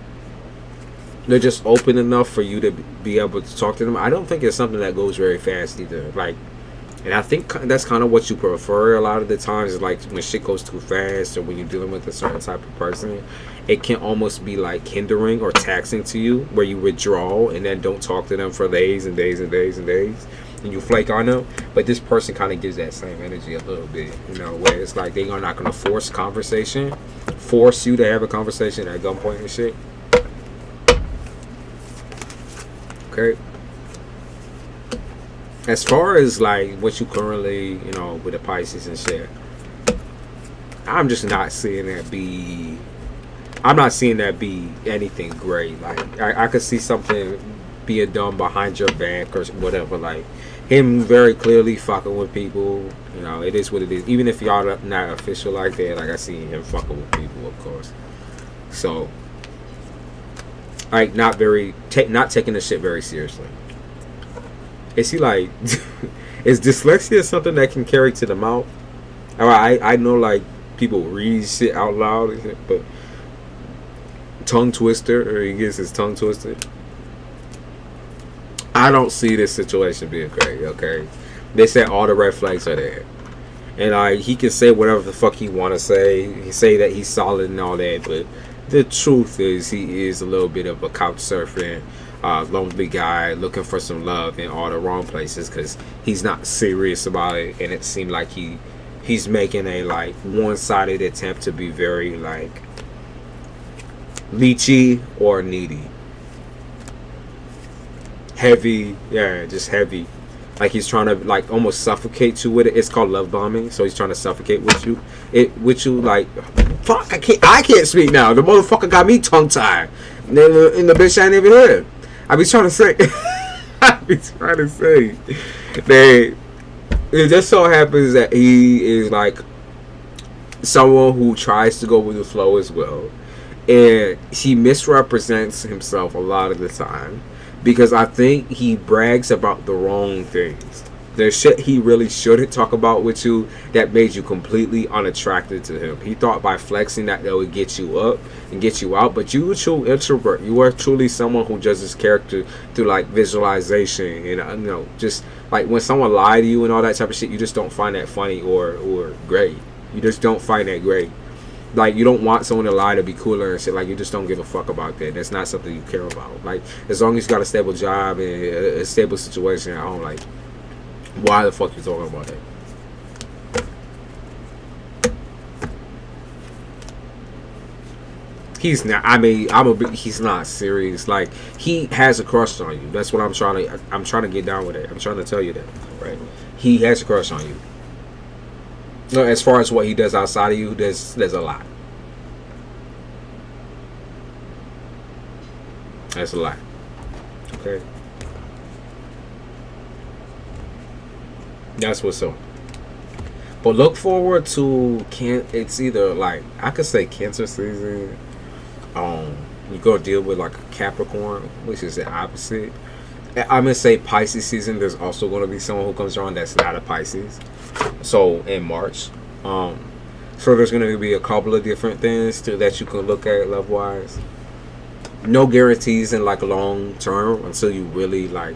They're just open enough for you to be able to talk to them. I don't think it's something that goes very fast either. Like, and I think that's kind of what you prefer a lot of the times, is like when shit goes too fast, or when you're dealing with a certain type of person, it can almost be like hindering or taxing to you, where you withdraw and then don't talk to them for days and days and days and days, and you flake on them. But this person kind of gives that same energy a little bit, you know, where it's like they are not going to force you to have a conversation at gunpoint and shit. Okay. As far as like what you currently, you know, with the Pisces and shit, I'm just not seeing that be. I'm not seeing that be anything great. Like I could see something being done behind your back or whatever. Like him very clearly fucking with people. You know, it is what it is. Even if y'all are not official like that, like I see him fucking with people, of course. So, like not taking the shit very seriously. Is he like, is dyslexia something that can carry to the mouth? I know like people read shit out loud, but tongue twister, or he gets his tongue twisted. I don't see this situation being great, okay? They said all the red flags are there. And he can say whatever the fuck he want to say. He say that he's solid and all that, but the truth is he is a little bit of a couch surfing, lonely guy looking for some love in all the wrong places, because he's not serious about it, and it seemed like he's making a like one-sided attempt to be very like leechy or needy, heavy, yeah, just heavy, like he's trying to like almost suffocate you with it. It's called love bombing, so he's trying to suffocate with you like, fuck, I can't speak now. The motherfucker got me tongue tied, and the bitch ain't even here. I be trying to say that it just so happens that he is like someone who tries to go with the flow as well, And he misrepresents himself a lot of the time because I think he brags about the wrong things. There's shit he really shouldn't talk about with you that made you completely unattracted to him. He thought by flexing that would get you up and get you out, but you a true introvert. You are truly someone who judges character through like visualization and just like when someone lie to you and all that type of shit, you just don't find that funny or great. You just don't find that great. Like, you don't want someone to lie to be cooler and shit. Like, you just don't give a fuck about that. That's not something you care about. Like, as long as you got a stable job and a stable situation at home, like, why the fuck you talking about that? He's not. I mean, he's not serious. Like, he has a crush on you. That's what I'm trying to get down with it. I'm trying to tell you that, right? He has a crush on you. No, as far as what he does outside of you, there's a lot. That's a lot. Okay. That's what's up. But look forward to it's either like I could say Cancer season. You're gonna deal with like a Capricorn, which is the opposite. I'm gonna say Pisces season. There's also gonna be someone who comes around that's not a Pisces. So in March, so there's gonna be a couple of different things that you can look at love wise. No guarantees in like long term until you really like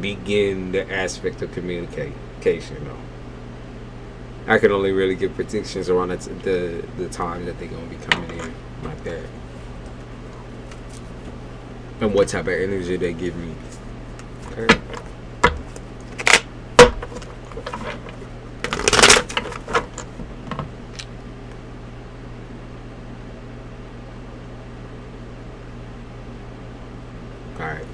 begin the aspect of communication. I can only really give predictions around the time that they're gonna be coming in like that, and what type of energy they give me. Okay. All right.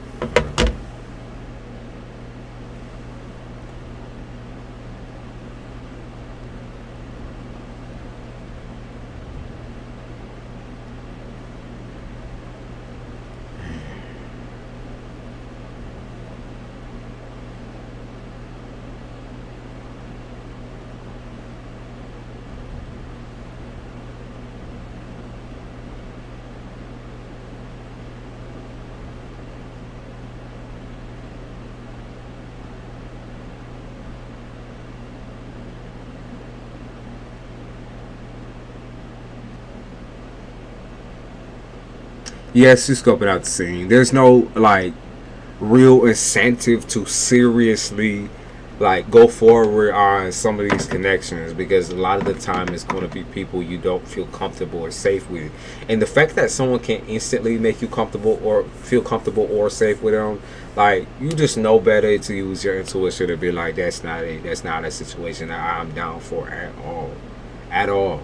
Yes, you're scoping out the scene. There's no like real incentive to seriously like go forward on some of these connections because a lot of the time it's going to be people you don't feel comfortable or safe with. And the fact that someone can instantly make you comfortable or feel comfortable or safe with them, like you just know better to use your intuition to be like that's not a situation that I'm down for at all.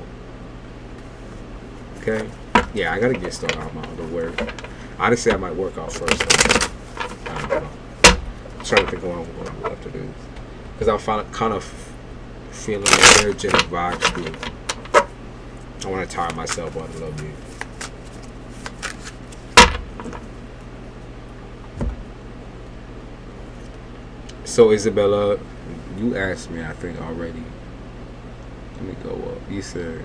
Okay. Yeah, I gotta get started on my other work. Honestly, I might work out first. I don't know. I'm trying to think of what I'm left to do. Because I'm kind of feeling the energetic vibes too. I want to tire myself out a little bit. So, Isabella, you asked me, I think, already. Let me go up. You said...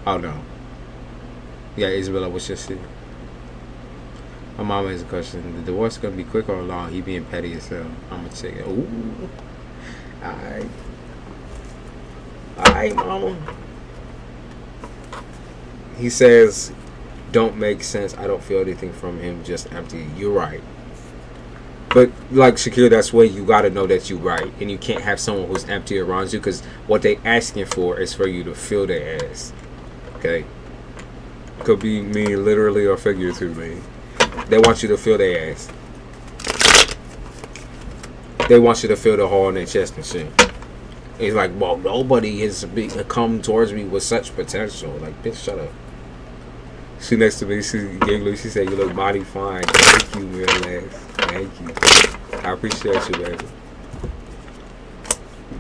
Oh, no. Yeah, Isabella, what's your shit? My mama has a question. The divorce gonna be quick or long? He being petty as hell. I'm gonna check it. Ooh. Alright, mama. He says, don't make sense. I don't feel anything from him. Just empty. You're right. But like Shakira, that's where you gotta know that you're right, and you can't have someone who's empty around you because what they asking for is for you to fill their ass. Okay. Could be me literally or figuratively. They want you to feel their ass. They want you to feel the hole in their chest and shit. It's like, well, nobody has come towards me with such potential. Like, bitch, shut up. She next to me, she giggling. She said, you look mighty fine. Thank you, real ass. Thank you. I appreciate you, baby.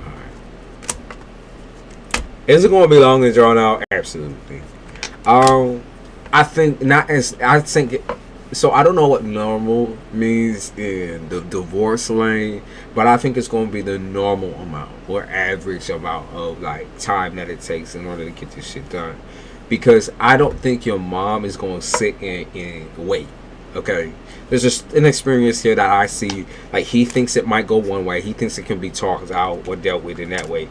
Alright. Is it going to be long and drawn out? Absolutely. I think not as I think it, so I don't know what normal means in the divorce lane, but I think it's going to be the normal amount or average amount of like time that it takes in order to get this shit done, because I don't think your mom is going to sit and wait. Okay, there's just an experience here that I see. Like, he thinks it might go one way. He thinks it can be talked out or dealt with in that way.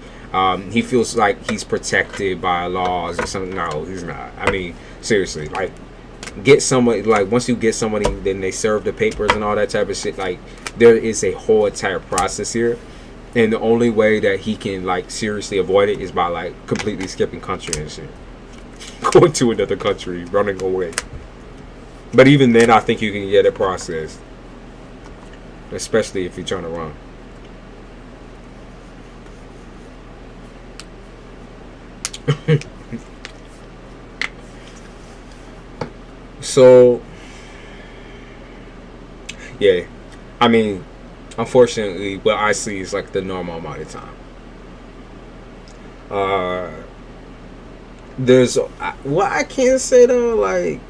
He feels like he's protected by laws or something. No, he's not. I mean, seriously, like, get somebody, like, once you get somebody, then they serve the papers and all that type of shit. Like, there is a whole entire process here, and the only way that he can, like, seriously avoid it is by, like, completely skipping country and shit, going to another country, running away. But even then, I think you can get it processed, especially if you're trying to run. So, yeah, I mean, unfortunately, what I see is like the normal amount of time. There's what I can't say though, like,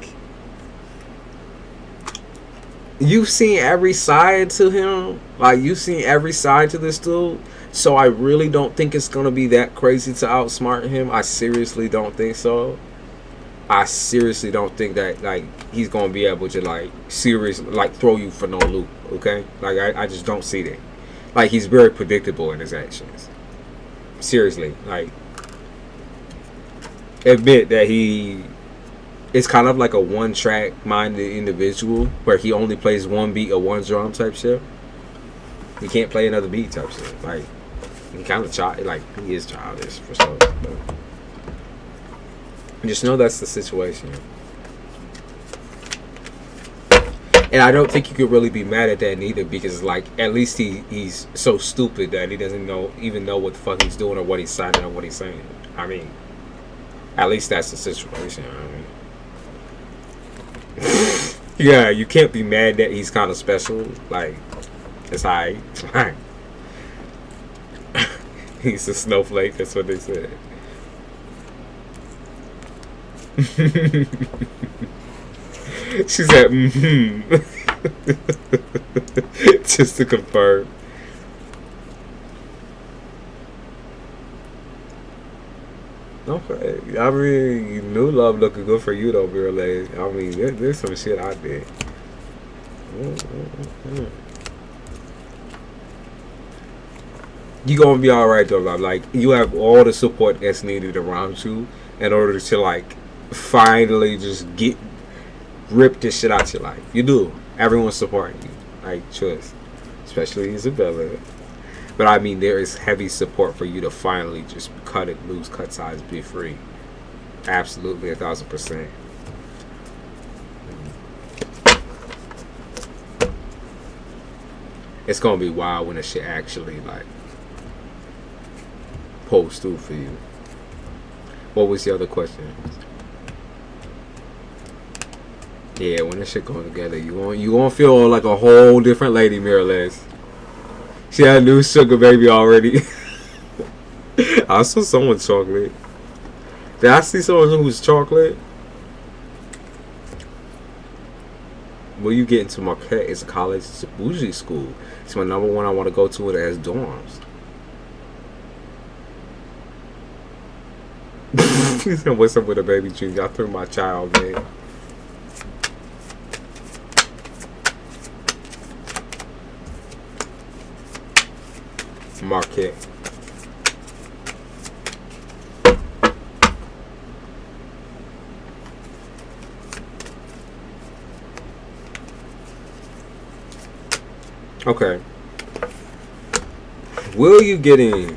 you've seen every side to him. Like, you've seen every side to this dude. So I really don't think it's gonna be that crazy to outsmart him. I seriously don't think so. I seriously don't think that, like, he's gonna be able to, like, seriously, like, throw you for no loop. Okay, like, I just don't see that. Like, he's very predictable in his actions. Seriously, like, admit that he is kind of like a one-track minded individual where he only plays one beat or one drum type shit. He can't play another beat type shit. Like, he kind of he is childish for sure. But just know that's the situation. And I don't think you could really be mad at that neither, because, like, at least he's so stupid that he doesn't even know what the fuck he's doing or what he's signing or what he's saying. I mean, at least that's the situation. I mean, yeah, you can't be mad that he's kind of special. Like, it's alright. He's a snowflake. That's what they said. She said, just to confirm. Okay, I mean, new love looking good for you though, real lady. I mean, there's some shit I did. You gonna be all right though, love. Like, you have all the support that's needed around you in order to, like, finally just rip this shit out your life. You do. Everyone's supporting you. Like, trust. Especially Isabella. But I mean, there is heavy support for you to finally just cut it loose, cut ties, be free. Absolutely, 1,000%. It's gonna be wild when the shit actually, like, pulls through for you. What was the other question? Yeah, when this shit going together, you gonna feel like a whole different lady, Mirrorless. She had a new sugar baby already. I saw someone chocolate. Did I see someone who's chocolate? Will you get into Marquette? It's a college. It's a bougie school. It's my number one I want to go to. It has dorms. What's up with a baby dream? Y'all threw my child, man. Marquette. Okay. Will you get in?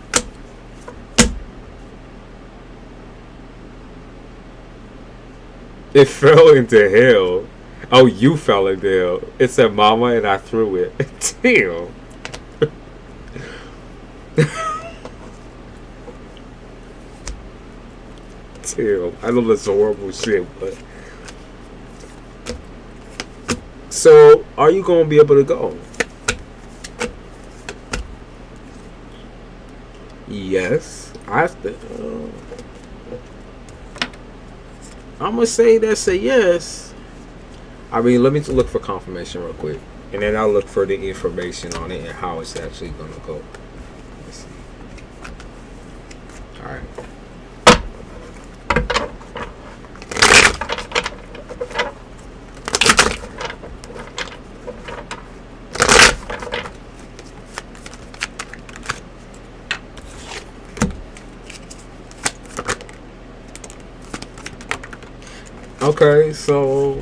It fell into hell. Oh, you fell into hell. It said mama and I threw it. Damn. Damn. I know that's horrible shit, but. So, are you going to be able to go? Yes. I'm going to say that's a yes. I mean, let me look for confirmation real quick. And then I'll look for the information on it and how it's actually going to go. Let's see. Alright. Okay, so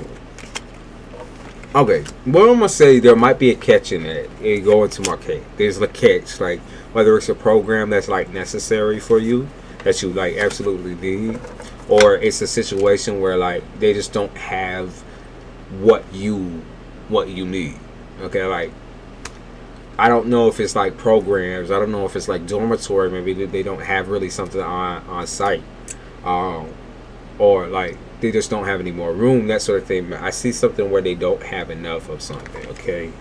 okay, well, I'm gonna say there might be a catch in that. You go into my case. There's a catch, like whether it's a program that's like necessary for you, that you like absolutely need, or it's a situation where like they just don't have what you need. Okay, like I don't know if it's like programs. I don't know if it's like dormitory. Maybe they don't have really something on site, or like they just don't have any more room, that sort of thing. I see something where they don't have enough of something. Okay,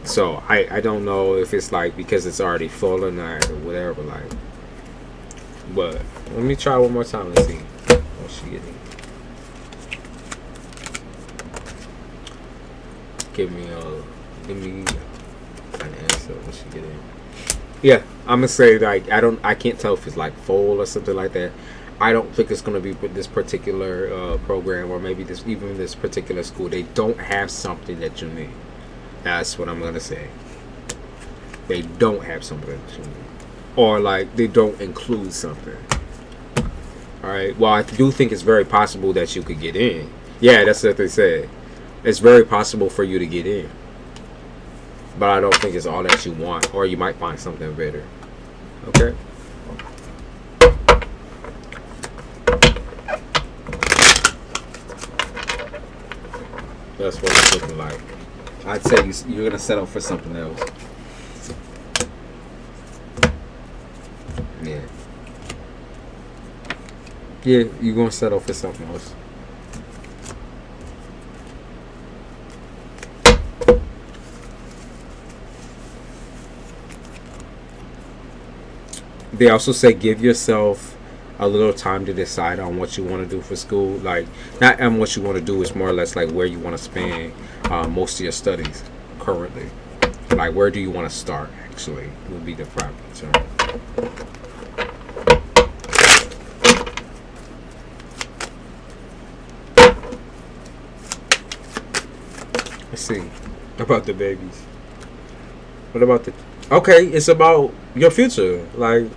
so I don't know if it's like because it's already full or not or whatever. Like, but let me try one more time. Let's see. Oh shit. Give me an answer when she get in. Yeah, I'm gonna say like I can't tell if it's like full or something like that. I don't think it's gonna be with this particular program, or maybe this particular school. They don't have something that you need. That's what I'm gonna say. They don't have something that you need, or like they don't include something. All right. Well, I do think it's very possible that you could get in. Yeah, that's what they said. It's very possible for you to get in, but I don't think it's all that you want, or you might find something better. Okay. That's what it's looking like. I'd say you're gonna settle for something else. Yeah. Yeah, you're gonna settle for something else. They also say give yourself a little time to decide on what you want to do for school. Like, not on what you want to do, it's more or less like where you want to spend most of your studies currently. Like, where do you want to start, actually, would be the proper term. Let's see. About the babies. What about the... Okay, it's about your future. Like,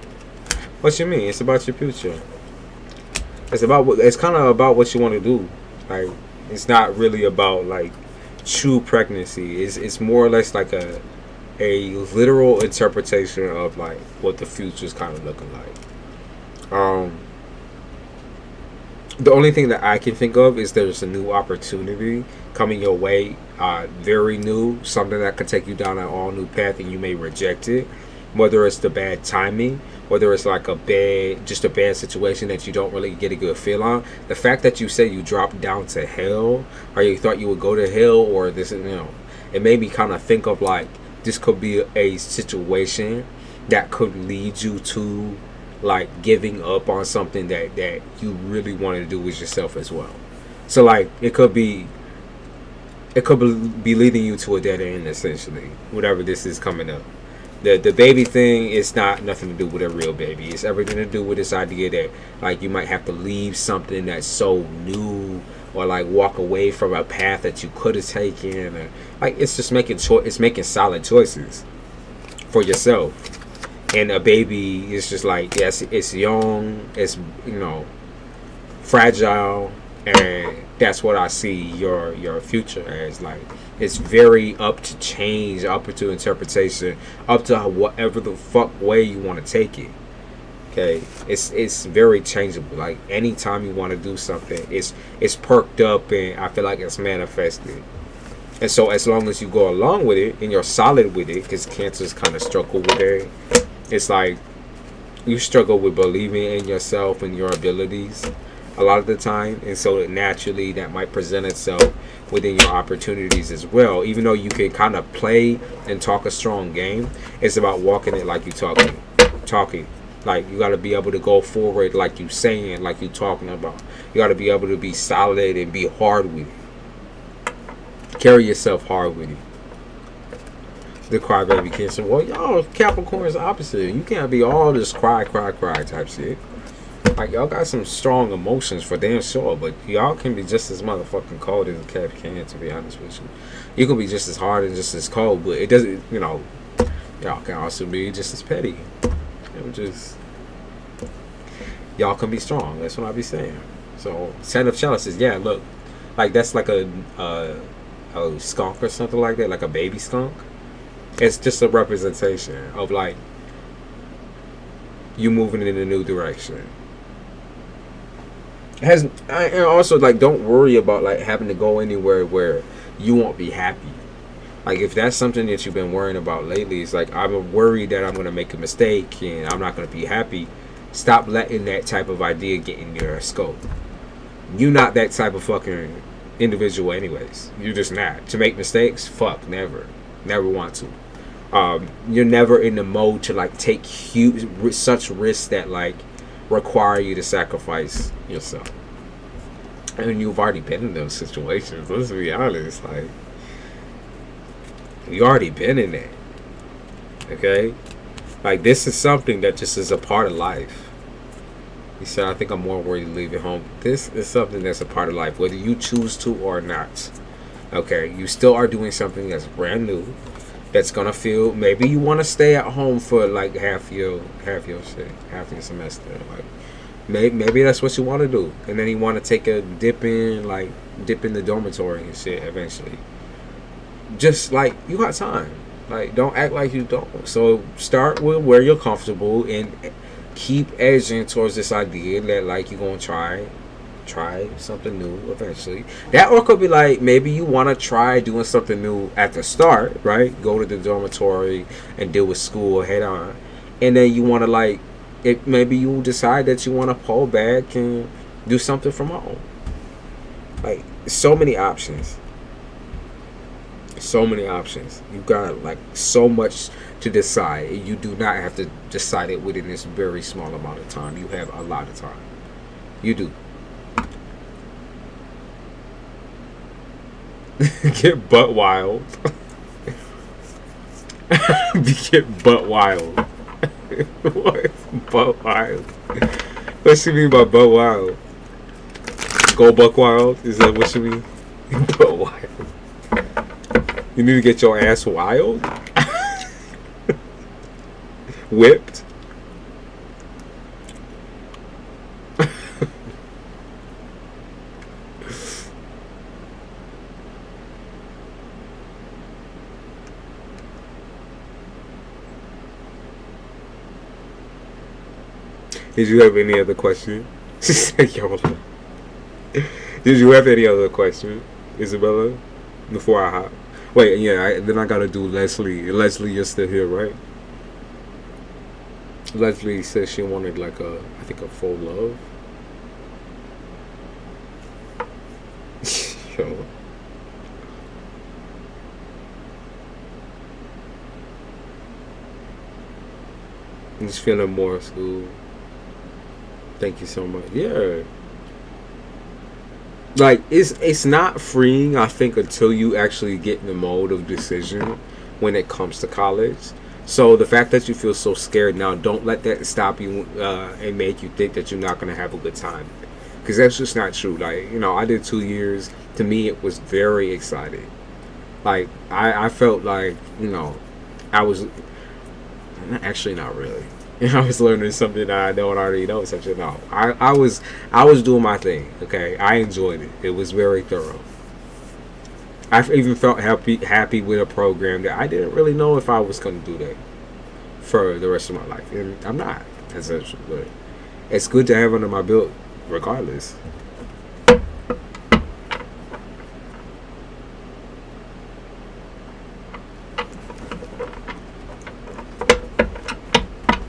what you mean? It's about your future. It's kind of about what you want to do. Like, it's not really about like true pregnancy. It's more or less like a literal interpretation of like what the future is kind of looking like. The only thing that I can think of is there's a new opportunity coming your way, very new, something that could take you down an all new path, and you may reject it. Whether it's the bad timing, whether it's like a bad situation that you don't really get a good feel on. The fact that you say you dropped down to hell, or you thought you would go to hell, or this, it made me kind of think of like this could be a situation that could lead you to like giving up on something that you really wanted to do with yourself as well. So like it could be leading you to a dead end, essentially, whatever this is coming up. The baby thing is nothing to do with a real baby. It's everything to do with this idea that like you might have to leave something that's so new, or like walk away from a path that you could have taken, or like it's just making solid choices for yourself. And a baby is just like, yes, it's young, it's fragile, and that's what I see your future as. Like, it's very up to change, up to interpretation, up to whatever the fuck way you want to take it. Okay, it's very changeable. Like, anytime you want to do something, it's perked up, and I feel like it's manifested. And so as long as you go along with it and you're solid with it, because Cancers kind of struggle with it. It's like you struggle with believing in yourself and your abilities a lot of the time, and so naturally that might present itself within your opportunities as well. Even though you can kind of play and talk a strong game, it's about walking it like you talking. Like, you got to be able to go forward like you saying, like you talking about. You got to be able to be solid and be hard with it. Carry yourself hard with it. The crybaby Cancer. Well, y'all Capricorn is opposite. You can't be all this cry type shit. Like, y'all got some strong emotions for damn sure, but y'all can be just as motherfucking cold as a Cap can, to be honest with you. You can be just as hard and just as cold, but it doesn't, y'all can also be just as petty. Y'all can be strong. That's what I be saying. So 10 of chalices, yeah, look, like that's like a skunk or something like that, like a baby skunk. It's just a representation of like you moving in a new direction. And also like don't worry about like having to go anywhere where you won't be happy. Like if that's something that you've been worrying about lately, it's like I'm worried that I'm gonna make a mistake and I'm not gonna be happy. Stop letting that type of idea get in your scope. You're not that type of fucking individual anyways. You're just not. To make mistakes, fuck, never want to. You're never in the mode to like take such risks that like require you to sacrifice yourself. And you've already been in those situations. Let's be honest, like you already been in that. Okay, like this is something that just is a part of life. He said, I think I'm more worried to leave it home. This is something that's a part of life, whether you choose to or not. Okay, you still are doing something that's brand new. That's gonna feel. Maybe you want to stay at home for like half your semester. Like maybe that's what you want to do, and then you want to take a dip in the dormitory and shit eventually. Just like you got time. Like don't act like you don't. So start with where you're comfortable and keep edging towards this idea that like you're gonna try something new eventually. That or could be like maybe you want to try doing something new at the start, right? Go to the dormitory and deal with school head on, and then you want to like it. Maybe you decide that you want to pull back and do something from home. Like so many options. So many options. You got like so much to decide. You do not have to decide it within this very small amount of time. You have a lot of time. You do. Get butt wild. Get butt wild. What? Butt wild. What she mean by butt wild? Go buck wild? Is that what she mean? Butt wild. You need to get your ass wild? Whipped? Did you have any other question? Did you have any other question, Isabella? Before I hop. Wait, yeah, then I gotta do Leslie. Leslie, you're still here, right? Leslie says she wanted like a full love. Yo. I'm just feeling more school. Thank you so much. Yeah. Like it's not freeing, I think, until you actually get in the mode of decision when it comes to college. So the fact that you feel so scared now, don't let that stop you and make you think that you're not going to have a good time, because that's just not true. Like, you know, I did 2 years. To me, it was very exciting. Like I felt like, you know, I was actually not really. I was learning something that I don't already know. Something no, I was doing my thing. Okay, I enjoyed it. It was very thorough. I even felt happy with a program that I didn't really know if I was going to do that for the rest of my life, and I'm not, essentially. But it's good to have under my belt, regardless.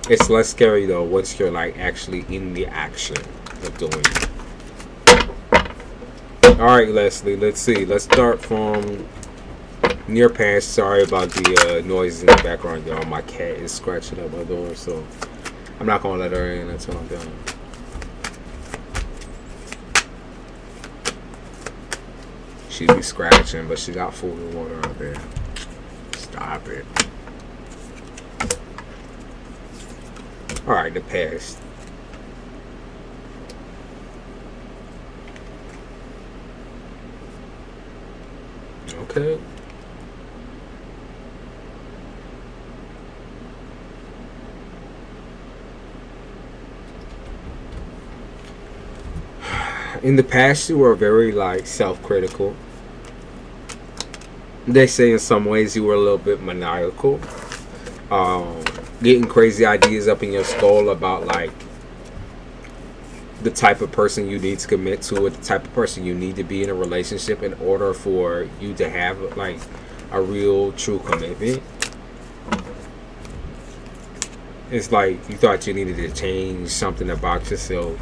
It's less scary though once you're like actually in the action of doing it. Alright, Leslie, let's see. Let's start from near past. Sorry about the noise in the background, y'all. My cat is scratching at my door, so I'm not gonna let her in until I'm done. She be scratching, but she got food and water out there. Stop it. Alright, the past. Okay. In the past, you were very like self-critical. They say in some ways you were a little bit maniacal, getting crazy ideas up in your skull about like the type of person you need to commit to, or the type of person you need to be in a relationship in order for you to have like a real true commitment. It's like you thought you needed to change something about yourself,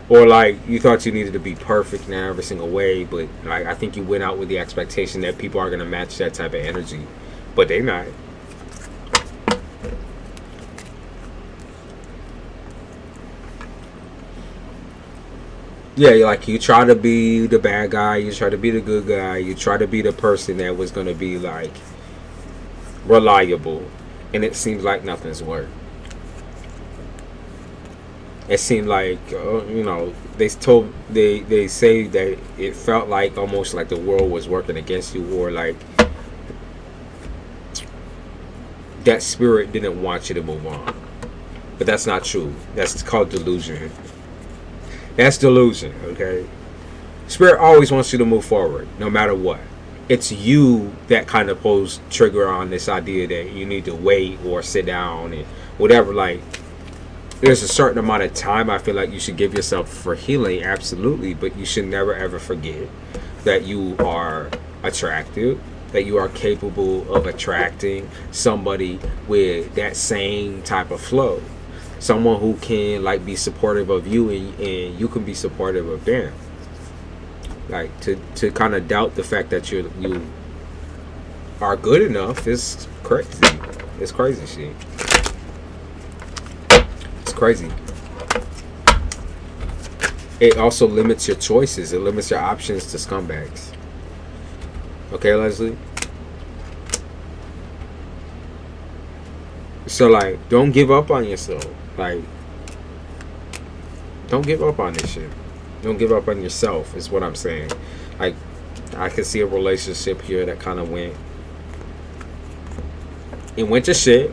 or like you thought you needed to be perfect in every single way. But like I think you went out with the expectation that people are going to match that type of energy, but they're not. Yeah, like you try to be the bad guy, you try to be the good guy, you try to be the person that was going to be like reliable, and it seems like nothing's worked. It seemed like you know, they say that it felt like almost like the world was working against you, or like that spirit didn't want you to move on. But that's not true. That's called delusion. That's delusion, okay? Spirit always wants you to move forward, no matter what. It's you that kind of pulls trigger on this idea that you need to wait or sit down and whatever. Like, there's a certain amount of time I feel like you should give yourself for healing, absolutely, but you should never ever forget that you are attractive, that you are capable of attracting somebody with that same type of flow. Someone who can like be supportive of you, and you can be supportive of them. Like to kind of doubt the fact that you are good enough is crazy. It's crazy shit. It's crazy. It also limits your choices. It limits your options to scumbags. Okay, Leslie? So like, don't give up on yourself. Like, don't give up on this shit. Don't give up on yourself is what I'm saying. Like, I can see a relationship here that kind of went to shit.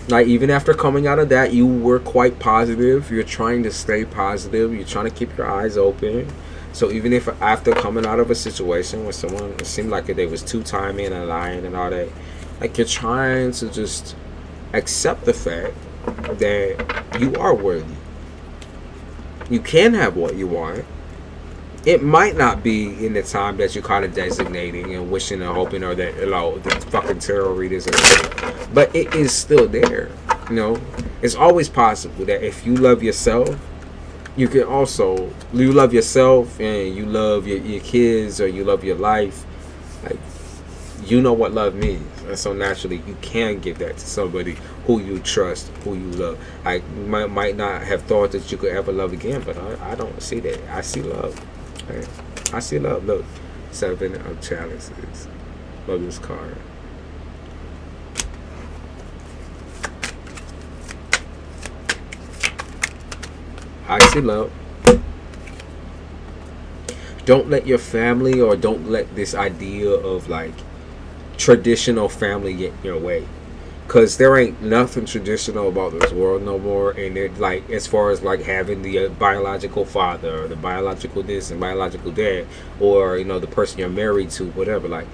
Like, even after coming out of that, you were quite positive. You're trying to stay positive. You're trying to keep your eyes open. So even if after coming out of a situation where someone, it seemed like they was two-timing and lying and all that, like, you're trying to just accept the fact that you are worthy. You can have what you want. It might not be in the time that you're kind of designating and wishing and hoping, or that, you know, the fucking tarot readers are, but it is still there. You know, it's always possible that if you love yourself, you can also, you love yourself and you love your kids, or you love your life. Like, you know what love means, and so naturally you can give that to somebody who you trust, who you love. I might not have thought that you could ever love again, but I don't see that. I see love. Right? I see love. Look, 7 of chalices. Love this card. I see love. Don't let your family, or don't let this idea of like traditional family get in your way, because there ain't nothing traditional about this world no more. And it, like, as far as like having the biological father, or the biological this and biological dad, or, you know, the person you're married to, whatever, like,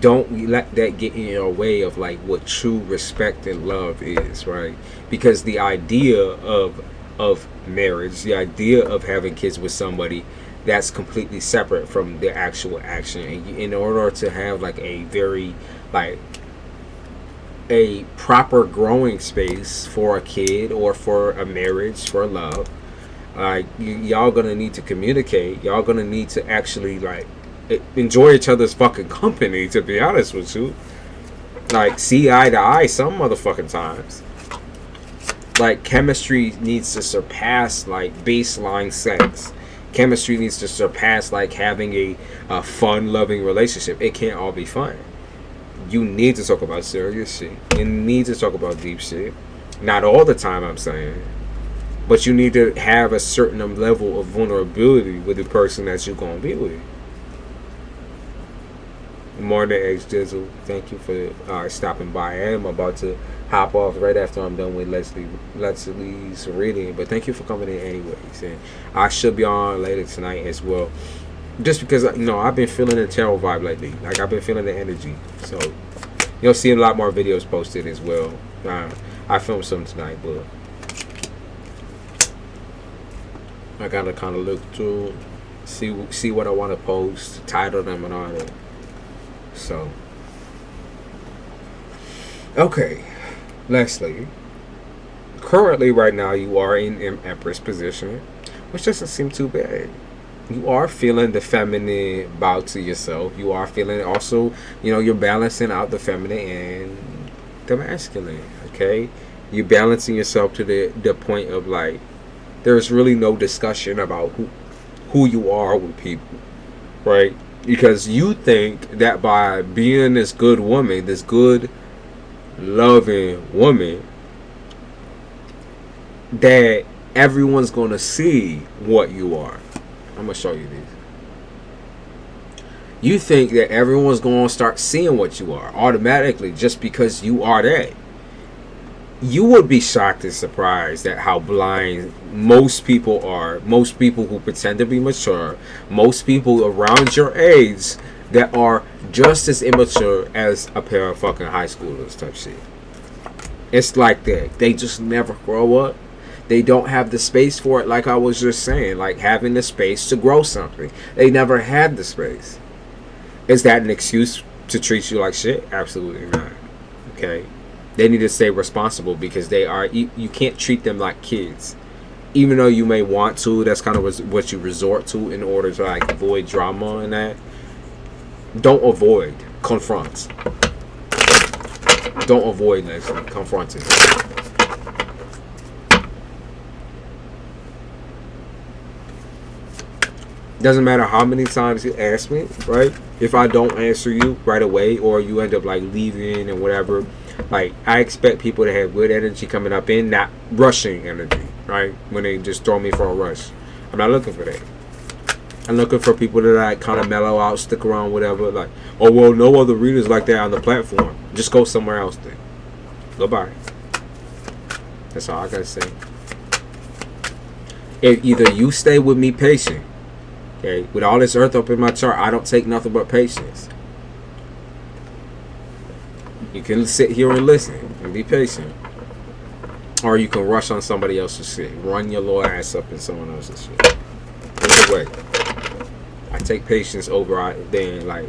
don't let that get in your way of like what true respect and love is, right? Because the idea of marriage, the idea of having kids with somebody, that's completely separate from the actual action. And in order to have like a very, like, a proper growing space for a kid, or for a marriage, for love, like, y'all gonna need to communicate. Y'all gonna need to actually like enjoy each other's fucking company, to be honest with you. Like, see eye to eye some motherfucking times. Like, chemistry needs to surpass like baseline sex. Chemistry needs to surpass like having a fun, loving relationship. It can't all be fun. You need to talk about serious shit. You need to talk about deep shit. Not all the time, I'm saying. But you need to have a certain level of vulnerability with the person that you're going to be with. More than X Jizzle, thank you for stopping by. I am about to hop off right after I'm done with Leslie's reading. But thank you for coming in anyways. And I should be on later tonight as well. Just because, I've been feeling the tarot vibe lately. Like, I've been feeling the energy. So, you'll see a lot more videos posted as well. I filmed some tonight, but I gotta kind of look through, see what I want to post, title them and all that. So, okay, Leslie. Currently, right now, you are in Empress position, which doesn't seem too bad. You are feeling the feminine bow to yourself. You are feeling also, you're balancing out the feminine and the masculine. Okay, you're balancing yourself to the point of like, there's really no discussion about who you are with people, right? Because you think that by being this good woman, this good loving woman, that everyone's gonna see what you are. I'm gonna show you these. You think that everyone's gonna start seeing what you are automatically just because you are that. You would be shocked and surprised at how blind most people are. Most people who pretend to be mature, most people around your age that are just as immature as a pair of fucking high schoolers type shit. It's like that. They just never grow up. They don't have the space for it, like I was just saying, like having the space to grow something. They never had the space. Is that an excuse to treat you like shit? Absolutely not. Okay? They need to stay responsible because they are, you can't treat them like kids. Even though you may want to, that's kind of what you resort to in order to like avoid drama and that. Don't avoid, confront. Don't avoid, Leslie, confront it. Doesn't matter how many times you ask me, right? If I don't answer you right away or you end up like leaving and whatever, like I expect people to have good energy coming up in, not rushing energy, right? When they just throw me for a rush. I'm not looking for that. I'm looking for people that like kind of mellow out, stick around, whatever. Like, oh well, no other readers like that on the platform. Just go somewhere else then. Goodbye. That's all I gotta say. If either you stay with me patient. Okay, with all this earth up in my chart, I don't take nothing but patience. You can sit here and listen and be patient. Or you can rush on somebody else's shit. Run your little ass up in someone else's shit. Either way, I take patience over than like,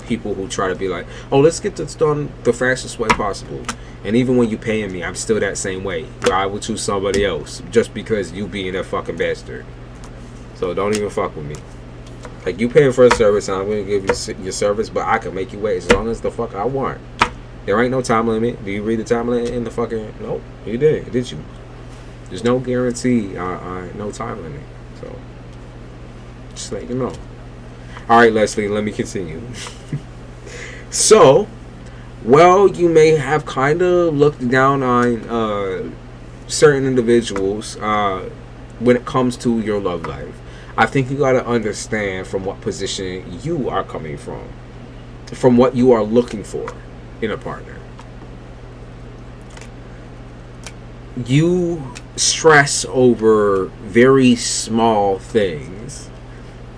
people who try to be like, oh, let's get this done the fastest way possible. And even when you paying me, I'm still that same way. Where I would choose somebody else just because you being a fucking bastard. So don't even fuck with me. Like, you paying for a service and I'm going to give you your service, but I can make you wait as long as the fuck I want. There ain't no time limit. Do you read the time limit in the fucking... Nope, you did you? There's no guarantee no time limit. So, just let you know. Alright, Leslie, let me continue. So, well, you may have kind of looked down on certain individuals when it comes to your love life. I think you got to understand from what position you are coming from what you are looking for in a partner. You stress over very small things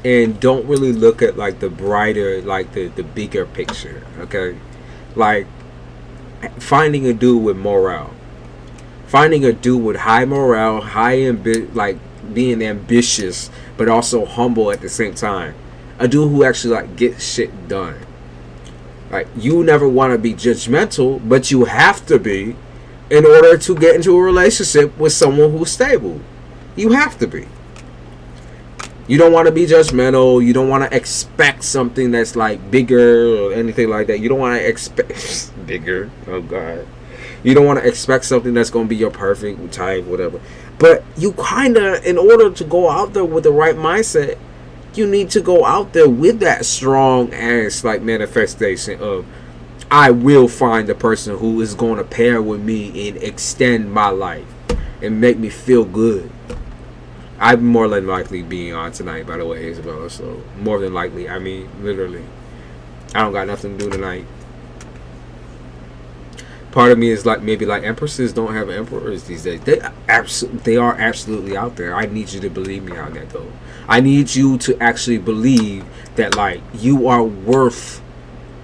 and don't really look at like the brighter, like the bigger picture, okay? Like finding a dude with morale. Finding a dude with high morale, like being ambitious, but also humble at the same time. A dude who actually like gets shit done. Like, you never want to be judgmental, but you have to be in order to get into a relationship with someone who's stable. You have to be. You don't want to be judgmental. You don't want to expect something that's like bigger or anything like that. You don't want to expect bigger. Oh God. You don't want to expect something that's going to be your perfect type, whatever. But you kind of, in order to go out there with the right mindset, you need to go out there with that strong ass like manifestation of, I will find the person who is going to pair with me and extend my life and make me feel good. I'm more than likely being on tonight, by the way, Isabella. So more than likely, I mean, literally, I don't got nothing to do tonight. Part of me is like, maybe like empresses don't have emperors these days. They are absolutely out there. I need you to believe me on that though. I need you to actually believe that like you are worth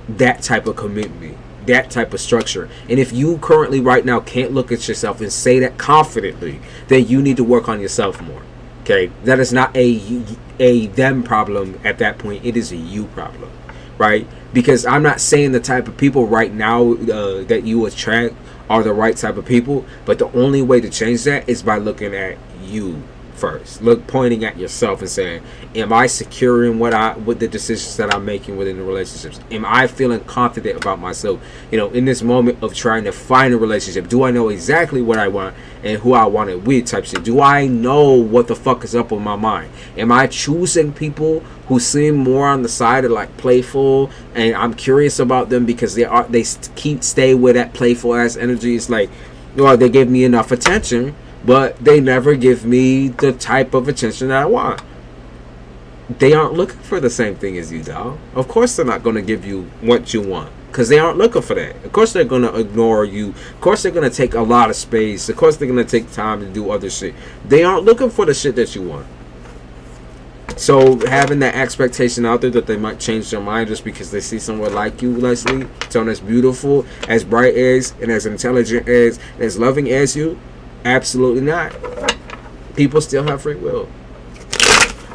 that type of commitment, that type of structure. And if you currently right now can't look at yourself and say that confidently, then you need to work on yourself more. Okay, that is not a them problem at that point. It is a you problem, right? Because I'm not saying the type of people right now that you attract are the right type of people, but the only way to change that is by looking at you first. Pointing at yourself and saying, am I secure in with the decisions that I'm making within the relationships? Am I feeling confident about myself? You know, in this moment of trying to find a relationship, do I know exactly what I want and who I want it with type shit? Do I know what the fuck is up with my mind? Am I choosing people who seem more on the side of like playful, and I'm curious about them because they stay with that playful ass energy? It's like, well, they give me enough attention, but they never give me the type of attention that I want. They aren't looking for the same thing as you, dog. Of course they're not going to give you what you want, because they aren't looking for that. Of course they're going to ignore you. Of course they're going to take a lot of space. Of course they're going to take time to do other shit. They aren't looking for the shit that you want. So having that expectation out there that they might change their mind just because they see someone like you, Leslie, someone as beautiful, as bright as, and as intelligent as, and as loving as you, absolutely not. People still have free will,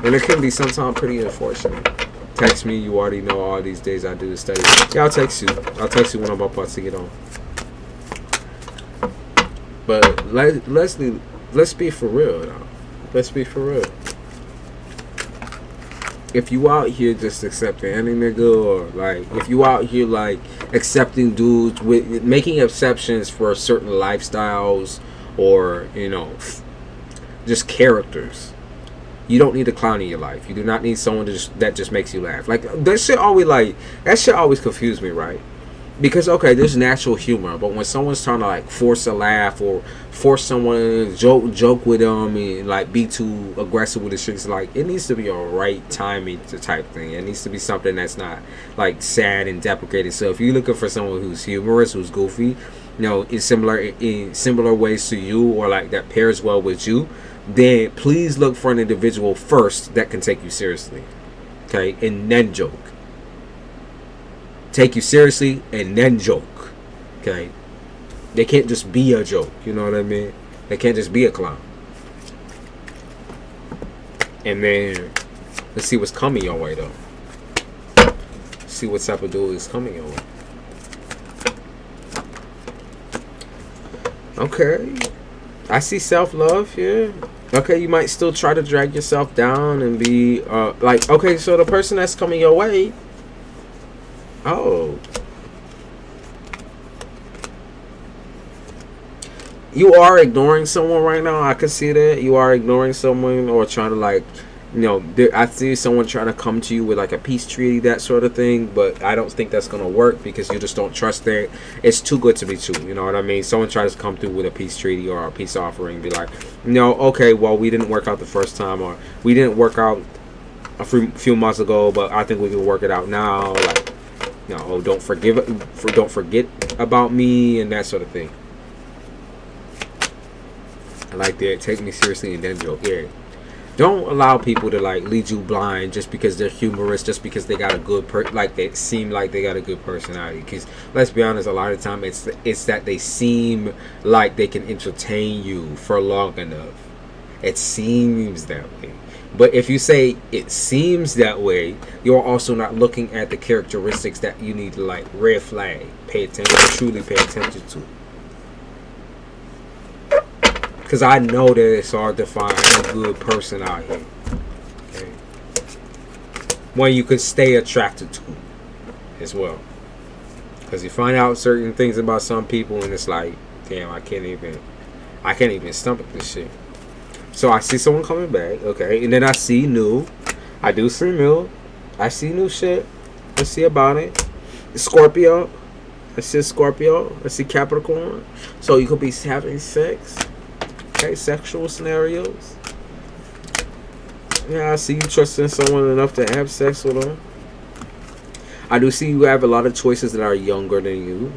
and it can be sometimes pretty unfortunate. Text me. You already know all these days I do the study. Yeah, I'll text you. I'll text you when I'm about to get on. But Leslie, let's be for real though. Let's be for real. If you out here just accepting any nigga, or like if you out here like accepting dudes with making exceptions for certain lifestyles, or you know, just characters, you don't need a clown in your life. You do not need someone that just makes you laugh. Like that shit always confuse me, right? Because okay, there's natural humor, but when someone's trying to like force a laugh or force someone to joke with them and like be too aggressive with the shit, it's like it needs to be a right timing type thing. It needs to be something that's not like sad and deprecating. So if you're looking for someone who's humorous, who's goofy, you know, in similar ways to you, or like that pairs well with you, then please look for an individual first that can take you seriously, okay, and then joke. Take you seriously and then joke, okay? They can't just be a joke, you know what I mean? They can't just be a clown. And then let's see what's coming your way though. See what type of dude is coming your way. Okay, I see self-love here. Okay, you might still try to drag yourself down and be like, okay, so the person that's coming your way, oh, you are ignoring someone right now. I can see that you are ignoring someone, or trying to like, you know, I see someone trying to come to you with like a peace treaty, that sort of thing, but I don't think that's gonna work because you just don't trust that. It's too good to be true, you know what I mean? Someone tries to come through with a peace treaty or a peace offering, be like, no, okay, well, we didn't work out the first time, or we didn't work out a few months ago, but I think we can work it out now. Like, you know, don't forget about me, and that sort of thing. I like that. Take me seriously and then joke. Yeah. Don't allow people to like lead you blind just because they're humorous, just because they got a good they seem like they got a good personality. Because let's be honest, a lot of the time it's that they seem like they can entertain you for long enough. It seems that way. But if you say it seems that way, you're also not looking at the characteristics that you need to like red flag, pay attention, truly pay attention to. Because I know that it's hard to find a good person out here. Okay? One you could stay attracted to as well. Because you find out certain things about some people and it's like, damn, I can't even stomach this shit. So I see someone coming back, okay, and then I see new. I do see new. I see new shit. Let's see about it. Scorpio. I see Scorpio. I see Capricorn. So you could be having sex. Okay, sexual scenarios. Yeah, I see you trusting someone enough to have sex with them. I do see you have a lot of choices that are younger than you.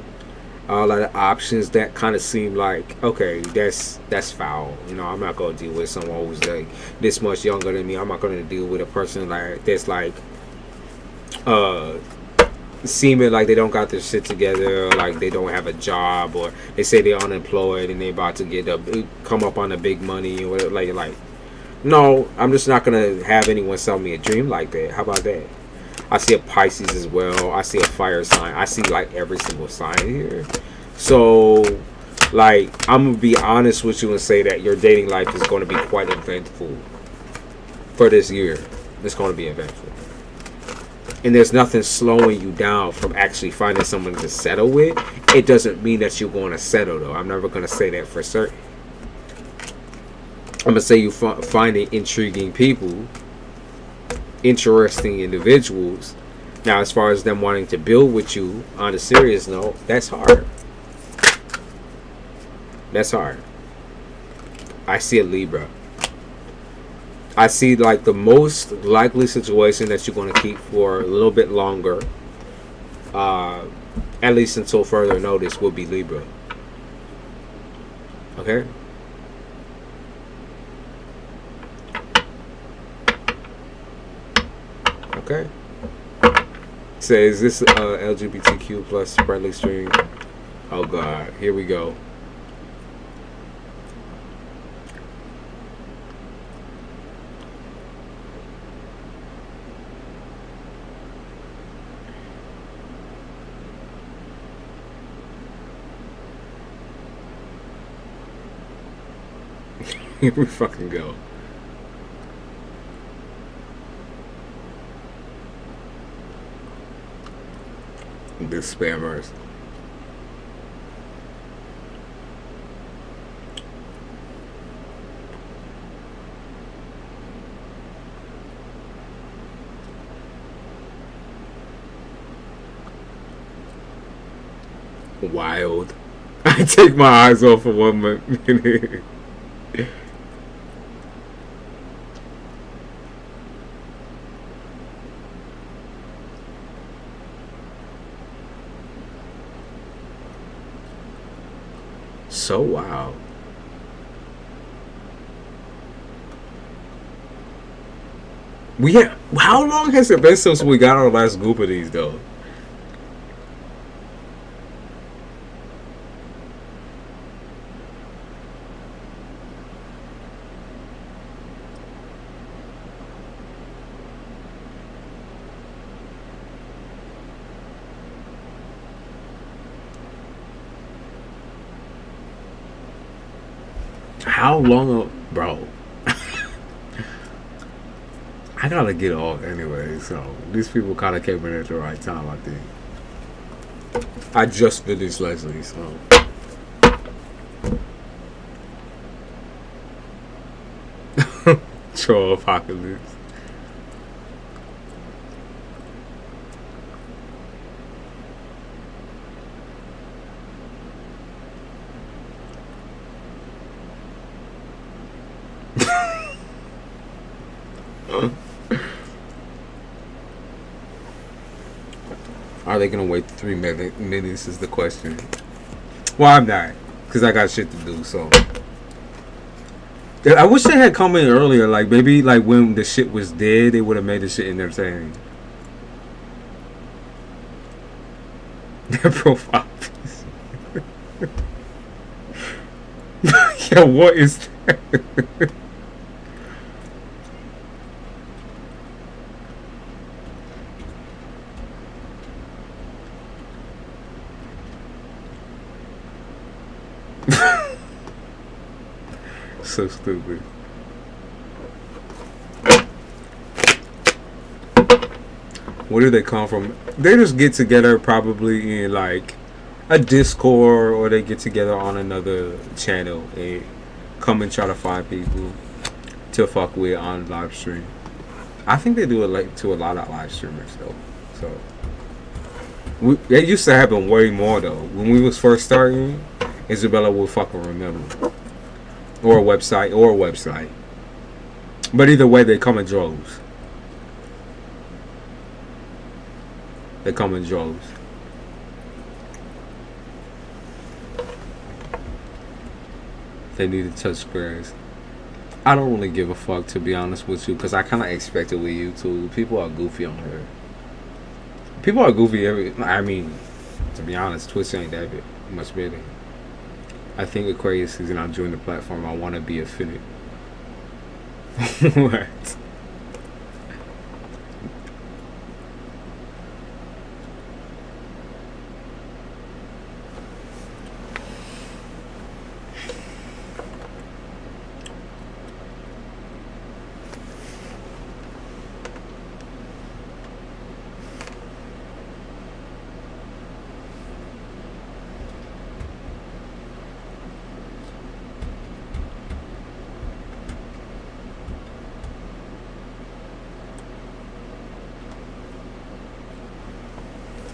a lot of options that kind of seem like, okay, that's foul. You know, I'm not gonna deal with someone who's like this much younger than me. I'm not gonna deal with a person like that's like seeming like they don't got their shit together, or like they don't have a job, or they say they're unemployed and they about to come up on the big money or whatever. Like no, I'm just not gonna have anyone sell me a dream like that. How about that? I see a Pisces as well. I see a fire sign. I see like every single sign here. So, like, I'm gonna be honest with you and say that your dating life is going to be quite eventful for this year. It's going to be eventful, and there's nothing slowing you down from actually finding someone to settle with. It doesn't mean that you're going to settle, though. I'm never going to say that for certain. I'm gonna say you finding intriguing people, interesting individuals. Now, as far as them wanting to build with you on a serious note, that's hard. That's hard. I see a Libra. I see like the most likely situation that you're going to keep for a little bit longer, at least until further notice, will be Libra. Okay? Okay. Say, is this LGBTQ plus friendly stream? Oh God, here we go. Here we fucking go. The spammers. Wild. I take my eyes off for 1 minute. So wow. How long has it been since we got our last group of these though? How long, bro? I gotta get off anyway, so these people kind of came in at the right time, I think. I just finished Leslie, so. Troll apocalypse. Are they gonna wait 3 minutes is the question. Well, I'm not, because I got shit to do, so. I wish they had come in earlier, like maybe like when the shit was dead, they would have made the shit entertaining. Their profile pics. Yeah, what is that? So stupid. Where do they come from? They just get together probably in like a Discord, or they get together on another channel and come and try to find people to fuck with on live stream. I think they do it like to a lot of live streamers though. So it used to happen way more though. When we was first starting, Isabella would fucking remember. Or a website. But either way, they come in droves. They come in droves. They need to touch grass. I don't really give a fuck, to be honest with you, because I kind of expect it with you too. People are goofy on here. People are goofy I mean, to be honest, Twitch ain't that much better. I think Aquarius season I'll join the platform. I want to be offended. What?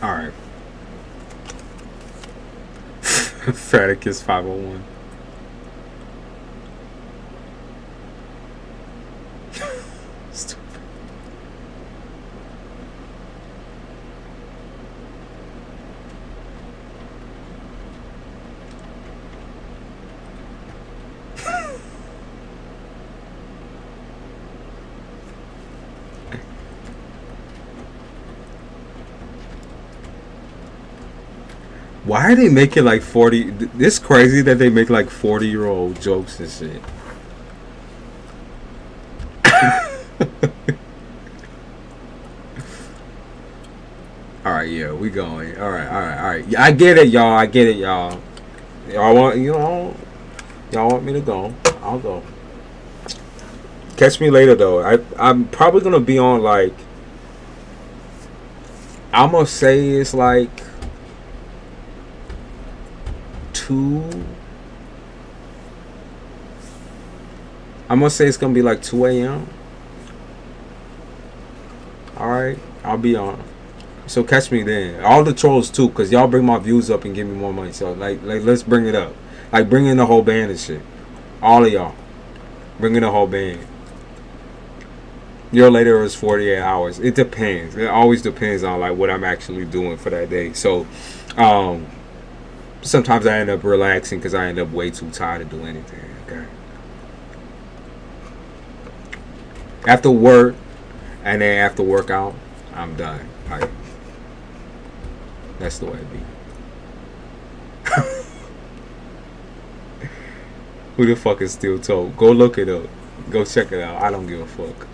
Alright. Fraticus 501. Stupid. Why are they making like 40? This crazy that they make like 40-year-old jokes and shit. Alright, yeah, we going. Alright. Yeah, I get it, y'all. Y'all want, y'all want me to go? I'll go. Catch me later, though. I'm probably gonna be on like, I'm gonna say it's like 2. I'm gonna say it's gonna be like 2 a.m. Alright, I'll be on. So catch me then. All the trolls too, cause y'all bring my views up and give me more money. So like let's bring it up. Like bring in the whole band and shit. All of y'all. Bring in the whole band. Your later is 48 hours. It depends. It always depends on like what I'm actually doing for that day. So sometimes I end up relaxing because I end up way too tired to do anything. Okay. After work and then after workout, I'm done. Like, that's the way it be. Who the fuck is Steel Toe? Go look it up. Go check it out. I don't give a fuck.